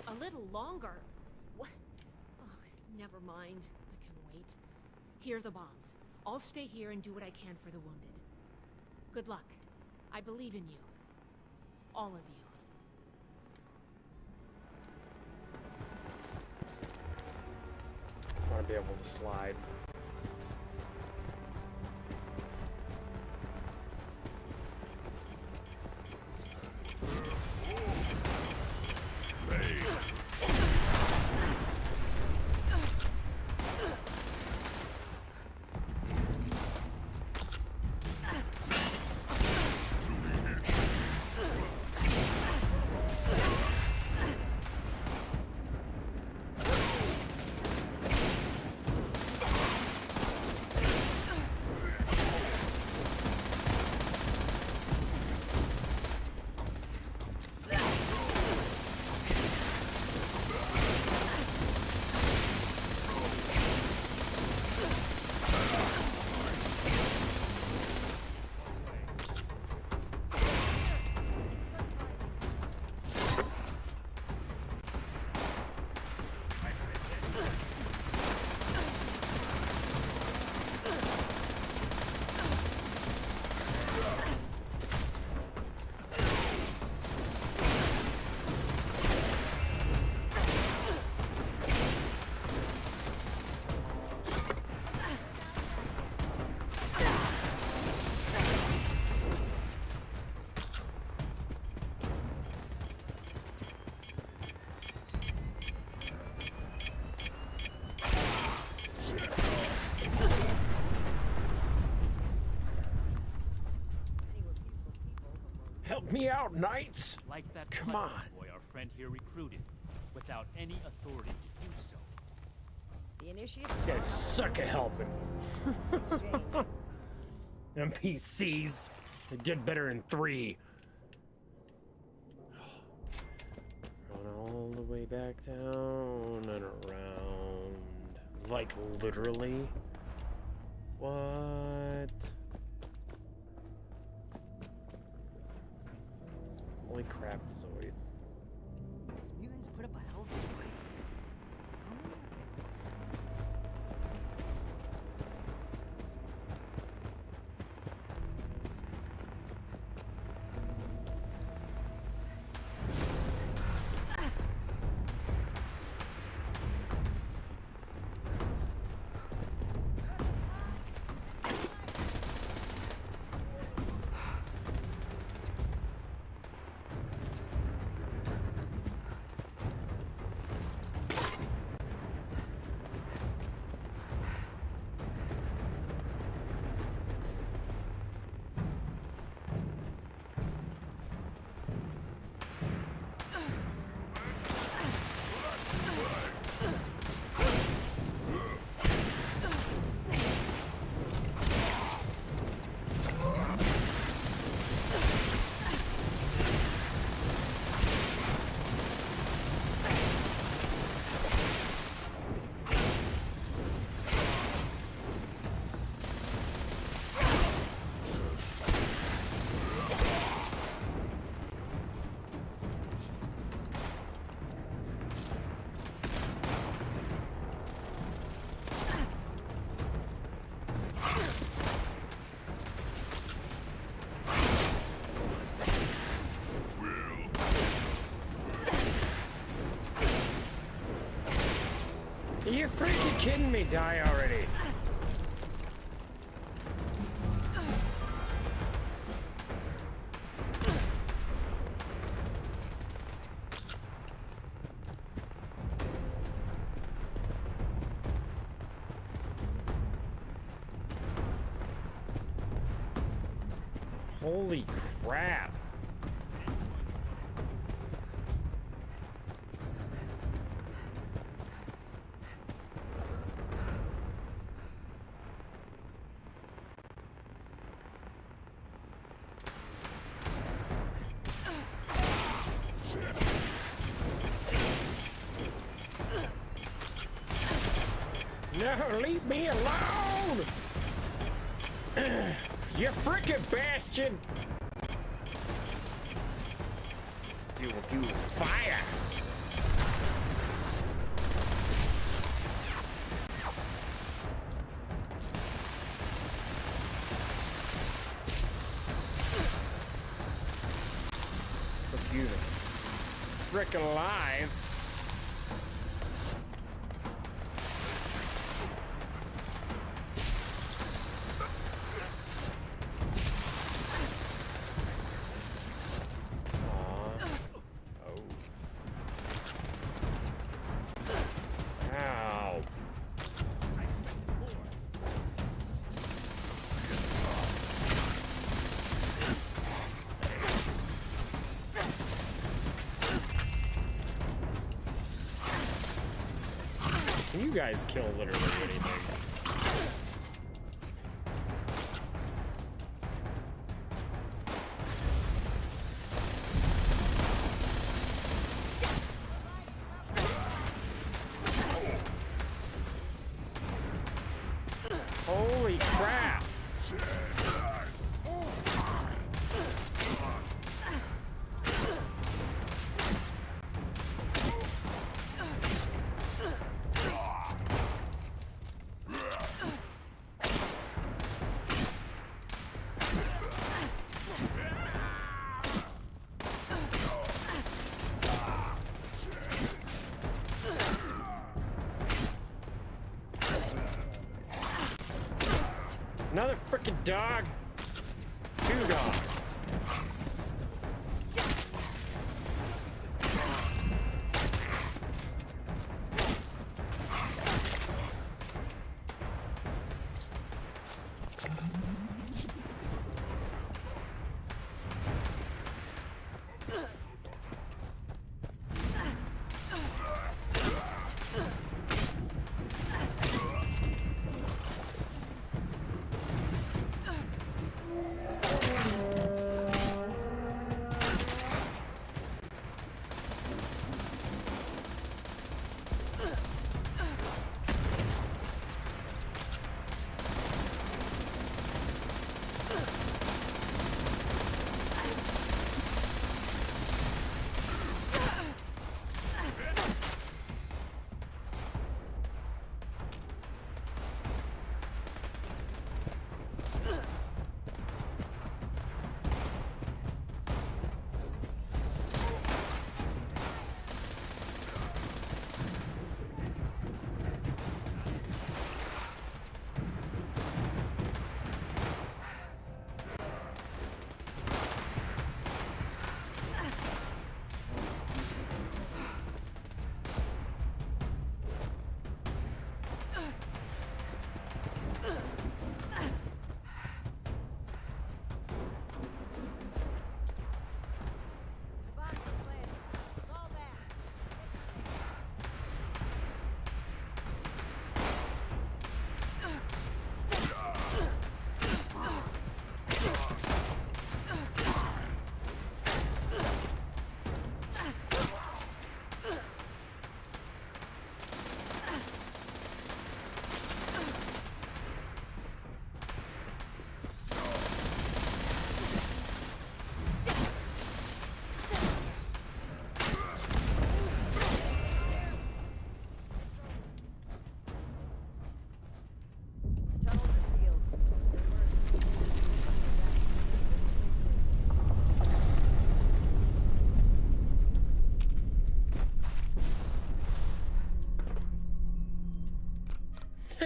A little longer? What? Oh, never mind. I can wait. Here are the bombs. I'll stay here and do what I can for the wounded. Good luck. I believe in you. All of you. I want to be able to slide. help me out, knights? Like that Come clever on. boy our friend here recruited, without any authority to do so. The initiates. You guys suck at helping. NPCs. They did better in 3. Run all the way back down and around. Like, literally? What? Holy crap, Zoid. Mutants put up a hell of a fight. How many of Are you freaking kidding me? Die already. Holy crap. No, leave me alone! You frickin' bastard! Deal with you with fire! Look, you frickin' alive! You guys kill literally anything. Holy crap! Another frickin' dog. 2 dogs.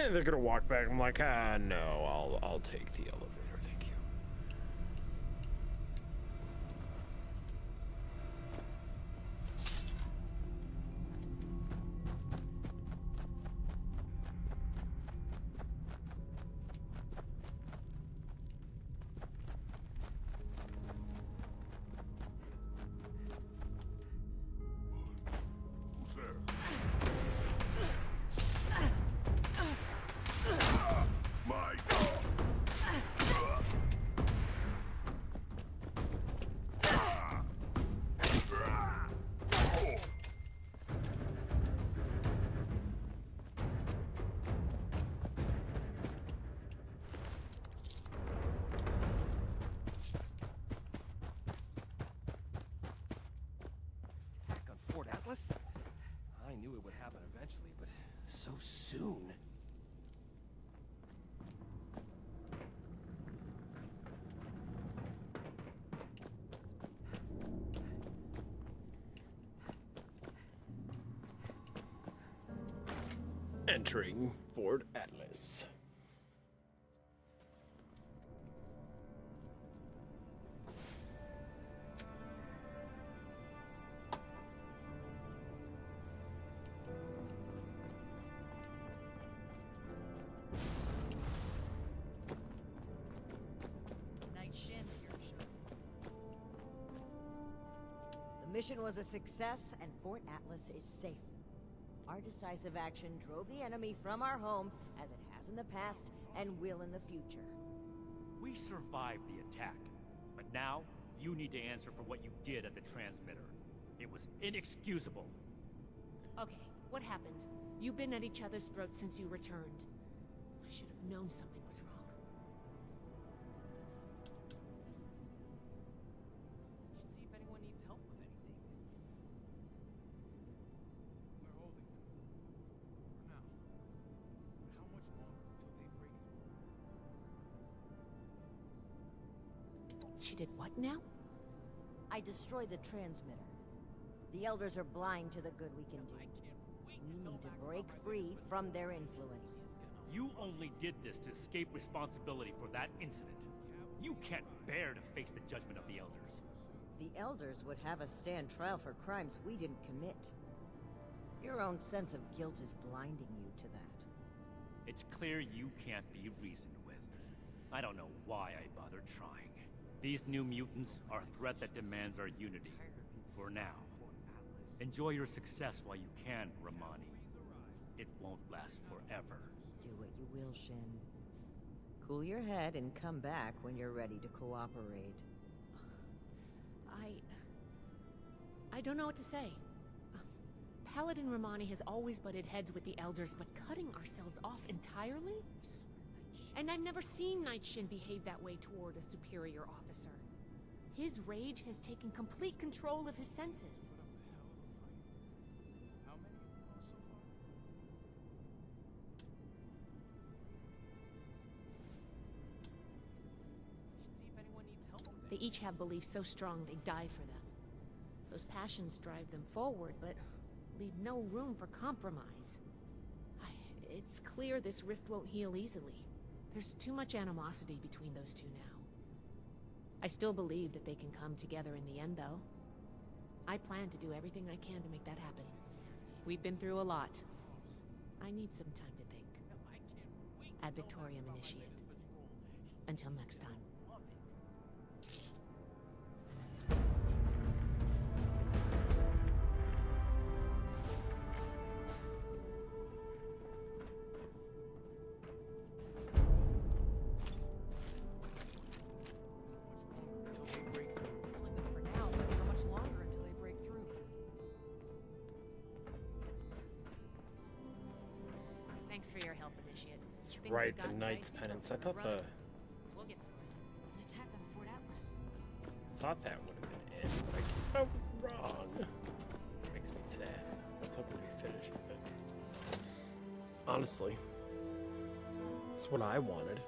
And they're gonna walk back. I'm like, no, I'll take the elevator, thank you. Attack on Fort Atlas? I knew it would happen eventually, but so soon. Entering Fort Atlas. Night Shin's here to show. The mission was a success, and Fort Atlas is safe. Our decisive action drove the enemy from our home, as it has in the past, and will in the future. We survived the attack, but now you need to answer for what you did at the transmitter. It was inexcusable. Okay, what happened? You've been at each other's throats since you returned. I should have known something was wrong. Should see if anyone needs help with anything. We're holding them. For now. But how much longer until they break through? She did what now? I destroyed the transmitter. The Elders are blind to the good we can do. We need to break free from their influence. You only did this to escape responsibility for that incident. You can't bear to face the judgment of the Elders. The Elders would have us stand trial for crimes we didn't commit. Your own sense of guilt is blinding you to that. It's clear you can't be reasoned with. I don't know why I bothered trying. These new mutants are a threat that demands our unity. For now. Enjoy your success while you can, Romani. It won't last forever. Do what you will, Shin. Cool your head and come back when you're ready to cooperate. I don't know what to say. Paladin Romani has always butted heads with the Elders, but cutting ourselves off entirely? And I've never seen Night Shin behave that way toward a superior officer. His rage has taken complete control of his senses. They each have beliefs so strong they die for them. Those passions drive them forward, but leave no room for compromise. It's clear this rift won't heal easily. There's too much animosity between those two now. I still believe that they can come together in the end, though. I plan to do everything I can to make that happen. We've been through a lot. I need some time to think. Ad Victoriam Initiate. Until next time. Thanks for your help, Initiate. That's Things right, that the got Knight's dicey, Penance. but I thought we're We'll get through it. An attack on Fort Atlas. thought that would have been it. Like, I was wrong. Makes me sad. I was hoping to be finished with it. Honestly. That's what I wanted.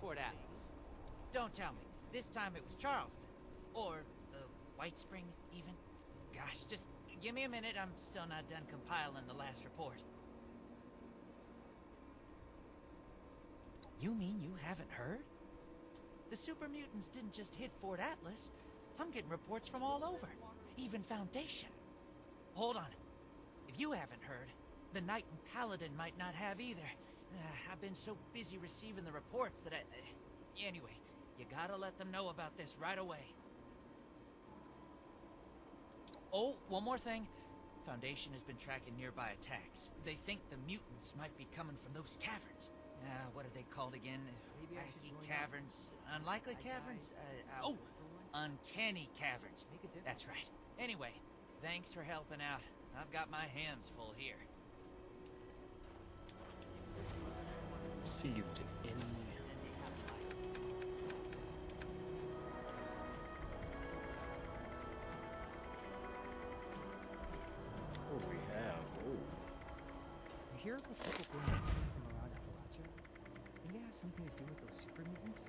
Fort Atlas. Don't tell me. This time it was Charleston. Or the White Spring, even. Gosh, just give me a minute. I'm still not done compiling the last report. You mean you haven't heard? The super mutants didn't just hit Fort Atlas. I'm getting reports from all over. Even Foundation. Hold on. If you haven't heard, the Knight and Paladin might not have either. I've been so busy receiving the reports that Anyway, you gotta let them know about this right away. Oh, one more thing. Foundation has been tracking nearby attacks. They think the mutants might be coming from those caverns. What are they called again? Maybe I should join caverns? Unlikely caverns? Uncanny caverns. That's right. Anyway, thanks for helping out. I've got my hands full here. Received any... What do we have? Oh. You hear about people being missing from around Appalachia? Maybe it has something to do with those super mutants?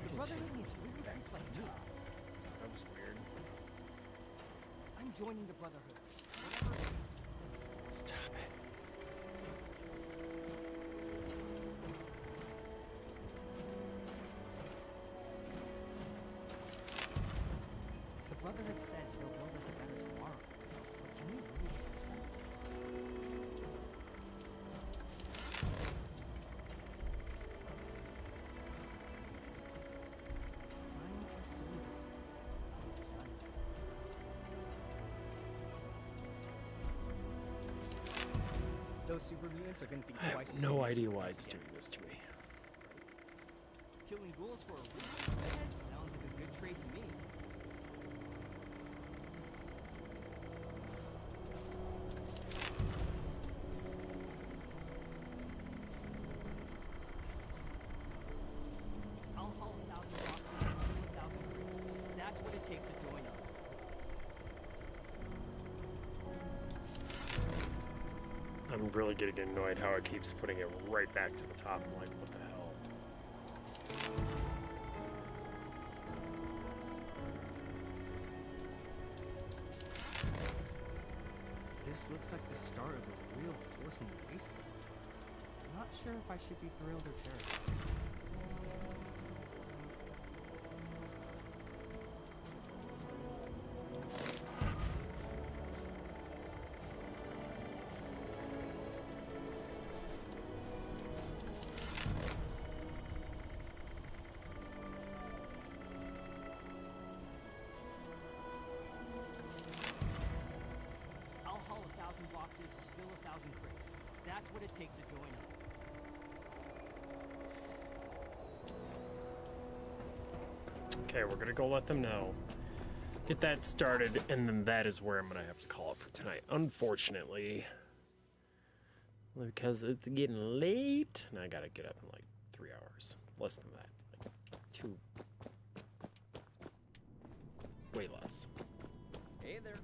The Brotherhood needs recruits like me. That was weird. I'm joining the Brotherhood. Stop it. The Brotherhood says they'll build us a banner tomorrow. Can we really trust them? Scientist soldier. Those super mutants are gonna think I twice. have no idea why it's doing this to me. Killing ghouls for a week? Sounds like a good trade to me. I'll haul 1,000 boxes and 1,000 crates. That's what it takes to join up. I'm really getting annoyed how it keeps putting it right back to the top. I'm like, what the hell? This looks like the start of a real force in the wasteland. I'm not sure if I should be thrilled or terrified. I'll haul 1,000 boxes and fill 1,000 crates. That's what it takes to join up. Okay, we're gonna go let them know. Get that started, and then that is where I'm gonna have to call it for tonight. Unfortunately. Because it's getting late, and I gotta get up in like 3 hours. Less than that. Like 2. Way less. Hey there.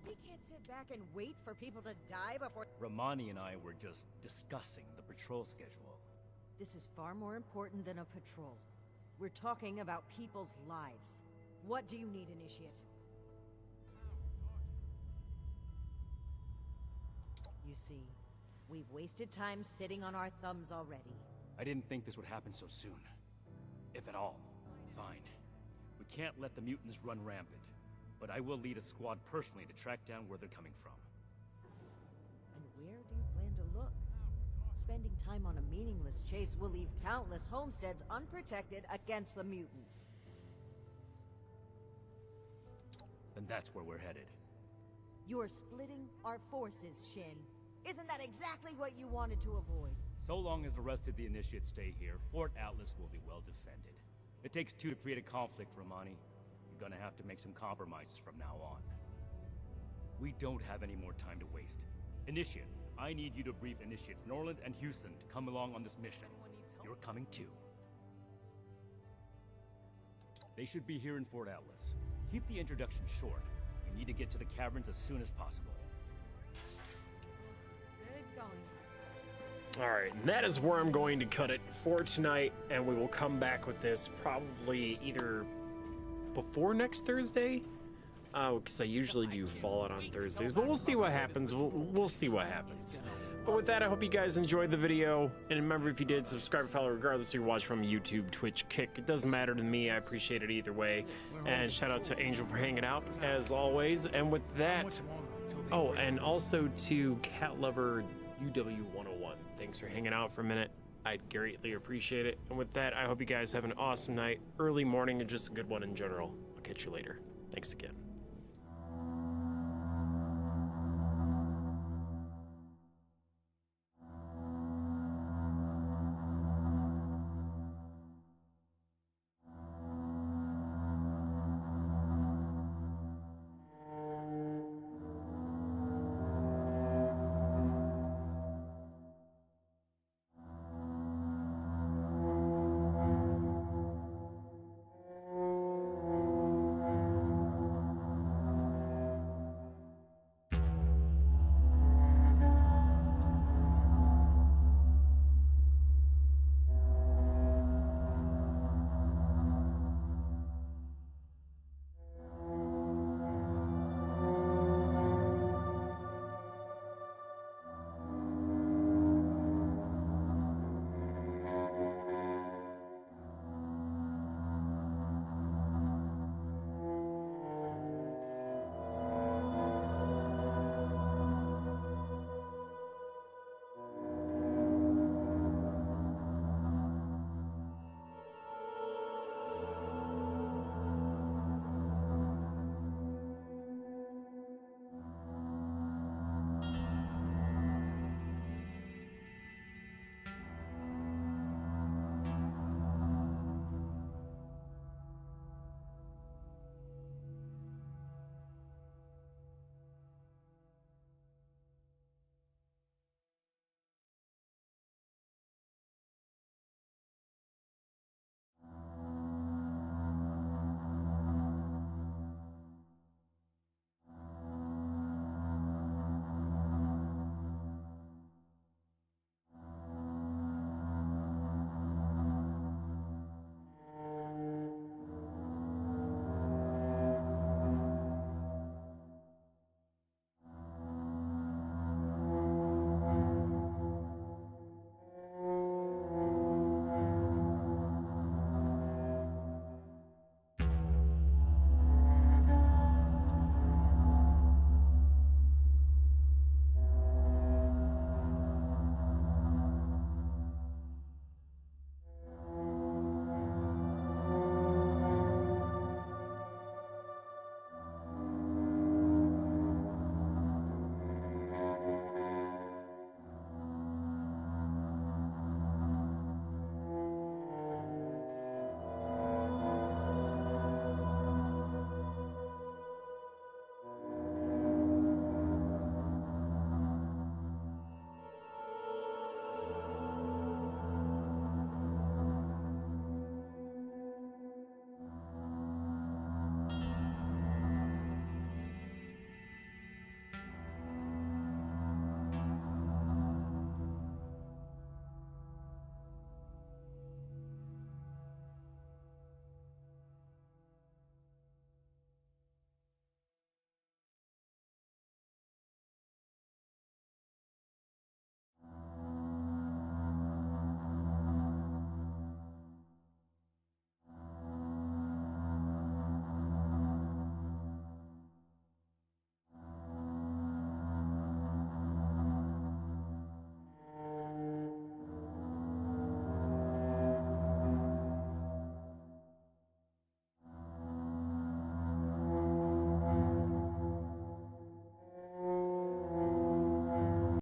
We can't sit back and wait for people to die before... Romani and I were just discussing the patrol schedule. This is far more important than a patrol. We're talking about people's lives. What do you need, Initiate? You see, we've wasted time sitting on our thumbs already. I didn't think this would happen so soon. If at all. Fine. We can't let the mutants run rampant. But I will lead a squad personally to track down where they're coming from. And where do you plan to look? Spending time on a meaningless chase will leave countless homesteads unprotected against the mutants. Then that's where we're headed. You're splitting our forces, Shin. Isn't that exactly what you wanted to avoid? So long as the rest of the initiates stay here, Fort Atlas will be well defended. It takes two to create a conflict, Romani. You're gonna have to make some compromises from now on. We don't have any more time to waste. Initiate, I need you to brief Initiates Norland and Houston to come along on this mission. You're coming too. They should be here in Fort Atlas. Keep the introduction short. We need to get to the caverns as soon as possible. Good going. All right, and that is where I'm going to cut it for tonight, and we will come back with this probably either before next Thursday, because I usually do Fallout on Thursdays, but we'll see what happens. We'll see what happens. But with that, I hope you guys enjoyed the video, and remember, if you did, subscribe, follow, regardless if you're watching from YouTube, Twitch, Kick. It doesn't matter to me. I appreciate it either way. And shout out to Angel for hanging out, as always. And with that, oh, and also to Cat Lover UW101. Thanks for hanging out for a minute. I'd greatly appreciate it. And with that, I hope you guys have an awesome night, early morning, and just a good one in general. I'll catch you later. Thanks again.